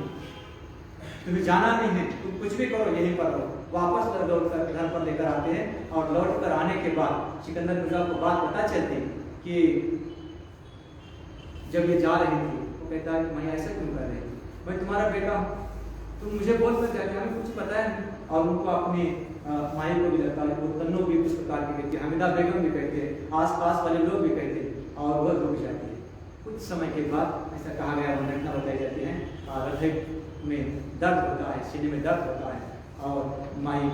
तुम्हें जाना नहीं है, तुम कुछ भी करो यहीं पर रहो। वापस लौट कर घर पर लेकर आते हैं और लौट कर आने के बाद सिकंदर मिर्जा को बात पता चलती कि जब ये जा रही थी, वो कहता है कि मैं ऐसा क्यों कर रही हूँ? मैं तुम्हारा बेटा हूँ, तुम मुझे बोल कर जाती, हमें कुछ पता है नहीं। और उनको अपनी माई को भी लगता है, वो तन्नो भी उस प्रकार की कहती है, हमीदा बेगम भी कहते हैं, आस पास वाले लोग भी कहते हैं, और वह रुक जाती है। कुछ समय के बाद ऐसा कहा गया, वो घटना बताई जाती है, हृदय में दर्द होता है, सीने में दर्द होता है और माई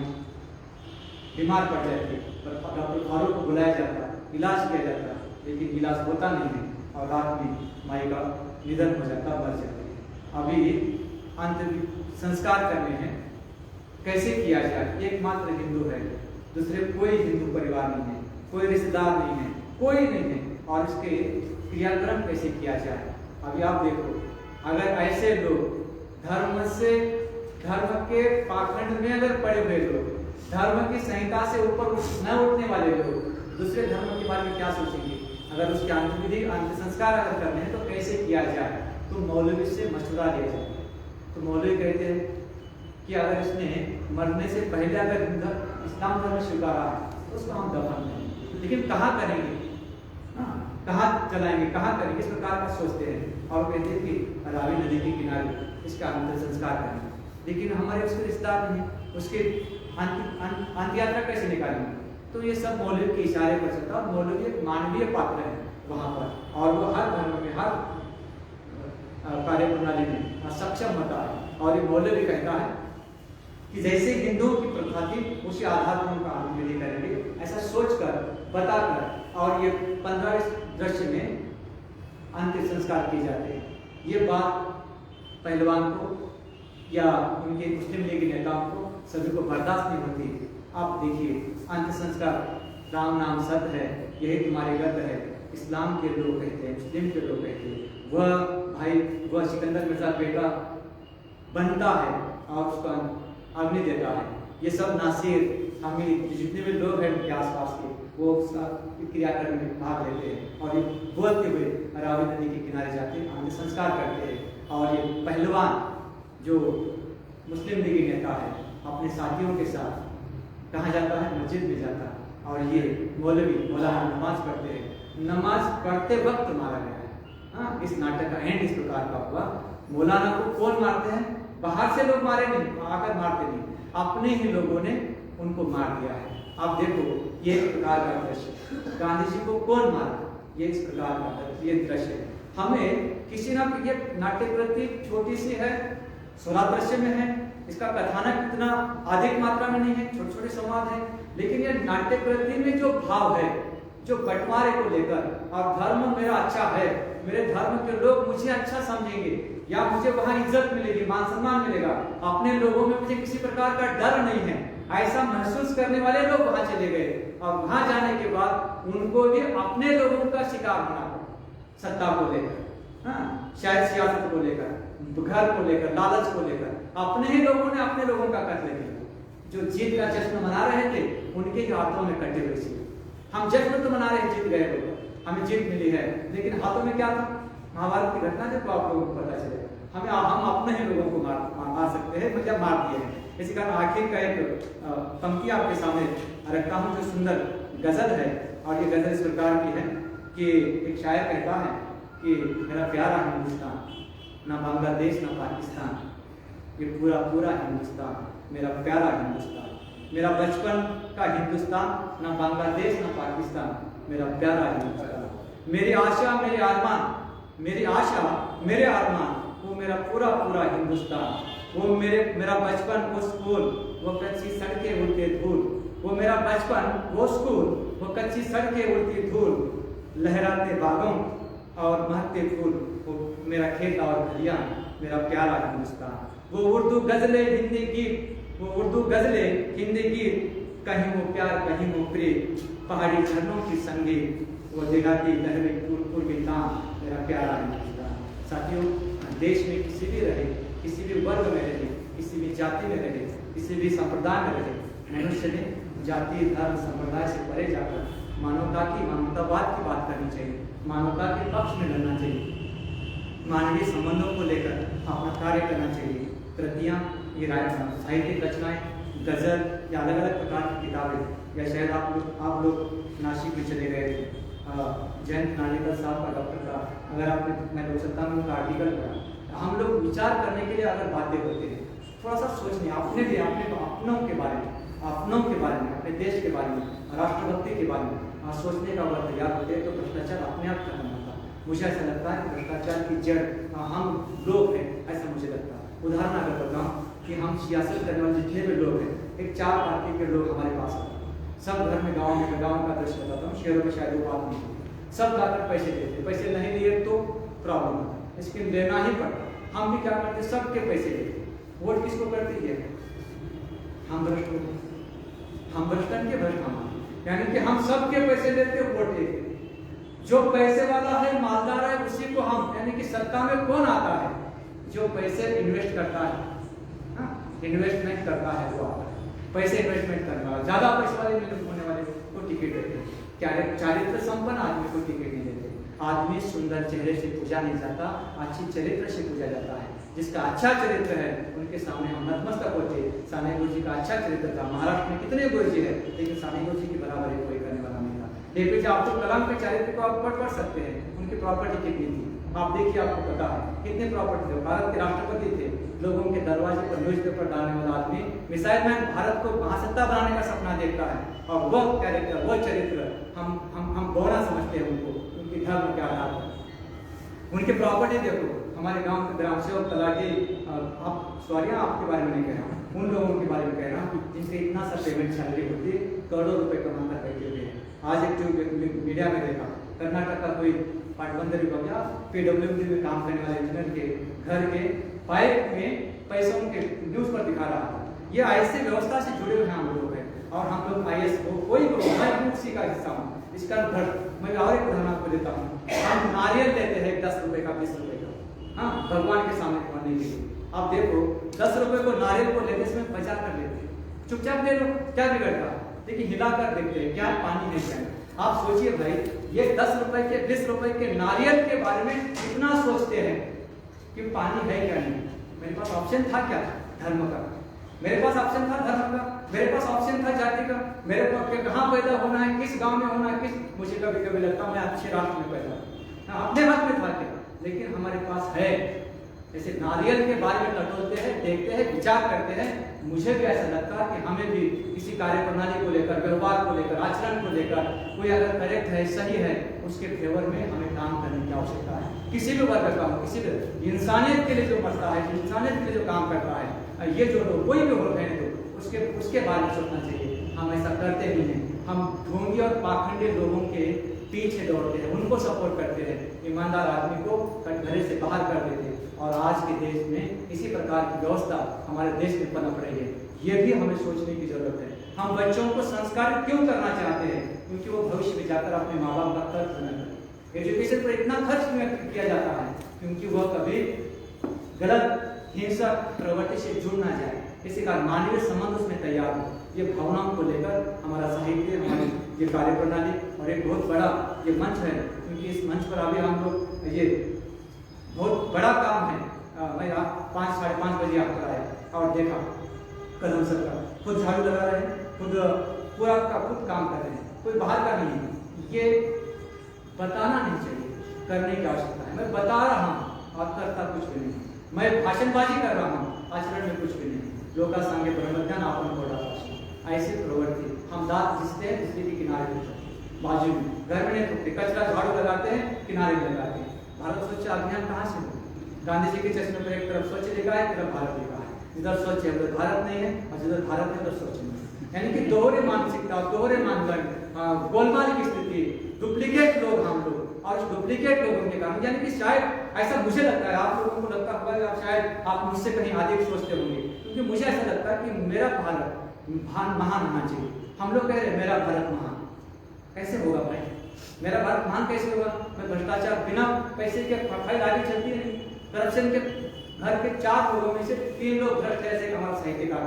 बीमार पड़ जाती है। डॉक्टर फारूक को बुलाया जाता, इलाज किया जाता, लेकिन इलाज होता नहीं है और रात में माई का निधन हो जाता, मर जाती है। अभी अंतिम संस्कार करने हैं, कैसे किया जाए? एकमात्र हिंदू है, दूसरे कोई हिंदू परिवार नहीं है, कोई रिश्तेदार नहीं है, कोई नहीं है, और इसके क्रियाक्रम कैसे किया जाए? अभी आप देखो, अगर ऐसे लोग धर्म के पाखंड में अगर पड़े हुए लोग, धर्म की संहिता से ऊपर न उठने वाले लोग दूसरे धर्म के बारे में क्या सोचेंगे? अगर उसके अंत्यविधि, अंत्य संस्कार अगर करने हैं तो कैसे किया जाए? तो मौलवी से मशवरा लिया जाए। तो मौलवी कहते हैं कि अगर इसने मरने से पहले अगर इस्लाम धर्म स्वीकारा है तो उसको हम दफन करेंगे, लेकिन कहाँ करेंगे, कहाँ चलाएंगे, कहाँ करेंगे, इस प्रकार का सोचते हैं। और कहते हैं कि रावी नदी के किनारे इसका अंत्य संस्कार करेंगे, लेकिन हमारे उसके रिश्तेदार नहीं, उसके अंत यात्रा कैसे निकालेंगे? तो ये सब मौलवी के इशारे पर चलता है। मौलवी एक मानवीय पात्र है वहाँ पर, और वो हर धर्म में, हर कार्य प्रणाली में सक्षम होता है। और ये मौलवी कहता है कि जैसे हिंदुओं की प्रथा थी उसी आधार पर उनका आत्मविधि करेंगे, ऐसा सोचकर, बताकर, और ये 15 दृश्य में अंतिम संस्कार किए जाते हैं। ये बात पहलवान को या उनके मुस्लिम लीग नेताओं को सभी को बर्दाश्त नहीं होती। आप देखिए, अंत संस्कार, राम नाम सत्य है, यही तुम्हारे गर्व है, इस्लाम के लोग कहते हैं, मुस्लिम के लोग कहते हैं। वह भाई, वह सिकंदर मिर्जा बेटा बनता है और उसका अग्नि देता है। ये सब नासिर, अमीर, जितने भी लोग हैं उनके आसपास के, वो क्रियाक्रम में भाग लेते हैं और ये बोलते हुए रावी नदी के किनारे जाते हैं, अंत संस्कार करते हैं। और ये पहलवान जो मुस्लिम लीग नेता है अपने साथियों के साथ कहाँ जाता है? मस्जिद में जाता है। और ये मौलवी मौलाना नमाज पढ़ते हैं, नमाज पढ़ते वक्त मारा गया है। हाँ, इस नाटक का एंड इस प्रकार का हुआ। मौलाना को कौन मारते हैं? बाहर से लोग मारे नहीं, आकर मारते नहीं, अपने ही लोगों ने उनको मार दिया है। आप देखो, ये इस प्रकार का दृश्य, गांधी जी को कौन मारा? ये इस प्रकार का ये दृश्य है। हमें किसी ना, ये नाट्य कृति छोटी सी है, 16 दृश्य में है, इसका कथानक इतना अधिक मात्रा में नहीं है, छोटे छोटे संवाद है, लेकिन ये नाट्य कृति में जो भाव है, जो बंटवारे को लेकर, और धर्म मेरा अच्छा है, मेरे धर्म के लोग मुझे अच्छा समझेंगे, या मुझे वहां इज्जत मिलेगी, मान सम्मान मिलेगा, अपने लोगों में मुझे किसी प्रकार का डर नहीं है, ऐसा महसूस करने वाले लोग वहां चले गए। और वहां जाने के बाद उनको भी अपने लोगों का शिकार होना पड़ा, सत्ता को लेकर, हाँ, शायद सियासत को लेकर, घर को लेकर, लालच को लेकर, अपने ही लोगों ने अपने लोगों का कत्ल किया। जो जीत का जश्न मना रहे थे उनके हाथों में कटे हुए थे। हम जश्न तो मना रहे, जीत गए लोग, हमें जीत मिली है, लेकिन हाथों में क्या था? महाभारत की घटना जब आप लोगों को पता चलेगा, हम अपने ही लोगों को मार सकते हैं, मतलब मार दिए हैं। इसी कारण आखिर का एक पंक्ति आपके सामने रखता हूँ, जो सुंदर गजल है, और ये गजल इस प्रकार की है कि एक शायर कहता है कि मेरा प्यारा हिंदुस्तान, ना बांग्लादेश ना पाकिस्तान, ये पूरा पूरा हिंदुस्तान, मेरा प्यारा हिंदुस्तान, मेरा बचपन का हिंदुस्तान, ना बांग्लादेश ना पाकिस्तान, मेरा प्यारा हिंदुस्तान, मेरी आशा मेरे अरमान, मेरी आशा मेरे अरमान, वो मेरा पूरा पूरा हिंदुस्तान, वो मेरा बचपन, वो स्कूल, वो कच्ची सड़कें उड़ती धूल, वो मेरा बचपन, वो स्कूल, वो कच्ची सड़कें उड़ती धूल, लहराते बागों और महकते फूल, वो मेरा खेत और खलियां, मेरा प्यारा हिंदुस्तान, वो उर्दू गजले हिंदी गीत, वो उर्दू गजले हिंदी गीत, कहीं वो प्यार कहीं वो प्रेम, पहाड़ी झरनों की संगीत, वो देहाती लहरें पूर्वी तान, मेरा प्यारा हिंदुस्तान। साथियों, देश में किसी भी रहे, किसी भी वर्ग में रहे, किसी भी जाति में रहे, किसी भी संप्रदाय में रहे, मनुष्य ने जाति धर्म संप्रदाय से परे जाकर मानवता की, मानवतावाद की बात करनी चाहिए, मानवता के पक्ष में लड़ना चाहिए, मानवीय संबंधों को लेकर अपना कार्य करना चाहिए। कृतियाँ, ये साहित्यिक रचनाएं, गजल या अलग अलग प्रकार की किताबें, या शायद आप लोग नासिक में चले गए थे, जयंत नार्लिकर साहब का, डॉक्टर का, अगर आपने, मैं लोकसत्ता में उनका आर्टिकल पढ़ा, हम लोग विचार करने के लिए अगर बातें होते हैं, थोड़ा सा सोचने, अपने लिए, अपनों के बारे में, अपने देश के बारे में, राष्ट्रभक्ति के बारे में सोचने का अगर तैयार होते हैं, तो भ्रष्टाचार अपने आप खत्म होता है। मुझे ऐसा लगता है कि भ्रष्टाचार की जड़ हम लोग हैं, ऐसा मुझे लगता है। उदाहरण अगर बताऊँ कि हम सियासत करने वाले जितने भी लोग हैं, एक 4 पार्टी के लोग हमारे पास आते हैं, सब घर में, गाँव का दृश्य बताता हूँ, शहरों में शायद वो बात नहीं होती, सब जाकर पैसे देते, पैसे नहीं लिए तो प्रॉब्लम होता है, इसके लेना ही पड़ता। हम भी क्या करते, सबके पैसे लेते, वोट किसको करते हैं? हम भ्रष्ट होते, हम भ्रष्टन के भ्रष्ट हम, यानी कि हम सबके पैसे लेते, वोट देते, जो पैसे वाला है, मालदार है, उसी को हम, यानी कि सत्ता में कौन आता है? जो पैसे इन्वेस्ट करता है, इन्वेस्टमेंट करता है, वो आता है, पैसे इन्वेस्टमेंट करने वाला, ज्यादा पैसे वाले होने वाले को टिकट देते हैं। क्या चारित्र संपन्न आदमी को टिकट नहीं देते। आदमी सुंदर चेहरे से पूजा नहीं जाता, अच्छी चरित्र से पूजा जाता है। जिसका अच्छा चरित्र है उनके सामने हम नतमस्तक होते। साने गुरु जी का अच्छा चरित्र था। महाराष्ट्र में कितने गुरु जी है, लेकिन साने गुरु जी की बराबरी कोई करने वाला नहीं था। एपीजे अब्दुल कलाम के चरित्र को आप पढ़ सकते हैं, उनकी प्रॉपर्टी कितनी थी आप देखिए, आपको पता है कितने प्रॉपर्टी थे। भारत के राष्ट्रपति थे, लोगों के दरवाजे पर न्यूज़पेपर डालने वाला आदमी, मिसाइल मैन भारत को महासत्ता बनाने का सपना देखता है, और वह कैरेक्टर, वह चरित्र हम गौरा समझते हैं उनको, उनकी धर्म के आधार पर। उनके प्रॉपर्टी देखो, हमारे गांव के ग्राम सेवक तलाटी, आपके बारे में नहीं कह रहा हूँ, उन लोगों के बारे में कह रहा हूँ जिनसे इतना सा पेमेंट सैलरी होती है, करोड़ों रुपए कमाकर बैठे हुए हैं। आज एक जो मीडिया में देखा, कर्नाटक का कोई पाटबंदर विभाग या PWD में काम करने वाले इंजीनियर के घर के पाइप में पैसों के न्यूज पर दिखा रहा था। ये ऐसे व्यवस्था से जुड़े हुए हम लोग हैं, और हम लोग IS को कोई उसी का हिस्सा हूँ। इसका मैं और एक उदाहरण आपको देता हूँ। हम नारियल लेते हैं 10 रुपए का, 20 रुपए का, हाँ, भगवान के सामने करने के लिए। आप देखो 10 रुपए को नारियल को लेने से बचा कर लेते हैं, चुपचाप ले लो, क्या बिगड़ता है? देखिए हिलाकर देखते हैं क्या पानी है क्या। आप सोचिए भाई, ये 10 रुपए के 20 रुपए के नारियल के बारे में इतना सोचते हैं कि पानी है क्या नहीं। मेरे पास ऑप्शन था क्या? धर्म का। मेरे पास ऑप्शन था धर्म का, मेरे पास ऑप्शन था जाति का, मेरे पास कहाँ पैदा होना है, किस गांव में होना है, किस, मुझे कभी कभी लगता मैं अच्छे राष्ट्र में पैदा, अपने हाथ में था क्या, लेकिन हमारे पास है। जैसे नारियल के बारे में टटोलते हैं, देखते हैं, विचार करते हैं। मुझे भी ऐसा लगता है कि हमें भी किसी कार्य प्रणाली को लेकर, व्यवहार को लेकर, आचरण को लेकर कोई अगर करेक्ट है, सही है, उसके फेवर में हमें काम करने की आवश्यकता है। किसी भी वर्ग का हो, किसी भी इंसानियत के लिए जो मरता है, इंसानियत के लिए जो काम करता है, ये जो लोग कोई भी हो रहे हैं तो उसके बारे में सोचना चाहिए। हम ऐसा करते नहीं हैं। हम ढोंगी और पाखंडी लोगों के पीछे दौड़ते हैं, उनको सपोर्ट करते हैं, ईमानदार आदमी को घर से बाहर कर देते हैं। और आज के देश में इसी प्रकार की व्यवस्था हमारे देश में पनप रही है। ये भी हमें सोचने की जरूरत है। हम बच्चों को संस्कारित क्यों करना चाहते हैं? क्योंकि वो भविष्य में जाकर अपने माँ बाप का खर्च न करें। एजुकेशन पर इतना खर्च क्यों किया जाता है? क्योंकि वह कभी गलत हिंसक प्रवृत्ति से जुड़ ना जाए, इसी का मानवीय संबंध उसमें तैयार हो। ये भावनाओं को लेकर हमारा साहित्य, हमारी ये कार्य प्रणाली और एक बहुत बड़ा ये मंच है, क्योंकि इस मंच पर अभी हम लोग ये बहुत बड़ा काम है। मैं 5 साढ़े 5 बजे आकर आया और देखा कदम सर का खुद झाड़ू लगा रहे हैं, खुद पूरा का खुद काम कर रहे हैं, कोई बाहर का नहीं है। ये बताना नहीं चाहिए, करने की आवश्यकता है। मैं बता रहा हूँ और करता कुछ भी नहीं। मैं भाषणबाजी कर रहा हूँ, आचरण में कुछ भी नहीं। लोका संगे ब्रह्मज्ञान आपन कोड़ा भाषण, ऐसी प्रवृत्ति। हम दांत घिसते हैं बिजली के किनारे बाजू में, घर में नहीं थूकते, कचरा झाड़ू लगाते हैं, किनारे में लगाते हैं। भारत स्वच्छ अभियान कहाँ से हो? गांधी जी के चश्मे पर एक तरफ स्वच्छ लिखा है, एक तरफ भारत लिखा है। जिधर स्वच्छ है उधर भारत नहीं है, और जिधर भारत है उधर स्वच्छ नहीं है। यानी कि दोहरे मानसिकता, दोहरे मानदंड, गोलमाल की स्थिति, डुप्लीकेट लोग हम लोग, और डुप्लीकेट लोगों के कारण, यानी कि शायद ऐसा मुझे लगता है, आप लोगों को लगता होगा, शायद आप मुझसे कहीं अधिक सोचते होंगे, क्योंकि मुझे ऐसा लगता है कि मेरा भारत महान होना चाहिए। हम लोग कह रहे हैं मेरा भारत महान, कैसे होगा भाई? मेरा भारत महान कैसे होगा? मैं भ्रष्टाचार बिना पैसे के फाइल आगे चलती नहीं। करप्शन के घर के 4 लोगों में से 3 लोग भ्रष्ट है, ऐसे हमारा साहित्यकार।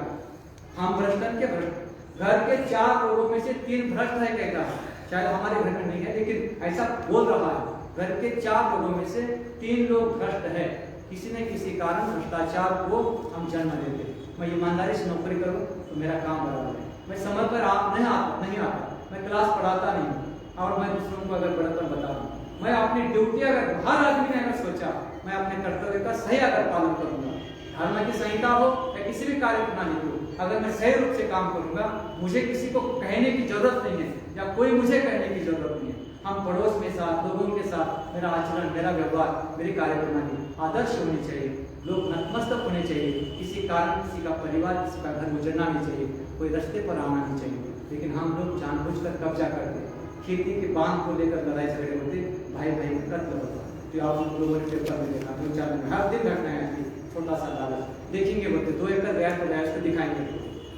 हम भ्रष्टन के भ्रष्ट, घर के 4 लोगों में से 3 भ्रष्ट है कहता है। शायद हमारे घर में नहीं है, लेकिन ऐसा बोल रहा है। घर के 4 लोगों में से 3 लोग भ्रष्ट है। किसी न किसी कारण भ्रष्टाचार को हम जन्म देते। मैं ईमानदारी से नौकरी करूं तो मेरा काम बराबर है। मैं समय पर नहीं आता, मैं क्लास पढ़ाता नहीं, और मैं दूसरों को अगर बढ़कर बता रहा हूँ, मैं अपनी ड्यूटी, अगर हर आदमी ने अगर सोचा मैं अपने कर्तव्य का सही अगर पालन करूंगा, धर्म की संहिता हो या किसी भी कार्य प्रणाली हो, अगर मैं सही रूप से काम करूंगा, मुझे किसी को कहने की जरूरत नहीं है, या कोई मुझे कहने की जरूरत नहीं है। हम पड़ोस में साथ, लोगों के साथ, मेरा आचरण, मेरा व्यवहार, मेरी कार्य प्रणाली आदर्श होनी चाहिए। लोग नतमस्तक होने चाहिए। किसी कारण किसी का परिवार, किसी का घर गुजरना नहीं चाहिए, कोई रास्ते पर आना नहीं चाहिए। लेकिन हम लोग जानबूझकर कब्जा करते, खेती के बांध को लेकर लड़ाई झगड़े होते, भाई भाई का कत्ल होता। तो आप लोगों ने पेपर में देखा, 2-4 दिन हर दिन घटना है। छोटा सा लालच देखेंगे, बोलते 2 एकड़ गया तो गया, उसको दिखाएंगे,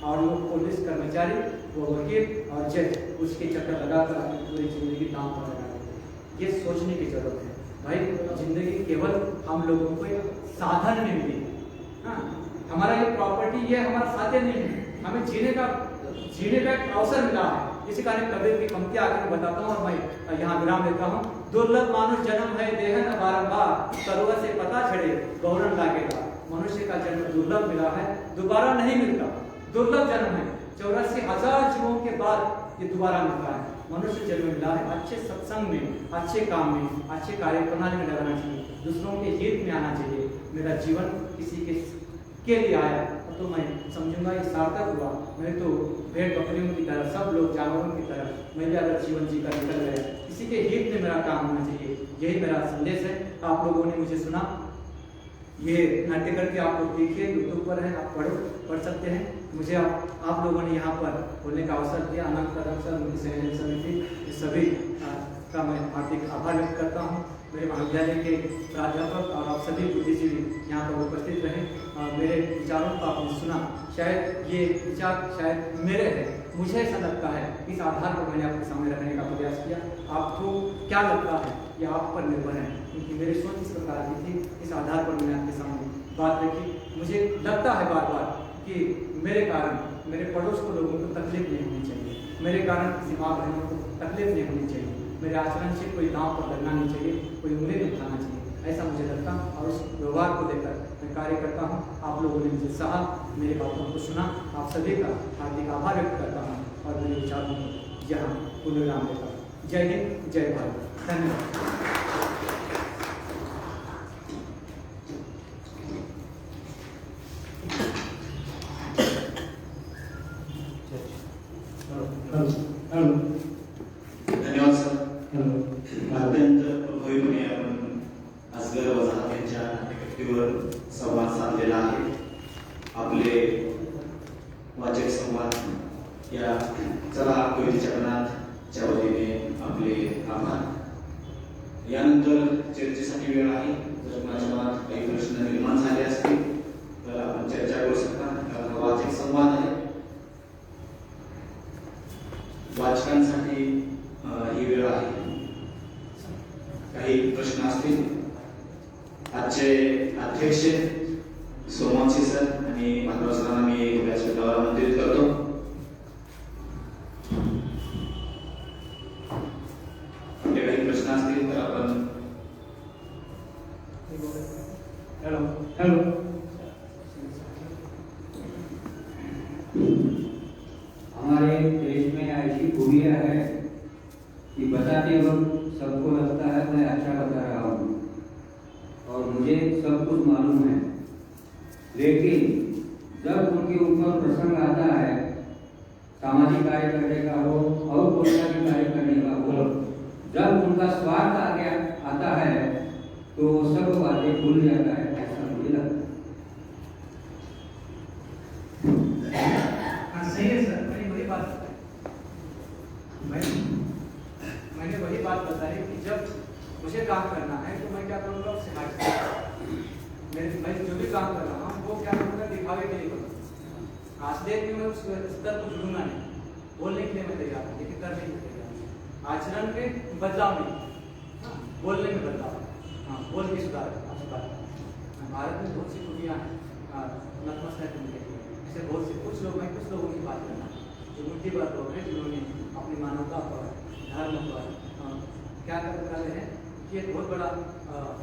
और वो पुलिस कर्मचारी, वो वकील और जज उसके चक्कर लगाकर अपनी पूरी जिंदगी दांव पर लगा देते। ये सोचने की जरूरत है भाई, जिंदगी केवल हम लोगों को साधन में मिली। हाँ, हमारा ये प्रॉपर्टी, ये हमारा साधन नहीं है, हमें जीने का एक अवसर मिला है। इसी कारण कबीर की पंक्ति आकर बताता हूँ, और मैं यहाँ विराम देता हूँ। दुर्लभ मानुष जन्म है, देह न बारंबार, सरोवर से पता छड़े गौरन लागेगा। मनुष्य का जन्म दुर्लभ मिला है, दोबारा नहीं मिलता। दुर्लभ जन्म है, 84,000 जीवों के बाद ये दोबारा मिलता है। मनुष्य जन्म मिला है, अच्छे सत्संग में, अच्छे काम में, अच्छे कार्य प्रणाली में लगाना चाहिए, दूसरों के हित में आना चाहिए। मेरा जीवन किसी के लिए आया तो मैं समझूंगा ये सार्थक हुआ। मैं तो भेड़ बकरियों की तरह, सब लोग जानवरों की तरह मैं भी अगर जीवन जीकर निकल गया, किसी के हित में मेरा काम होना चाहिए। यही मेरा संदेश है। आप लोगों ने मुझे सुना, ये नाट्यकर के आप लोग देखिए, यूट्यूब पर है, आप पढ़ सकते हैं। मुझे आप लोगों ने यहाँ पर बोलने का अवसर दिया, अनंत कदम सर, उनकी संयोजन समिति, सभी का मैं हार्दिक आभार व्यक्त करता हूँ। मेरे महाविद्यालय के प्राध्यापक और आप सभी बुद्धिजीवी यहाँ पर उपस्थित रहे, मेरे विचारों को आपने सुना। शायद ये विचार शायद मेरे हैं, मुझे ऐसा लगता है, इस आधार पर मैंने आपके सामने रखने का प्रयास किया। आपको क्या लगता है ये आप पर निर्भर है, क्योंकि मेरी सोच इस प्रकार की थी, इस आधार पर मैंने आपके सामने बात रखी। मुझे लगता है बार बार कि मेरे कारण मेरे पड़ोस को लोगों को तकलीफ नहीं होनी चाहिए, मेरे कारण किसी माँ बहनों को तकलीफ नहीं होनी चाहिए, मेरे आचरण से कोई दांव पर लगना नहीं चाहिए, कोई उंगली नहीं उठाना चाहिए, ऐसा मुझे लगता। और उस व्यवहार को लेकर मैं कार्य करता हूँ। आप लोगों ने मुझे सहा, मेरी बातों को सुना, आप सभी का हार्दिक आभार व्यक्त करता हूँ और मेरे विचारों को यहाँ पूर्णविराम देता हूँ। जय हिंद, जय भारत, धन्यवाद। धन्यवाद सर. अत्यंत प्रभावीपणे आपण असगर वजाहत यांच्या व्यक्तीवर संवाद साधलेला आहे. आपले वाचक संवाद या चला कवितेच्या गणाच्या वतीने आपले आभार. यानंतर चर्चेसाठी वेळ आहे. जर कोणाच्या मनात काही प्रश्न निर्माण झाले असतील तर आपण चर्चा करू शकता. कारण वाचक संवाद आहे. वाचकांसाठी ही वेळ आहे. काही प्रश्न असतील. आजचे अध्यक्ष सोमवंशी सर आणि भागवत सरांना मी व्यासपीठावर आमंत्रित करतो. आपले काही प्रश्न असतील तर आपण हेलो हमारे देश में ऐसी खूबियां है कि बताते वक्त सबको लगता है मैं अच्छा बता रहा हूँ और मुझे सब कुछ मालूम है, लेकिन जब उनके ऊपर प्रसंग आता है सामाजिक कार्य करने का हो और कोई सा भी कार्य करने का हो, जब उनका स्वार्थ आ गया आता है तो सब बातें भूल जाता है, ऐसा मुझे लगता है। हाँ सही है सर, मैंने वही बात बताई। मैंने वही बात बताई कि जब मुझे काम करना है तो मैं क्या करूँगा, उससे हट मैं जो भी काम कर रहा हूँ वो क्या करूँगा, दिखावे के लिए करूँगा। आज देख के मैं उस स्तर को जुड़ूंगा नहीं, बोलने के लिए मैं तैयार हूँ लेकिन करने के लिए तैयार। आचरण के बदलाव नहीं, बोलने में बदलाव। हाँ, बोल के सुधार। भारत में बहुत सी खूबियाँ हैं, नतमस्तक होने के लिए ऐसे बहुत से कुछ लोगों की बात करना जो मुट्ठीभर लोग हैं जिन्होंने अपनी मानवता पर, धर्म पर क्या कर रहे हैं कि एक बहुत बड़ा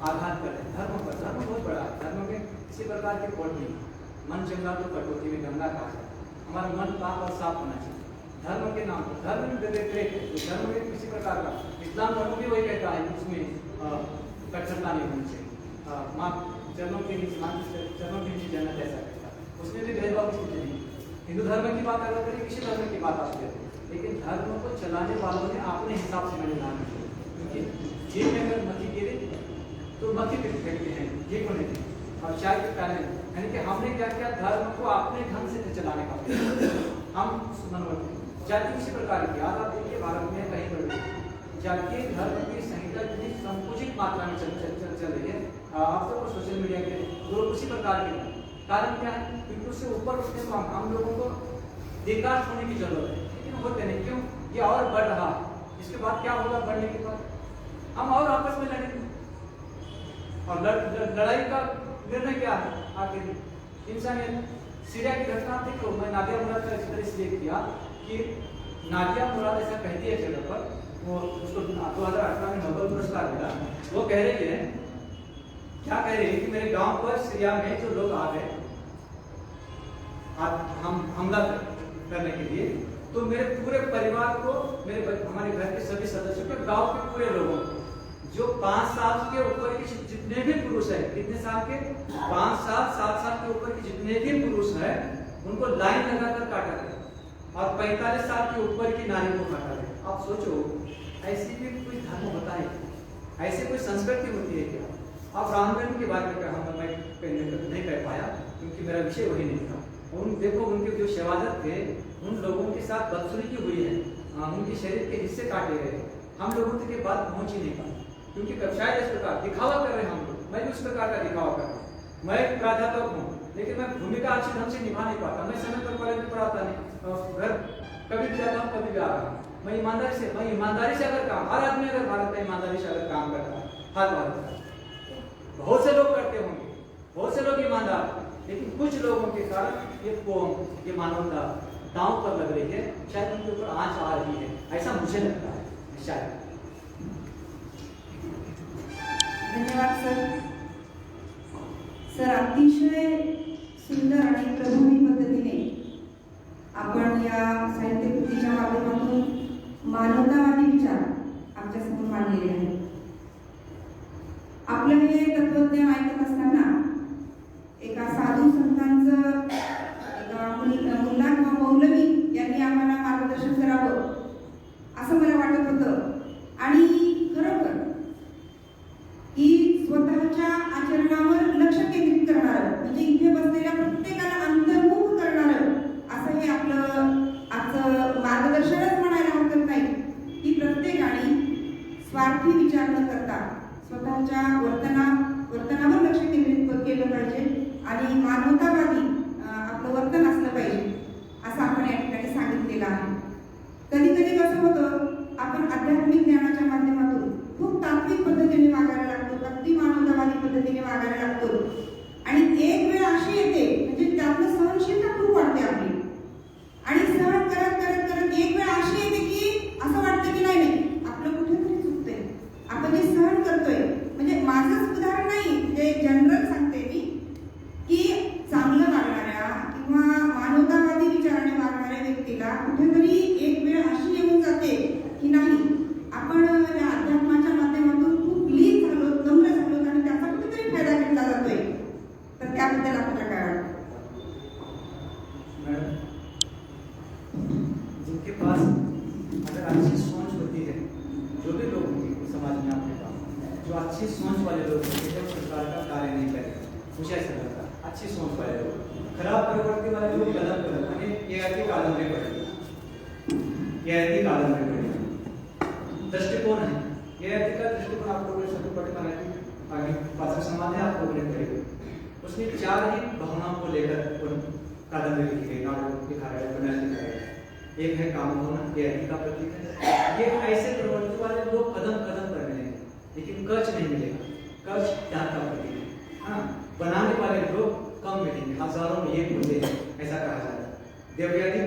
आघात कर रहे हैं धर्म पर। धर्म बहुत बड़ा है, धर्म में किसी प्रकार की खोट नहीं। मन चंगा तो कटौती में गंगा का है। हमारा मन पाप और साफ होना चाहिए धर्म के नाम पर। धर्म धर्म में किसी प्रकार का, इस्लाम धर्म भी वही कहता है कि उसमें कठोरता नहीं होनी चाहिए। माँ चरणों के नीचे, माँ चरणों के नीचे जन्नत ऐसा कहता है, उसमें भी भेदभाव की स्थिति नहीं। हिंदू धर्म की बात अगर करें, किसी धर्म की बात आप कहते हैं, लेकिन धर्म को चलाने वालों ने अपने हिसाब से मैंने लाना चाहिए। क्योंकि जेब में अगर मक्खी गिरे तो मक्खी पे फेंकते हैं, ये को नहीं। और चाय के प्याले, यानी कि हमने क्या किया, धर्म को अपने ढंग से चलाने का हम मनोवर्ती जाति किसी प्रकार की। आज आप देखिए भारत में कहीं पर जातीय धर्म की संहिता इतनी संकुचित मात्रा में चल रही है। आप तो सोशल मीडिया के लोग उसी प्रकार के कारण क्या है, क्योंकि उससे ऊपर उठने को हम लोगों को विकास होने की जरूरत है, लेकिन होते नहीं। क्यों? ये और बढ़ रहा है। इसके बाद क्या होगा, बढ़ने के बाद हम और आपस में लड़ेंगे। और लड़ाई का निर्णय क्या है आखिर? इंसानियत। सीरिया की घटना देखो, मैं नादिया मुराद का इस तरह इसलिए किया कि नादिया मुराद ऐसा कहती है जगह पर, वो उसको 2018 में नोबेल पुरस्कार मिला। वो कह रही है, क्या कह रही है कि मेरे गांव पर सीरिया में जो लोग आ गए हम हमला करने के लिए, तो मेरे पूरे परिवार को, हमारे घर के सभी सदस्यों को, गांव के पूरे लोगों को, जो 5 साल के ऊपर के जितने भी पुरुष है, कितने साल के, 5 साल 7 साल के ऊपर के जितने भी पुरुष है, उनको लाइन लगाकर काटा गया और 45 साल के ऊपर की नारी को काटा गया। आप सोचो, ऐसी भी कोई धर्म होता है, ऐसी कोई संस्कृति होती है क्या? आप रामगढ़ के बारे में नहीं कह पाया क्योंकि मेरा विषय वही नहीं था। देखो उनके जो शहादत थे, उन लोगों के साथ बदसलूकी हुई है, उनके शरीर के हिस्से काटे गए, हम लोगों तक ये बात पहुंच ही नहीं पाई क्योंकि शायद इस प्रकार दिखावा कर रहे हैं हम लोग। मैं भी उस प्रकार का दिखावा कर रहा हूँ। मैं एक प्राध्यापक हूँ, लेकिन मैं भूमिका अच्छी ढंग से निभा नहीं पाता। मैं समय पर कॉलेज में पढ़ाता नहीं, घर कभी भी जाता हूँ, कभी भी आ रहा हूँ। मैं ईमानदारी से अगर काम, हर आदमी अगर भारत में ईमानदारी से अगर काम करता है, हर भारत का बहुत से लोग करते होंगे, बहुत से लोग ईमानदार, लेकिन कुछ लोगों के कारण ये मानवता दांव पर लग रही है, शायद उनके ऊपर आंच आ रही है, ऐसा मुझे लगता है शायद। धन्यवाद सर, अतिशय सुंदर आणि प्रभावी पद्धतीने आपण या साहित्य कृतीच्या माध्यमातून मानवतावादी विचार आमच्या समोर मांडलेले आहेत। आपलं हे तत्वज्ञान ऐकत असताना एका साधू संतांचं, एका मुल्ला किंवा मौलवी यांनी आम्हाला मार्गदर्शन करावं असं मला वाटत होतं आणि खरोखर की स्वतःच्या आचरणावर लक्ष केंद्रित करणारं, म्हणजे इथे बसलेल्या प्रत्येकाला अंतर्मुख करणारं असं हे आपलं आजचं मार्गदर्शनच म्हणायला हरकत नाही की प्रत्येकाने स्वार्थी विचार न करता स्वतःच्या वर्तनावर लक्ष केंद्रित केलं पाहिजे आणि मानवतावादी आपलं वर्तन असलं पाहिजे असं आपण या ठिकाणी सांगितलेलं आहे। कधी कधी कसं होतं, आपण आध्यात्मिक ज्ञानाच्या माध्यमातून खूप तात्विक पद्धतीने वागायला लागतो, अगदी मानवतावादी पद्धतीने वागायला लागतो आणि एक वेळ अशी येते म्हणजे त्यातलं सहनशीलता खूप वाढते आपली आणि सहन करत करत करत एक वेळ अशी येते की असं वाटतं की नाही आपलं कुठेतरी चुकतंय, आपण जे सहन करतोय, म्हणजे माझंच उदाहरण नाही, ते जनरल सांगते मी की चांगलं वागणाऱ्या किंवा मानवतावादी विचाराने वागणाऱ्या व्यक्तीला कुठेतरी एक वेळ अशी येऊन जाते की नाही आपण या अध्यात्माच्या माध्यमातून खूप लीन झालो, नम्र झालो आणि त्याचा कुठेतरी फायदा घेतला जातोय। तर त्याबद्दल आपल्याला काय वाटतं? मैडम, जिनके पास अगर अच्छी सोच होती है, जो भी लोग होंगे समाज में आपके पास जो अच्छी सोच वाले लोग होंगे, जब सरकार का कार्य नहीं करेगा, मुझे ऐसा लगता है। अच्छी सोच वाले लोग, खराब प्रवृत्ति वाले लोग कदम कदम ये ऐसी कादम्बरी पड़ेगी, ये ऐसी कादम्बरी पड़ेगी। दृष्टिकोण है, ये ऐसी का दृष्टिकोण आप लोगों ने सभी पढ़े आगे पाचक समाज है, आप लोगों ने पढ़े। उसने 4 ही भावनाओं को लेकर कादम्बरी लिखी गई, नाटक लिखा गया, उपन्यास लिखा गया। एक है काम भावना, ये ऐसी का प्रतीक है। ये ऐसे प्रवृत्ति वाले लोग कदम कदम कर रहे हैं, लेकिन कच नहीं मिलेगा, कच त्याग का प्रतीक है। हाँ, बनाने वाले लोग कम मिलेंगे, हजारों में एक होते हैं, ऐसा कहा जाता है। देवव्याधि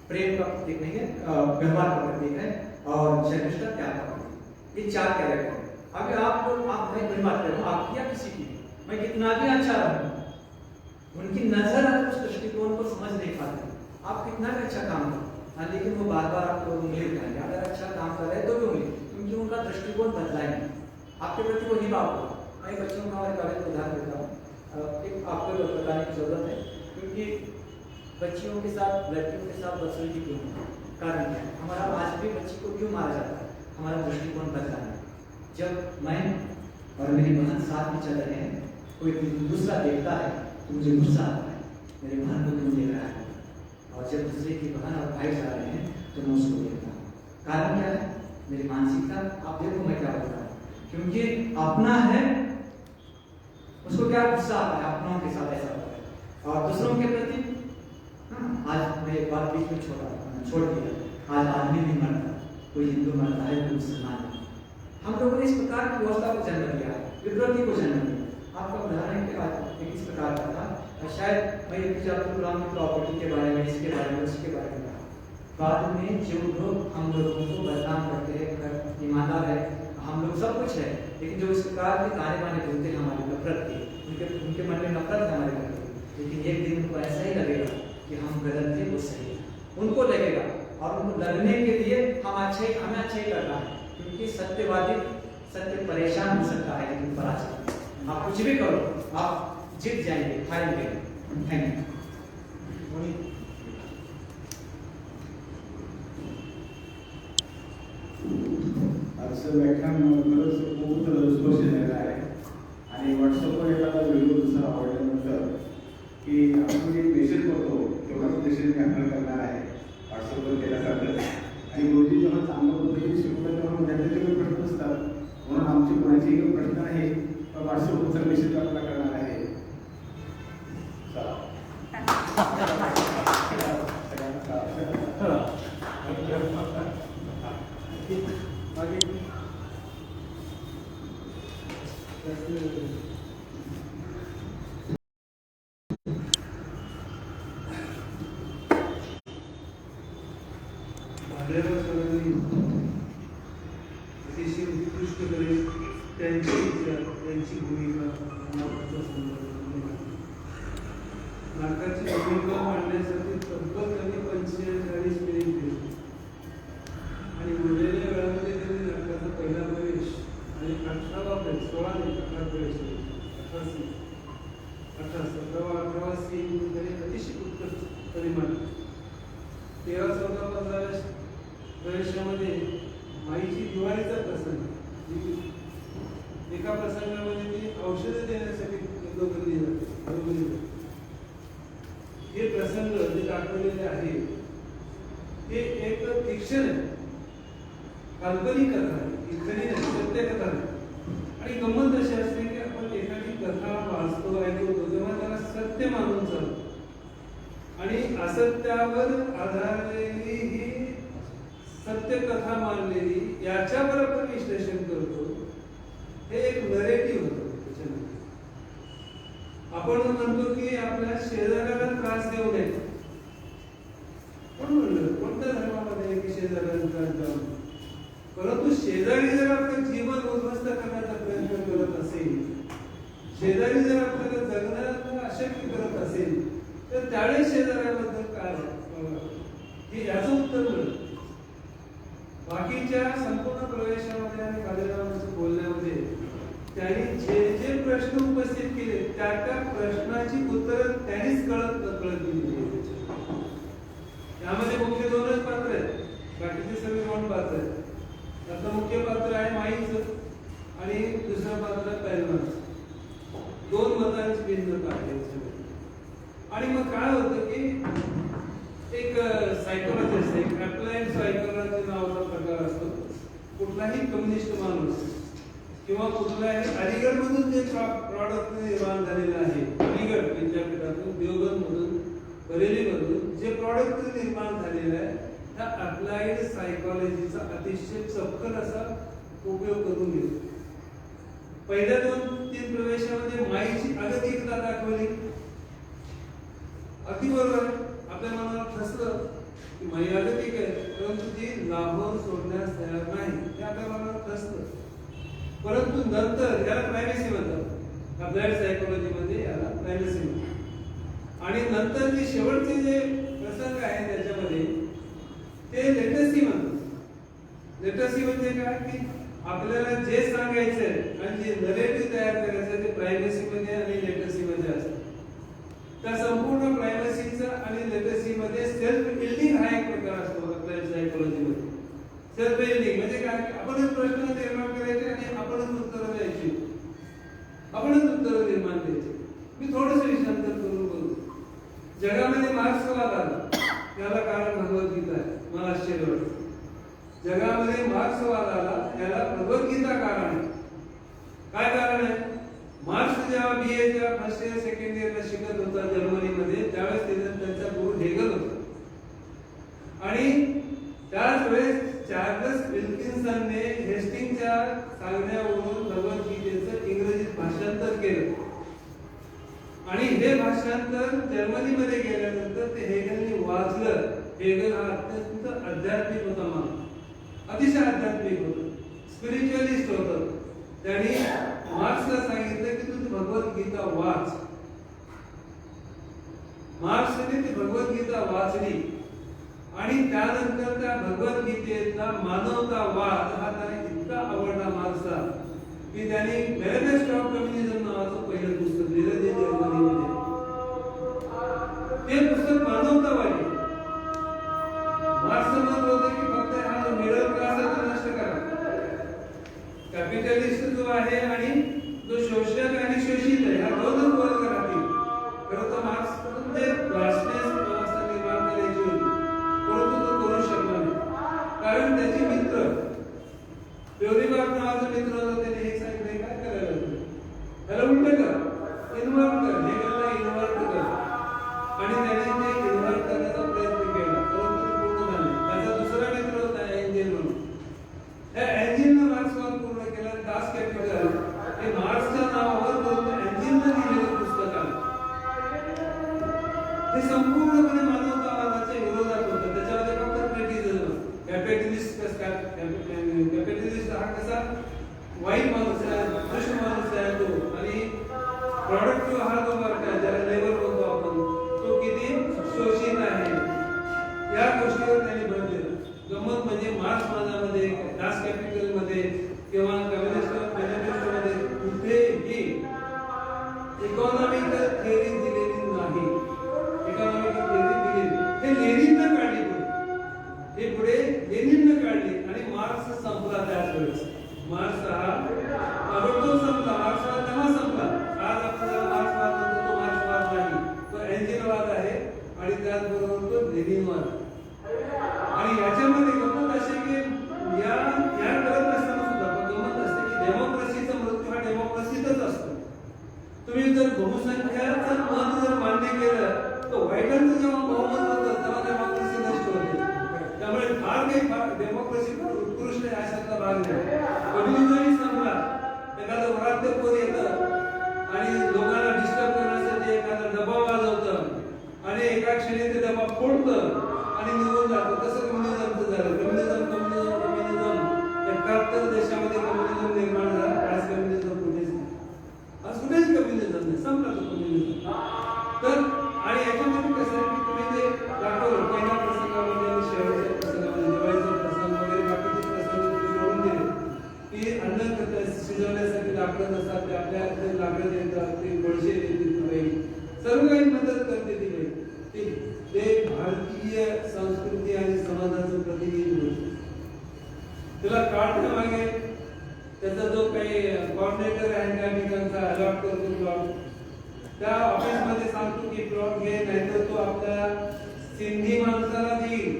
प्रेम का प्रतीक नहीं है, व्यवहार का प्रतीक है, और शर्मिष्ठा त्याग का प्रतीक। ये 4 कैरेक्टर है। अभी आप लोग, आप मैं कोई बात करूँ, आप या किसी की, मैं कितना भी अच्छा रहूँ, उनकी नजर अगर उस दृष्टिकोण को समझ नहीं पाते, आप कितना भी अच्छा काम करो, लेकिन वो बार बार आपको उंगली उठाएंगे। अगर अच्छा काम कर रहे हैं तो भी उंगली, क्योंकि उनका दृष्टिकोण बदलाएंगे, आपके प्रति वो ही भाव होगा। मैं बच्चों का हमारे कॉलेज में उदाहरण देता हूँ, एक आपको बताने की जरूरत है, क्योंकि बच्चियों के साथ, लड़कियों के साथ बदसलूकी क्यों होती है, कारण क्या है? हमारा आज भी बच्ची को क्यों मारा जाता है? हमारा दृष्टिकोण बदला है। जब मैं और मेरी बहन साथ में चल रहे हैं, कोई दूसरा देखता है तो मुझे गुस्सा आता है, मेरी बहन को क्यों देख रहा है? और जब दूसरे की बहन और भाई जा रहे हैं तो मैं उसको देखता हूँ। कारण क्या है? मेरी मानसिकता। आप देखो मैं क्या बोल रहा हूँ, क्योंकि अपना है उसको क्या गुस्सा आता है, अपनों के साथ ऐसा होता है। और दूसरों के प्रति, आज मैं एक बात बीच में छोड़ दिया, आज आदमी भी मरता, कोई हिंदू मरता है, कोई मुसलमान। हम लोगों ने इस प्रकार की व्यवस्था को जन्म दिया है, विकृति को जन्म दिया। आपका उदाहरण इस प्रकार का था, शायद मैं गुलाम की प्रॉपर्टी के बारे में, इसके बारे में, उसके बारे में कहा। बाद में जो लोग हम लोगों को बदनाम करते हैं, ईमानदार है, हम लोग सब कुछ है, लेकिन जो इस प्रकार के गाने वाने बोलते हैं हमारी नफरत के, उनके मन में नफरत है हमारे प्रति, लेकिन एक दिन उनको ऐसा ही लगेगा कि हम गलत थे, वो सही है। उनको लगेगा और उनको लगने के लिए हमें अच्छे ही करना है, क्योंकि सत्यवादी सत्य परेशान हो सकता है लेकिन पराजय आप कुछ भी करो आप जीत जाएंगे, हारेंगे। Thank you. आजचं व्याख्यान खरंच खूप रसप्रशी झालेलं आहे आणि व्हॉट्सअपवर एखादा व्हिडिओ दुसरा आवडल्यानंतर की आपण जे मेसेज करतो तेवढाच मेसेज मी हँडल करणार आहे व्हॉट्सअपवर केल्यासारखं. आणि गुरुजी जेव्हा चांगलं पद्धतीने शिकवलं तेव्हा विद्यार्थ्याचे काही प्रश्न असतात म्हणून आमची कोणाची काही प्रश्न आहे तर व्हॉट्सअपवरचा मेसेज आपल्याला करणार आहे. अतिशय उत्कृष्ट करेल त्यांची विचार त्यांची भूमिका नाटकाचा संदर्भ नाटकाची भूमिका मांडण्यासाठी तब्बल त्यांनी 45 मिनिट दिली आणि उरलेल्या वेळामध्ये त्यांनी नाटकाचा पहिला प्रवेश आणि 16 प्रवेश 17वा सीन त्यांनी अतिशय उत्कृष्ट परिमाण 13, 14, 15 प्रवेशामध्ये माईची दिवाळीचा प्रसंग, एका प्रसंगामध्ये ती औषधं देण्यासाठी दोघंली जाते. हे प्रसंग जे दाखवलेले आहे हे एक फिक्शन आहे, काल्पनिक कथा आहे, खरी नाही, सत्य कथा नाही. आणि गंमत अशी असते की आपण एखादी कथा वाचतो ऐकवतो तेव्हा त्याला सत्य मानून चालतो आणि असत्यावर आधारलेली ही सत्य कथा मानलेली याच्यावर आपण विश्लेषण करतो. हे एक नरेटिव्ह होतं. त्याच्यामध्ये आपण म्हणतो की आपल्या शेजाऱ्याला त्रास देऊ नये. कोण म्हणलं कोणत्या धर्मामध्ये की शेजाऱ्याला त्रास देऊ नये? परंतु शेजारी जर आपलं जीवन उद्ध्वस्त करण्याचा प्रयत्न करत असेल, शेजारी जर आपल्याला जगण्याला अशक्य करत असेल तर त्यावेळेस शेजाऱ्याबद्दल काय हे याचं उत्तर मिळतं. बाकीच्या संपूर्ण प्रवेशामध्ये आणि कार्यक्रमाच्या बोलण्यामध्ये त्यांनी जे जे प्रश्न उपस्थित केले त्या प्रश्नाची उत्तरं त्यांनीच कळत दिली. यामध्ये मुख्य 2च पात्र आहेत, बाकीचे सगळे 2 पात्र आहेत. त्यातलं मुख्य पात्र आहे माईचं आणि दुसरं पात्र पैलवानचं. 2 मतांची भिन्नता आहे. आणि मग काय होतं की एक सायकोलॉजिस्ट, एक अप्लाइड सायकोलॉजी नावाचा प्रकार असतो. कुठलाही कम्युनिस्ट माणूस किंवा कुठलाही अलीगडमधून जे प्रॉडक्ट निर्माण झालेलं आहे, अलीगड विद्यापीठातून, देवबंदमधून, बरेलीमधून जे प्रॉडक्ट निर्माण झालेलं आहे त्या अप्लाइड सायकोलॉजीचा अतिशय चपखल असा उपयोग करून घेतो. पहिल्या 2-3 प्रवेशामध्ये माईची अगतिकता दाखवली. अगदी बरोबर आहे, आपल्या मनाला ठसलं की माई अगतिक आहे, परंतु ती लाहोर सोडण्यास तयार नाही, हे आपल्या मनाला ठसलं. परंतु नंतर याला प्रायव्हसी म्हणतात, अप्लाइड सायकोलॉजीमध्ये याला प्रायव्हसी म्हणतात. आणि नंतर जे शेवटचे जे प्रसंग आहे त्याच्यामध्ये ते लेटसी म्हणतात. लेटसी म्हणजे काय की आपल्याला जे सांगायचंय आणि जे नरेटिव्ह तयार करायचं ते प्रायव्हसी मध्ये आणि लेटसी मध्ये असतं. त्या संपूर्ण प्रायव्हसीचा आणि लेटसी मध्ये सेल्फ बिल्डिंग हा एक प्रकार असतो अप्लाइड सायकोलॉजी मध्ये. सेल्फ बिल्डिंग म्हणजे काय, आपणच प्रश्न निर्माण करायचे आणि आपणच उत्तरं द्यायची, आपणच उत्तरं निर्माण द्यायची. मी थोडंसं विषयांतर करून बोलतो. जगामध्ये मार्क्सवाद आला, त्याला कारण भगवद्गीता आहे. मला आश्चर्य वाटतं. जगामध्ये मार्क्सवाद आला याला भगवद्गीता कारण आहे. काय कारण आहे? मार्क्स जेव्हा BA फर्स्ट इयर सेकंड इयरला शिकत होता जर्मनीमध्ये त्यावेळेस त्यांचा गुरु हेगल होता. आणि त्याच वेळेस चार्ल्स विल्किन्सनने हेस्टिंगच्या सांगण्यावरून भगवद्गीतेचं इंग्रजीत भाषांतर केलं. आणि हे भाषांतर जर्मनीमध्ये गेल्यानंतर ते हेगलने वाचलं. हेगल हा अत्यंत आध्यात्मिक होता माणूस, अतिशय आध्यात्मिक होता, स्पिरिच्युअलिस्ट होता. त्यांनी मार्क्सला सांगितलं की तू भगवद्गीता वाच. मार्क्सने ती भगवद्गीता वाचली आणि त्यानंतर त्या भगवद्गीतेचा मानवतावाद हा त्याने इतका आवडला मार्क्सला की त्याने मॅनिफेस्टो ऑफ कम्युनिझम नावाचं पहिलं पुस्तक लिहिलं ते जर्मनीमध्ये. ते पुस्तक मानवतावादी. मार्क्स म्हणत होते की फक्त हा जो मिडल क्लास आहे तो नष्ट करा. कॅपिटलिस्ट जो आहे आणि जो शोषक आणि शोषित आहे हा दोनच वर्ग राहतील. खरं तर मार्क्स म्हणजे क्लासलेस व्यवस्था निर्माण करायची होती, परंतु तो करू शकला नाही. कारण त्याचे मित्र प्योरीबाग नावाचा मित्र होता, त्याने हे सांगितले काय करायला त्याला उलट कर, इन्व्हर्ट कर, हे करायला इन्व्हर्ट कर. आणि त्याने ते इन्व्हर्ट करण्याचा प्रयत्न केला, परंतु ते पूर्ण झाले. त्याचा दुसरा मित्र होता एंजेल म्हणून. त्या एंजेलने मार्क्सवर पूर्ण केला. दास कॅपिटल हे मार्क्सच्या नावावर दोन एंजेलने लिहिलेलं पुस्तक आहे. हे संपूर्णपणे मानवतावादाच्या विरोधात होतं. त्याच्यामध्ये फक्त क्रिटिसिझम, कॅपिटलिस्ट हा कसा वाईट माणूस आहे, दुष्ट माणूस आहे तो, आणि प्रोडक्टिव्ह हा जो वर्ग आहे ज्याला लेबर म्हणतो आपण, तो किती शोषित आहे, या गोष्टीवर त्यांनी भर दिला. गंमत म्हणजे मार्क्स माझ्यामध्ये, दास कॅपिटल मध्ये किंवा कम्युनिस्ट मॅनिफेस्टो मध्ये कुठेही इकॉनॉमिकल थिअरी दिलेली नाही. इकॉनॉमिकल थिअरी दिलेली हे लेनिनने काढली पुढे, हे पुढे लेनिनने काढली आणि मार्क्स संपला. त्याच वेळेस मार्क्स हा ताबडतोब संपला. मार्क्स हा तेव्हा संपला. आज आपण ज्याला मार्क्सवाद म्हणतो तो मार्क्सवाद नाही, तो एंजेलवाद आहे आणि त्याचबरोबर तो लेनिनवाद. आणि याच्यामध्ये गंमत अशी की या करत असताना सुद्धा गंमत असते की डेमोक्रेसीचा मृत्यू हा डेमोक्रेसीतच असतो. तुम्ही जर बहुसंख्याचं मत जर मान्य केलं तर व्हाईटांचं जेव्हा बहुमत होतं तेव्हा डेमोक्रेसी नष्ट होते. त्यामुळे फार काही डेमोक्रेसी उत्कृष्ट आहे अशातला भाग नाही. कम्युनिझमही संपला. एखादं वराद्य पोर येतं आणि लोकांना डिस्टर्ब करण्यासाठी एखादा डबा वाजवतं आणि एका क्षणी ते डबा फोडतं आणि निघून जातो. तसं कम्युनिझमचं झालं. कम्युनिझम 71 देशामध्ये कम्युनिझम निर्माण झाला. आज कम्युनिझम कुठेच नाही. आज कुठेच कम्युनिझम नाही, संपला तो कम्युनिझम. तर आणि याच्यामध्ये कसं आहे की तुम्ही ते दाखवलं पहिल्या प्रसंगामध्ये आणि शेवटच्या प्रसंगामध्ये, दिवाळीचा प्रसंग वगैरे बाकीचे प्रसंग सोडून दिले की अन्न शिजवण्यासाठी लाकडं नसतात, ते आपल्या हातात लाकडं देतात, ते कोळशे देतील बाई, सर्व काही मदत करते ती बाई. ते भारतीय संस्कृती आणि समाजाचं प्रतिनिधित्व. त्याला काढण्यामागे त्याचा जो काही कॉर्डिनेटर आहे त्या ठिकाणचा अलॉट करतो प्लॉट, त्या ऑफिसमध्ये सांगतो की प्लॉट घे, नाहीतर तो आपल्या सिंधी माणसाला देईल.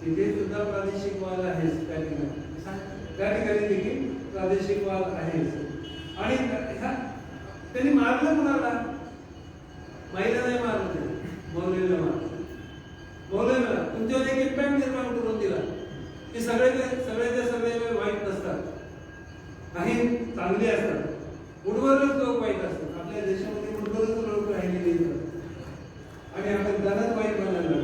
तिथे सुद्धा प्रादेशिक वाद आहे. त्या ठिकाणी देखील प्रादेशिक वाद आहे. आणि त्यांनी मारलं कुणाला? महिला नाही मारलं, मौलवीला मारलं. मौलवीला तुमच्यावर एक इम्पॅक्ट निर्माण करून दिला की सगळ्याचे सगळे वाईट नसतात, काही चांगले असतात. उडवरच लोक वाईट असतात. आपल्या देशामध्ये उडवरच लोक राहिलेले असतात आणि आपण त्यांनाच वाईट म्हणायला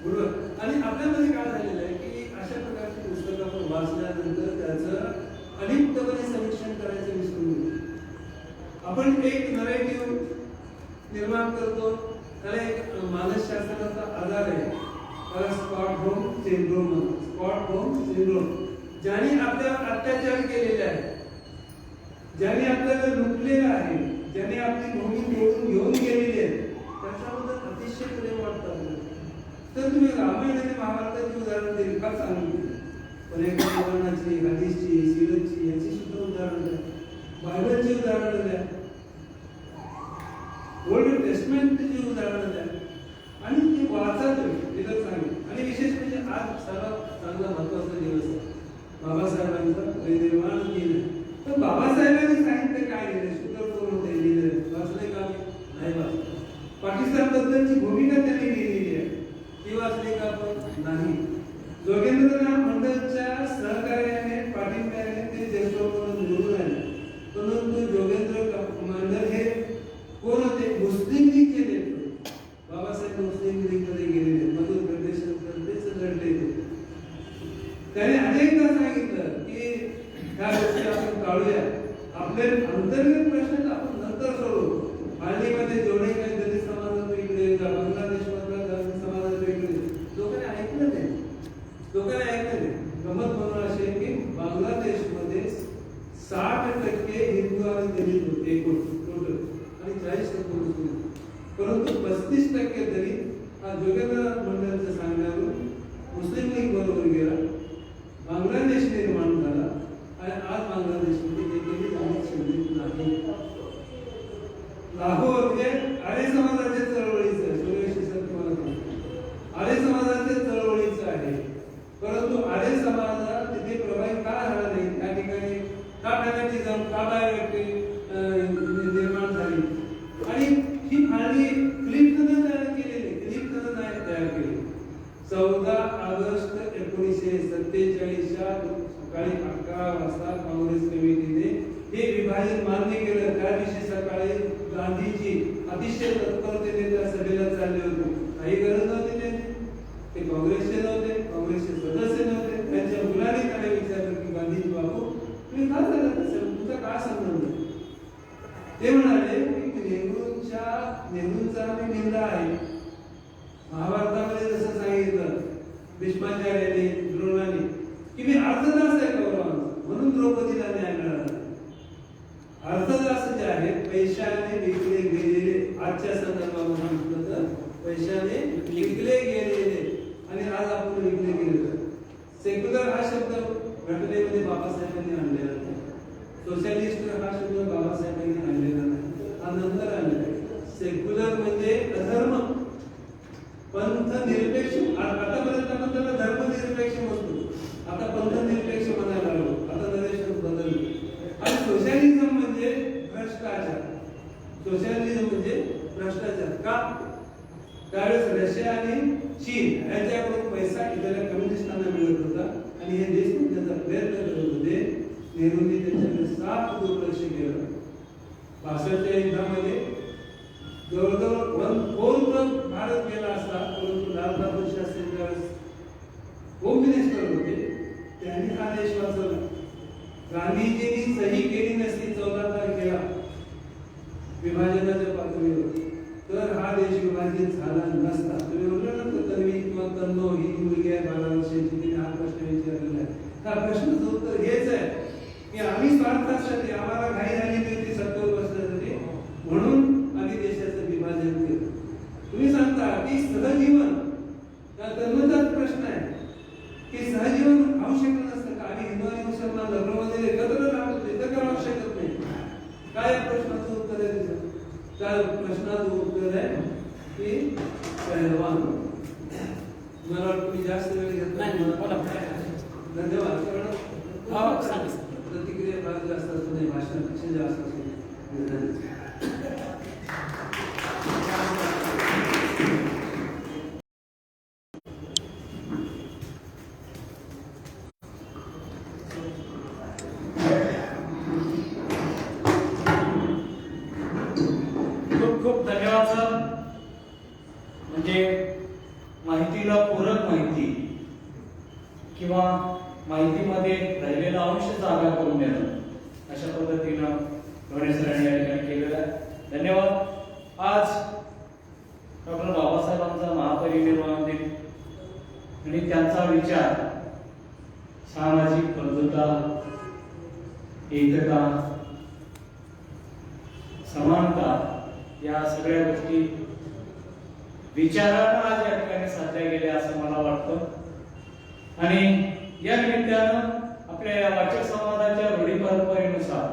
उडवर. आणि आपल्यामध्ये काय झालेलं आहे की अशा प्रकारची पुस्तकं आपण वाचल्यानंतर त्याचं अलिप्तपणे समीक्षण करायचं विसरून गेलो. आपण एक नरेटिव्ह निर्माण करतो. त्याला एक मानसशास्त्राचा आधार आहे, त्याला स्टॉकहोम सिंड्रोम. Stockholm syndrome. ज्याने आपल्यावर अत्याचार केलेले आहे, ज्याने आपल्याला लुटलेलं आहे, ज्याने आपली भूमी निवडून घेऊन गेलेली आहे, त्याच्याबद्दल अतिशय प्रेम वाटतं. तर तुम्ही रामायण आणि महाभारताची उदाहरण दिली, फार चांगली. पण एका पुराणाची, हदीसची, सीरतची याची सुद्धा उदाहरण द्या, बायबलची उदाहरण द्या, ओल्ड टेस्टमेंटची उदाहरण द्या आणि ती वाचा तुम्ही. तिथं सांगेल. आणि विशेष म्हणजे आज सर्वात चांगला महत्वाचा दिवस आहे, बाबासाहेबांचा परिनिर्वाण दिन आहे. तर बाबासाहेबांनी साहित्य काय लिहिलं, शुद्ध कोण होते लिहिलं, वाचले का? नाही वाचलं. पाकिस्तान बद्दलची भूमिका त्यांनी लिहिलेली आहे, ती वाचली का? आपण नाही. जोगेंद्रनाथ मंडलच्या सहकार्याने पाठिंब्याने ते देशभरातून निवडून आले. परंतु जोगेंद्र मंडल हे कोण होते? मुस्लिम लीगचे नेते. बाबासाहेब मुस्लिम लीगमध्ये गेलेले, मधुर प्रदेशात लढले. त्याने अनेकदा सांगितलं की ह्या गोष्टी आपण टाळूया, आपले अंतर्गत प्रश्न आपण नंतर सोडू. मालदीमध्ये जेवढे काही दलित समाज इकडे परंतु 35% तरी हा जोगेंद्र मंडळाच्या सांगण्यावरून मुस्लिम लीग बरोबर गेला, बांगलादेश निर्माण झाला आणि आज बांगलादेशमध्ये एकही जात शिल्लक नाही. लाहोर म्हणजे आर्य समाजाच्या चळवळीचं सूर्यवंशी सर तुम्हाला सांगतो, आर्य समाजाच्या चळवळीचं आहे. परंतु आर्य समाज तिथे प्रभावी का झाला नाही, त्या ठिकाणी का फॅनेटिझम का बायोग्राफी निर्माण झाली आणि ही फाळणी क्लिफ्टनं तयार केलेली, क्लिफ्टनं नाही तयार केली. 14 ऑगस्ट 1947 सकाळी 11 वाजता काँग्रेस कमिटीने हे विभाजन मान्य केलं. त्या दिवशी सकाळी गांधीजी अतिशय तत्परतेने त्या सभेला चालले होते. काही गरज नव्हती त्यांची, ते काँग्रेसचे नव्हते, काँग्रेसचे सदस्य नव्हते. त्यांच्या मुलाने त्याला विचारलं की गांधीजी बापू तुम्ही का झालं तसं, तुमचा का संबंध? ते म्हणाले की नेहरूंचा आम्ही निंदा आहे. महाभारतामध्ये जसं सांगितलं भीष्माचार्याने द्रोणाने की मी अर्धदास आहे कौरवांचा, म्हणून द्रौपदीला न्याय मिळाला. अर्धदास जे आहेत पैशाने विकले गेलेले, आजच्या संदर्भामध्ये म्हटलं तर पैशाने विकले गेलेले आणि आज आपण विकले गेले. सेक्युलर हा शब्द घटनेमध्ये बाबासाहेबांनी आणलेला नाही, सोशलिस्ट हा शब्द बाबासाहेबांनी आणलेला नाही, हा नंतर आणलेला. सेक्युलर म्हणजे अधर्म, पंथ निरपेक्ष. आतापर्यंत आपण त्याला धर्मनिरपेक्ष म्हणतो, आता पंथ निरपेक्ष म्हणायला लागलो, आता नरेशन बदललं. आणि सोशलिझम म्हणजे भ्रष्टाचार, सोशलिझम म्हणजे भ्रष्टाचार. का? त्यावेळेस रशिया आणि चीन यांच्याकडून पैसा इतर कम्युनिस्टांना मिळत होता आणि हे देश त्याचा प्रयत्न करत होते. नेहरूंनी त्याच्याकडे साफ दुर्लक्ष केलं. 62च्या युद्धामध्ये जवळजवळ 1/4 भारत गेला असता, परंतु लालबहादूर शास्त्री त्यावेळेस होम मिनिस्टर होते, त्यांनी हा देश वाचवला. गांधीजींनी सही केली नसती 14 तारखेला विभाजनाच्या पातळीवर, तर हा देश विभाजित झाला नसता. तुम्ही म्हटलं ना तन्वी किंवा तन्नो ही मुलगी आहे 12 वर्षाची, तिने हा प्रश्न विचारलेला आहे. त्या प्रश्नाचं उत्तर हेच आहे की आम्ही स्वार्थासाठी, आम्हाला घाई झालेली होती सत्तेवर बसण्यासाठी, म्हणून आम्ही देशाचं विभाजन केलं. तुम्ही सांगता की सहजीवन, त्या तन्मचाच प्रश्न आहे की सहजीवन आवश्यक नसतं का? आम्ही हिंदू आणि मुसलमान लग्नामध्ये एकत्र राहतो, तिथं करावं शकत नाही. काय प्रश्नाचं उत्तर आहे तिचं? त्या प्रश्नाचं उत्तर आहे की पहलवान. मला वाटतं तुम्ही जास्त वेळ घेत नाही. धन्यवाद. कारण प्रतिक्रिया फार जास्त असू नये, भाषणापेक्षा जास्त असू नये. खूप खूप धन्यवाद सर. म्हणजे माहितीला पूरक माहिती किंवा माहितीमध्ये राहिलेला अंश जागा करून देणं, अशा पद्धतीनं धोणे सरांनी या ठिकाणी केलेलं आहे. धन्यवाद. आज डॉक्टर बाबासाहेबांचा महापरिनिर्वाण दिन आणि त्यांचा विचार सामाजिक बंधुता, एकता, समानता या सगळ्या गोष्टी विचारानं आज या ठिकाणी साधल्या गेल्या असं मला वाटतं. आणि या निमित्तानं आपल्या या वाचक समाजाच्या रूढी परंपरेनुसार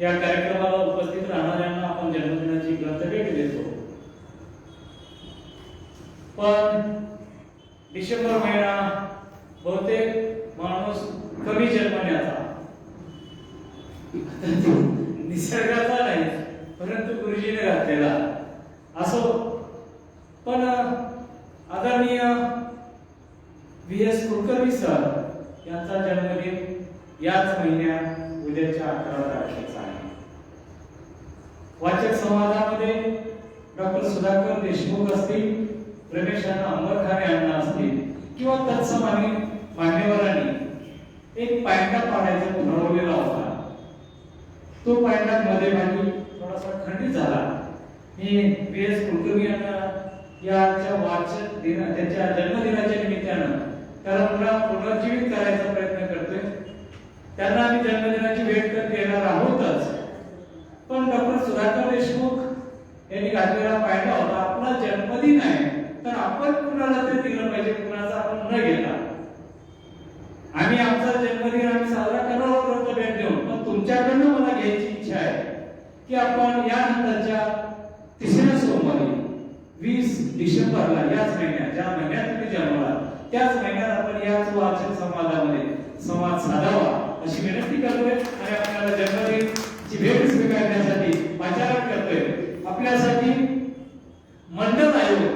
या कार्यक्रमाला उपस्थित राहणाऱ्यांना आपण जन्मदिनाची ग्रंथभेट देतो. पण डिसेंबर महिना बहुतेक माणूस कमी जन्मण्याचा, निसर्गाचा नाही परंतु गुरुजीने घातलेला असो. पण आदरणीय VS कुलकर्णी सर यांचा जन्मदिन याच महिन्यात उद्याच्या 11 तारखेचा आहे. वाचक समाजामध्ये डॉक्टर सुधाकर देशमुख असतील, रमेश अंबरखाने अण्णा असतील किंवा तत्समानी मान्यवरांनी एक पायंडा पाडायचा ठरवलेला होता. तो पायंडा मध्ये भागी थोडासा खंडित झाला. मी VS कुलकर्णी यांना याच्या वाचक दिन, त्यांच्या जन्मदिनाच्या निमित्तानं त्याला पुनर्जीवित करायचा प्रयत्न करतोय. त्यांना आम्ही जन्मदिनाची भेट तर देणार आहोतच, पण डॉक्टर सुधाकर देशमुख यांनी घातलेला पायंडा होता आपला जन्मदिन आहे, तर आपण कुणाला ते दिलं पाहिजे, कुणाचा आपण न घेता. आम्ही आमचा जन्मदिन आम्ही साजरा करावा करतो भेट देऊन, पण तुमच्याकडनं मला घ्यायची इच्छा आहे की आपण यानंतरच्या तिसऱ्या सोमवारी 20 डिसेंबरला, याच महिन्यात, ज्या महिन्यात तुम्ही जन्मला त्याच महिन्यात आपण याच वाचन समाजामध्ये संवाद साधावा अशी विनंती करतोय. आणि आपल्याला जन्मदिनची भेट स्वीकारण्यासाठी पाचारण करतोय. आपल्यासाठी मंडल आयोग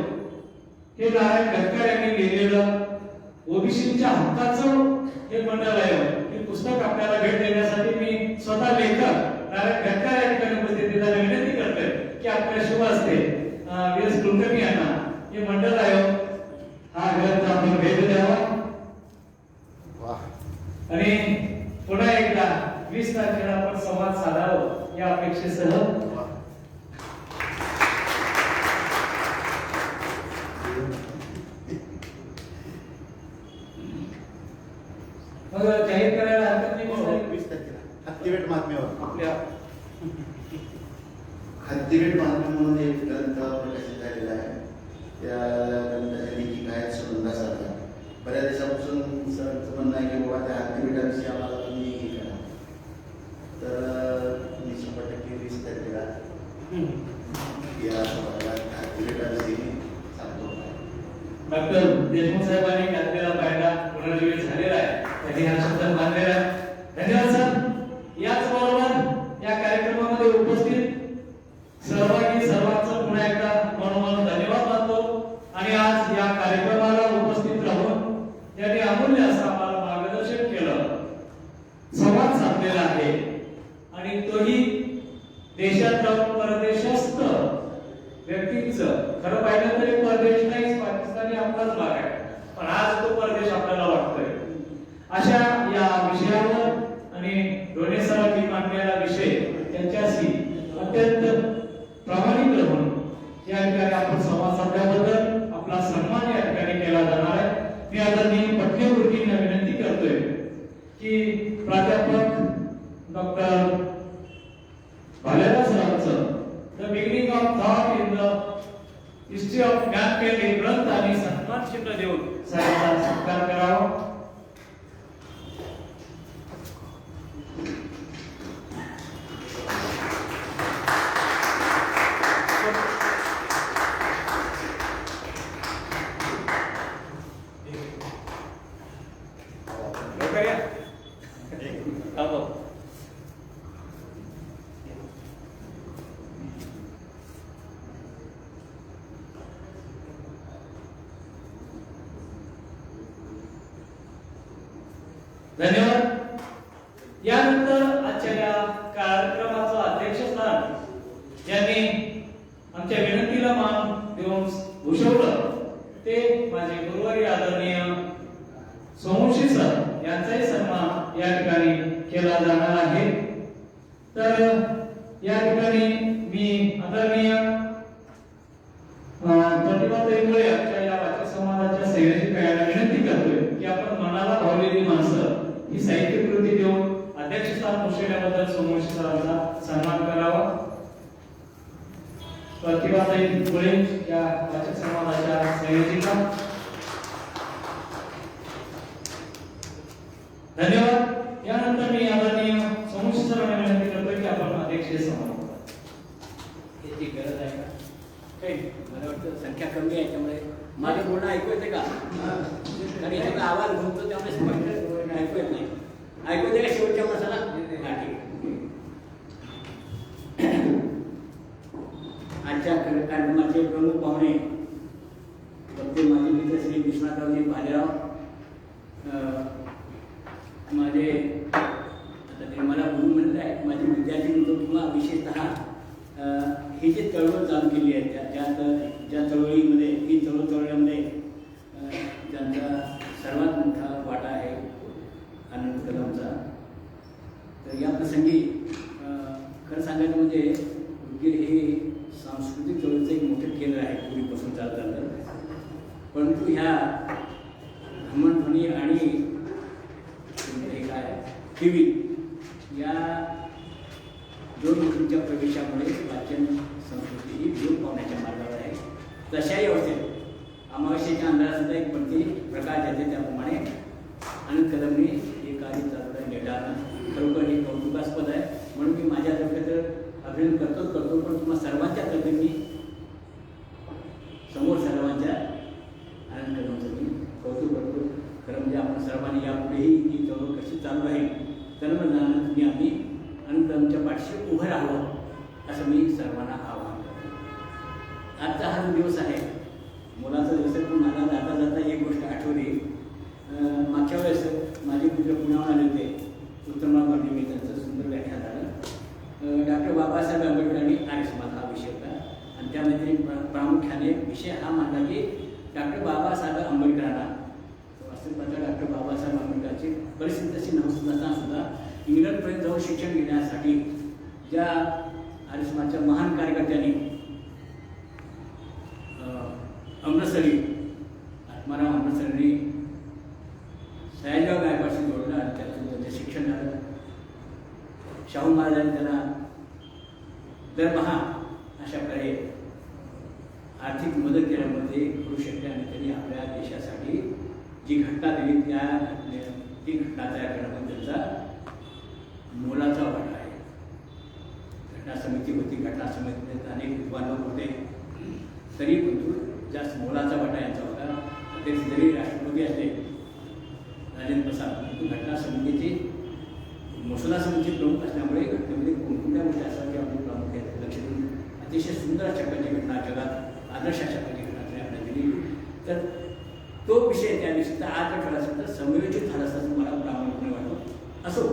हे नारायण गडकर यांनी लिहिलेलं ओबीसीच्या हक्काचं हे मंडल आयोग हे पुस्तक आपल्याला भेट देण्यासाठी मी स्वतः लेखक नारायण गडकर या ठिकाणी उपस्थित विनंती करतोय की आपल्या शुभ हस्ते वीएस कुलकर्णी यांना हे मंडल आयोग हा ग्रंथ आपण भेट द्यावा. आणि पुन्हा एकदा 20 तारखेला आपण संवाद साधावा या अपेक्षेसह मग जाहीर करायला हरकत नाही. 20 तारखेला हत्तीबेट महात्म्यावर आपल्या हत्तीबेट महात्म्य म्हणून एक ग्रंथ प्रकाशित झालेला आहे. त्या ग्रंथाच्या लेखिका आहेत सुनंदा सरकार. बऱ्याच दिवसापासून सरचं म्हणणं आहे की बाबा त्या हत्तीबेटाविषयी आम्हाला तुम्ही हे करा, तर मी 100% 20 तारखेला या हत्तीबेटाविषयी सांगतो. डॉक्टर देशमुख साहेबांनी घातलेला पायंडा पुनर्जीवित झालेला आहे, त्यांनी हा शब्द मानलेला आहे. धन्यवाद सर. याचबरोबर या कार्यक्रमामध्ये उपस्थित सहभागी सर्वांचं पुन्हा एकदा मनोमन धन्यवाद मानतो. आणि आज या कार्यक्रमाला उपस्थित राहून ज्यांनी अमूल्य असं आम्हाला मार्गदर्शन केलं, संवाद साधलेला आहे, आणि तोही देशात राहून परदेशस्थ व्यक्तींचं, खरं पाहिलं तरी परदेश नाही, पाकिस्तानी आपलाच भाग आहे, पण आज तो परदेश आपल्याला वाटतोय. अशा या विषयावर आणि डोने सरांनी मांडलेला विषय त्यांच्याशी अत्यंत प्रामाणिक राहून या ठिकाणी आपण संवाद साधल्याबद्दल आपला सन्मान या ठिकाणी केला जाणार आहे. मी आदरणीय पठ्यवृत्तींना विनंती करतोय की प्राध्यापक डॉक्टर भालेराव सरांचं the beginning of thought in the history of mankind हे ग्रंथ आणि सन्मान चिन्ह देऊन साहेबांचा सत्कार करावा. धन्यवाद. यानंतर आजच्या या कार्यक्रमाचं अध्यक्षस्थान ज्यांनी आमच्या विनंतीला मान देऊन भूषवलं ते माझे गुरुवारी आदरणीय सोमवंशी सर यांचाही सन्मान या ठिकाणी केला जाणार आहे. तर या ठिकाणी मी आदरणीय प्रतिभाताई मुळे आमच्या या वाचक समाजाच्या संयोजक यांना विनंती करतोय की आपण मनाला भावलेली माणसं ही साहित्य कृती देऊन अध्यक्षस्थान भूषवल्याबद्दल सोमवंशी सरांचा सन्मान करावा. प्रतिभाताई मुळे या वाचक समाजाच्या संयोजिका, धन्यवाद. यानंतर मी आदरणीय सोमवंशी सरांना विनंती करतोय की आपण अध्यक्षीय समारोप याची गरज आहे का? काही मला वाटतं संख्या कमी आहे, त्यामुळे माझं बोलणं ऐकू येते का? कारण याच्यात आवाज घुमतो, त्यामुळे स्पष्ट ऐकू येत नाही. ऐकू येते का शेवटच्या माणसाला? आजच्या कार्यक्रमाचे प्रमुख पाहुणे डॉक्टर माजी मित्र श्री विश्वनाथरावजी भालेराव, माझे आता ते मला गुरु म्हणत आहे, माझे विद्यार्थी मित्र किंवा विशेषतः ही जी चळवळ चालू केली आहे ज्या चळवळीमध्ये ही चळवळीमध्ये ज्यांचा सर्वात मोठा वाटा आहे आनंद कदमचा. तर या प्रसंगी खरं सांगायचं म्हणजे उदगीर हे सांस्कृतिक चळवळीचं एक मोठं केंद्र आहे पूर्वीपासून चालत आलं. परंतु ह्या भ्रमणध्वनी आणि हे काय टीव्ही या दोन गोष्टींच्या प्रवेशामुळे वाचन संस्कृती ही आवाहन करतो. आजचा हा जो दिवस आहे मुलाचा दिवस आहे, पण मला जाता जाता एक गोष्ट आठवली. मागच्या वेळेस माझे मित्र पुण्याहून आले होते, उत्तमराव गांधी, मी त्यांचं सुंदर व्याख्यान झालं. डॉक्टर बाबासाहेब आंबेडकरांनी आर्य समाज हा विषय होता आणि त्यामध्ये प्रामुख्याने विषय हा मांडला की डॉक्टर बाबासाहेब आंबेडकरांना वास्तविकता डॉक्टर बाबासाहेब आंबेडकरांची परिस्थिती तशी नसताना सुद्धा इंग्लंडपर्यंत जाऊन शिक्षण घेण्यासाठी ज्या आर्य समाजाच्या महान कार्यकर्त्यांनी अमृतसरी आत्माराम अमृतसरी सयाजीराव गायकवाडशी जोडलं आणि त्यातून त्यांचं शिक्षण झालं. शाहू महाराजांनी त्यांना दरमहा अशा प्रकारे आर्थिक मदत केल्यामध्ये करू शकले आणि त्यांनी आपल्या देशासाठी जी घटना दिली ती घटना तयार करण्यामध्ये त्यांचा मोलाचा वाटा आहे. घटना समिती होती, घटना समितीत अनेक विद्वान लोक होते, तरी परंतु जास्त मोलाचा वाटा यांचा होता. ते जरी राष्ट्रपती असले राजेंद्र प्रसाद, परंतु घटना समितीची मसुदा समिती प्रमुख असल्यामुळे घटनेमध्ये कोणकोणत्या गोष्टी असतात किंवा आपण प्रामुख्याने लक्ष देऊन अतिशय सुंदर अशा प्रकारची घटना जगात आदर्श अशा प्रकारची घटना त्यांनी आपल्याला दिली. तर तो विषय त्या दिवशीचा आज जर ठरला असेल तर समयोचित झाला असं मला प्रामाणिकपणे वाटतो. असो,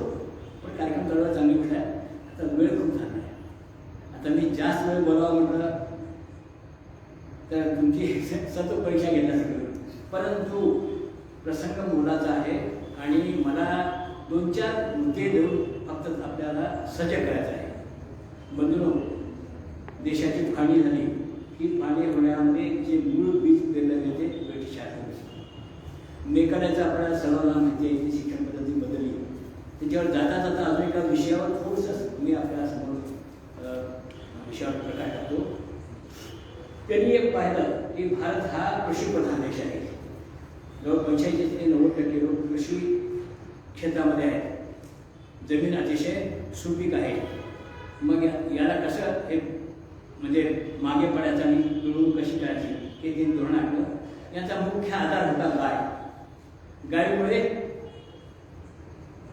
पण कार्यक्रम चालवायला चांगली गोष्ट आहे. आता वेळ खूप झाला आहे. आता मी जास्त वेळ बोलावं म्हटलं तर तुमची सतत परीक्षा घेण्यास परंतु प्रसंग मोलाचा आहे आणि मला 2-4 मुद्दे देऊन फक्त आपल्याला सजग करायचं आहे. बंधूंनो, देशाची फाळणी झाली. ही फाळणी होण्यामध्ये जे मूळ बीज पेरलं गेले ते ब्रिटिश शासनाने. मेघालयाचं आपल्याला सर्वांना माहिती आहे, ती शिक्षण पद्धती बदलली. त्याच्यावर जाता जाता अजून एका विषयावर थोडंसं मी आपल्या समोर विषयावर प्रकाश टाकतो. त्यांनी एक पाहिलं की भारत हा कृषीप्रधान देश आहे. जवळ 85 ते 90% लोक कृषी क्षेत्रामध्ये आहेत. जमीन अतिशय सुपीक आहे. मग याला कसं हे म्हणजे मागे पडायचं आणि पिळवून कशी करायची हे ते धोरण आखलं. याचा मुख्य आधार होता गाय. गायीमुळे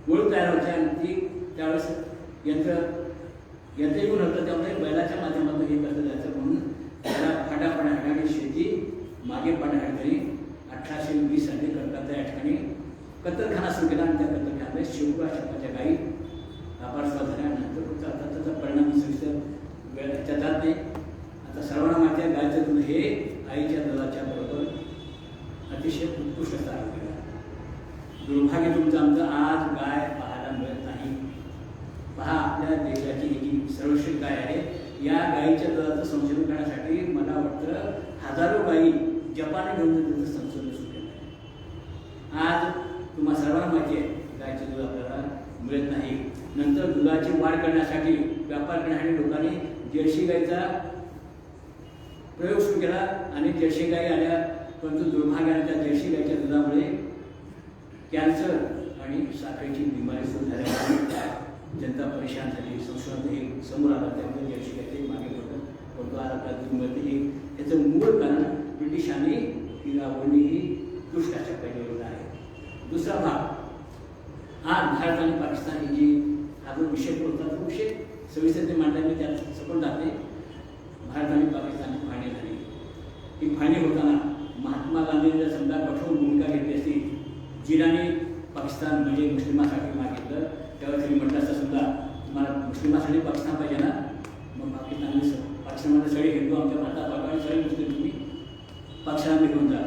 गुळ तयार होते आणि ती त्यावेळेस यंत्र येऊन होतं. त्यामुळे बैलाच्या माध्यमातून हे कसं जायचं म्हणून त्याला फाटाफाटाने शेती मागे पाडण्यासाठी 1820 साली कलकत्ता या ठिकाणी कत्तलखाना सुरू केला आणि त्या कत्तलखान्यामध्ये शेवटच्या शब्दाच्या गायी व्यापार सुरू झाल्यानंतर आता त्याचा परिणाम सविस्तर वेळ त्याच्यात जात नाही. आता सर्वांना माहिती आहे गायचं दूध हे आईच्या दुधाच्या बरोबर अतिशय उत्कृष्ट स्थान केलं. दुर्भाग्य तुमचं आमचं आज गाय पाहायला मिळत नाही. पहा, आपल्या देशाची ही जी सर्वश्रेष्ठ गाय आहे, या गायीच्या दुधाचं संशोधन करण्यासाठी मला वाटतं हजारो गायी जपान घेऊन त्याचं संशोधन सुरू केलं आहे. आज तुम्हाला सर्वांना माहिती आहे गायीचं दूध आपल्याला मिळत नाही. नंतर दुधाची वाढ करण्यासाठी व्यापार करण्यासाठी लोकांनी जर्सी गायीचा प्रयोग सुरू केला आणि जर्सी गायी आल्या. परंतु दुर्भाग्याने त्या जर्सी गायीच्या दुधामुळे कॅन्सर आणि साखरेची बिमारी सुरू झाल्यामुळे जनता परेशान झाली. संशोधन हे समोर आलं, त्यामुळे जर्सी गायीचे मागे पडलं. परंतु आज आपल्या दूध मिळते हे याचं मूळ कारण ब्रिटिशांनी ही लावणी ही दुष्ट अशा पहिल्यावर आहे. दुसरा भाग, आज भारत आणि पाकिस्तान ही जी हा जो विषय बोलतात तो विषय सविस्तर ते मांडला मी त्यात सफल जाते. भारत आणि पाकिस्तानची फाळणी झाली. ही फाळणी होताना महात्मा गांधींनी समजा कठोर भूमिका घेतली असती, जिनाने पाकिस्तान म्हणजे मुस्लिमासाठी मागितलं, तेव्हा त्यांनी म्हटलं असतं समजा तुम्हाला मुस्लिमासाठी पाकिस्तान पाहिजे ना, मग पाकिस्तानमध्ये सगळे हिंदू आमच्या भारतात पाठवा, सगळे मुस्लिम तुम्ही पाकिस्तानमध्ये घेऊन जा.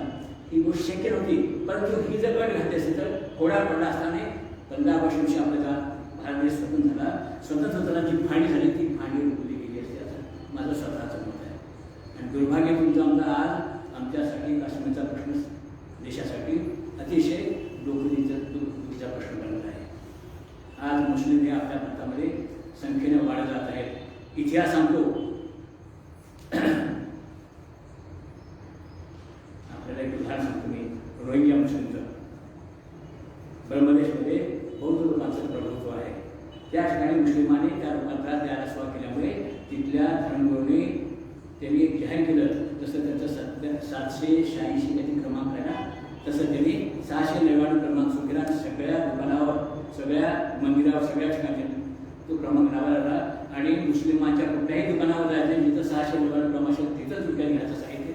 ही गोष्ट शक्य नव्हती. परंतु ही जर गट घातली असेल तर घोडा पडला असताना 15 वर्षांशी आपल्याला भारत देश स्वतंत्र झाला. स्वतंत्र होताना जी फाळणी झाली ती फाळणी रोखली गेली असते असं माझं स्वतःचं मत आहे. आणि दुर्भाग्य तुमचं आमचा आज आमच्यासाठी काश्मीरचा प्रश्न देशासाठी अतिशय दुःखीचा प्रश्न बनला आहे. आज मुस्लिम हे आपल्या भारतामध्ये संख्येने वाढत जात आहेत. इतिहास सांगतो आपल्याला एक उदाहरण सांगतो मी रोहिंग्या मुस्लिमचं. ब्रह्मदेशमध्ये बौद्ध लोकांचं प्रभुत्व आहे. त्या ठिकाणी मुस्लिमांनी त्या लोकांना त्रास द्यायला सुरुवात केल्यामुळे तिथल्या धर्मगुरूंनी त्यांनी एक जाहीर केलं. जसं त्यांचं 786 काहीतरी क्रमांक आहे ना, तसं त्यांनी 699 क्रमांक सुरू केला. सगळ्या दुकानावर, सगळ्या मंदिरावर, सगळ्या ठिकाणी तो क्रमांक लावायला लागला. आणि मुस्लिमांच्या कुठल्याही दुकानावर जायचं जिथं 600 लोकांना प्रमाण तिथंच विकत घ्यायचं साहित्य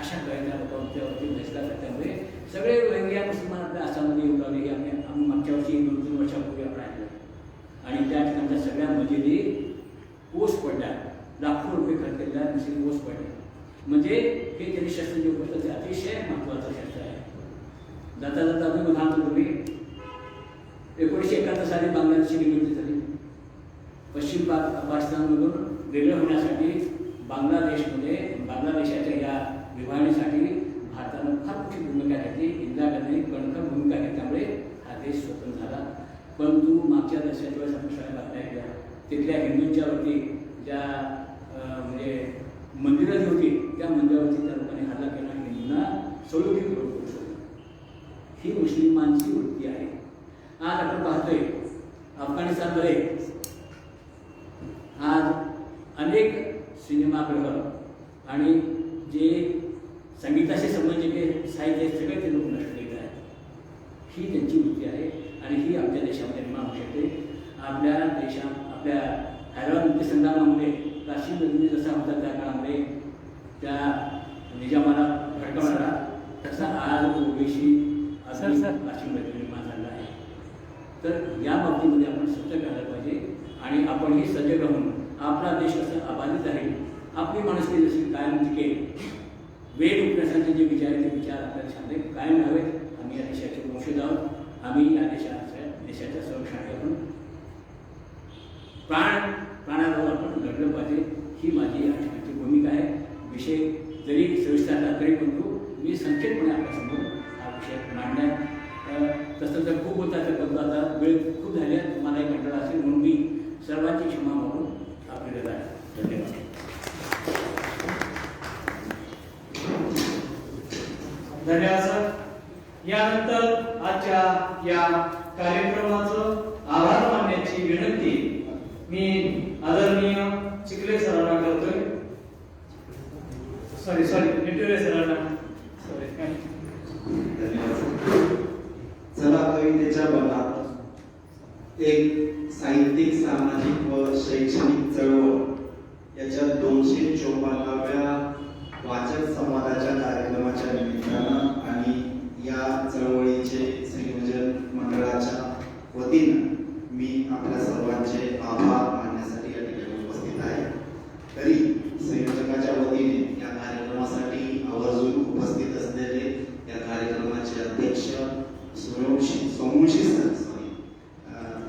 अशा प्रकारच्या लोकांच्यावरती बहिष्कार टाकल्यामुळे सगळे रोहिंग्या मुस्लिमान आपल्या आसाममध्ये येऊन राहिले हे आम्ही मागच्या वर्षी 2-3 वर्षापूर्वी आपण ऐकलं आणि त्या ठिकाणच्या सगळ्या मजिदी ओस पडल्या, लाखो रुपये खर्च केलेल्या मुस्लिम ओस पडले. म्हणजे हे त्यांनी शस्त्र जे उपलब्ध ते अतिशय महत्त्वाचं शस्त्र आहे. जाता जाता तुम्ही म्हणाल तुम्ही 1971 साली बांगलादेशची निर्मिती झाली. पश्चिम पाकिस्तानमधून वेगळं होण्यासाठी बांगलादेशाच्या या विभागणीसाठी भारतानं फार मोठी भूमिका घेतली. इंदिरा गांधींनी कणखर भूमिका घेतल्यामुळे हा देश स्वतंत्र झाला. परंतु मागच्या दशकाच्या वेळेस आपण सगळ्या बातम्या ऐकल्या तिथल्या हिंदूंच्यावरती ज्या म्हणजे मंदिरं जी होती त्या मंदिरावरती त्या लोकांनी हल्ला केला आणि हिंदूंना सोडून करू शकतो. ही मुस्लिमांची वृत्ती आहे. आज आपण पाहतोय अफगाणिस्तानमध्ये आज अनेक सिनेमागृह आणि जे संगीताशी संबंधित साहित्य सगळे ते लोक नष्ट केले आहेत. ही त्यांची वृत्ती आहे आणि ही आपल्या देशामध्ये निर्माण होऊ शकते. आपल्या आपल्या हैदराबाद मुक्ती संग्रामामध्ये काशी नदीने जसा होता त्या काळामध्ये त्या निजामाला भडकवणारा तसा आज ओबीसी काशी नदी निर्माण झाला आहे. तर या बाबतीमध्ये आपण सतर्क राहायला पाहिजे आणि आपणही सजग राहून आपला देश कसा अबाधित राहील, आपली माणुसकी जशी कायम टिकेल, वेद उपन्यासांचे जे विचार आहेत ते विचार आपल्या देशामध्ये कायम राहावेत. आम्ही या देशाचे वंशज आहोत. आम्ही या देशाच्या संरक्षणासाठी आपण प्राणावर आपण लढलं पाहिजे. ही माझी या ठिकाणची भूमिका आहे. विषय जरी सविस्तर असला तरी परंतु मी संक्षेपपणे आपल्यासमोर हा विषय मांडण्यात तसं तर खूप होता तर परंतु आता वेळ खूप झाली आहे. तुम्हालाही कंटाळा असेल म्हणून मी सर्वांची क्षमा मागून आपल्याला आहे. धन्यवाद. धन्यवाद सर. यानंतर आजच्या या कार्यक्रमाचं आभार मानण्याची विनंती मी आदरणीय चिखले सरांना करतोय. सॉरी निटोरे सरांना. चला कवितेच्या बनात एक साहित्यिक, सामाजिक व शैक्षणिक चळवळ याच्या 254व्या वाचक संवादाच्या कार्यक्रमाच्या निमित्तानं आणि या चळवळीचे संयोजन मंडळाच्या वतीनं मी आपल्या सर्वांचे आभार मानण्यासाठी या ठिकाणी उपस्थित आहे. तरी संयोजकाच्या वतीने या कार्यक्रमासाठी आवर्जून उपस्थित असलेले या कार्यक्रमाचे अध्यक्ष सोमवंशी सर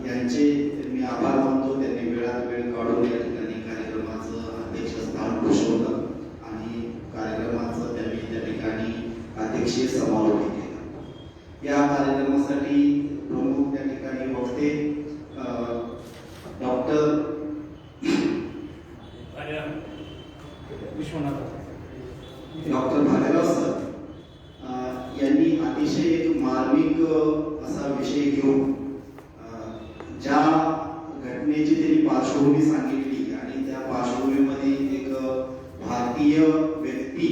यांचे मी आभार मानतो. त्यांनी वेळात वेळ काढून या ठिकाणी कार्यक्रमाचं अध्यक्षस्थान भूषवलं आणि कार्यक्रमाचं त्यांनी त्या ठिकाणी अध्यक्षीय समारोप केला. या कार्यक्रमासाठी प्रमुख त्या ठिकाणी वक्ते डॉक्टर भालेराव सर यांनी अतिशय एक मार्मिक असा विषय घेऊन ज्या घटनेची त्यांनी पार्श्वभूमी सांगितली आणि त्या पार्श्वभूमीमध्ये एक भारतीय व्यक्ती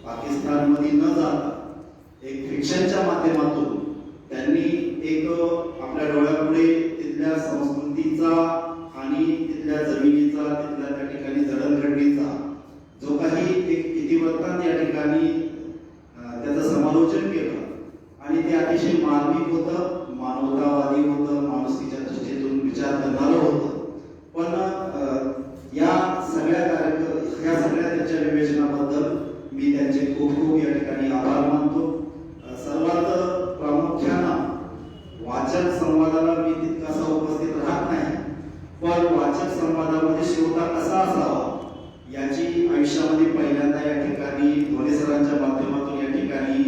पाकिस्तानमध्ये न जाता एक फिक्शनच्या माध्यमातून त्यांनी एक आपल्या डोळ्यापुढे तिथल्या संस्कृतीचा आणि तिथल्या जमिनीचा, तिथल्या त्या ठिकाणी जडणघडणीचा जो काही एक इतिवृत्तांत या ठिकाणी त्याचं समालोचन केलं आणि ते अतिशय मार्मिक होतं, मानवतावादी होतं, माणुसकीच्या दृष्टीतून विचार करणारं होतं. पण या सगळ्या त्यांच्या विवेचनाबद्दल मी त्यांचे खूप खूप या ठिकाणी आभार मानतो. सर्वात प्रामुख्यानं वाचक संवादाला मी तितकासा उपस्थित राहत नाही, पण वाचक संवादामध्ये श्रोता कसा असावा याची आयुष्यामध्ये पहिल्यांदा या ठिकाणी धोने सरांच्या माध्यमातून या ठिकाणी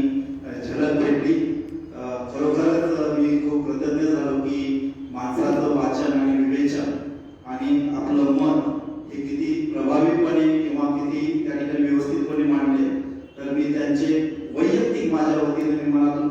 झलक भेटली. खरोखरच मी खूप कृतज्ञ झालो की माणसाचं वाचन आणि विवेचन आणि आपलं मन हे किती प्रभावीपणे किंवा किती त्या ठिकाणी व्यवस्थितपणे मांडले. तर मी त्यांचे वैयक्तिक माझ्या वतीने मी मनातून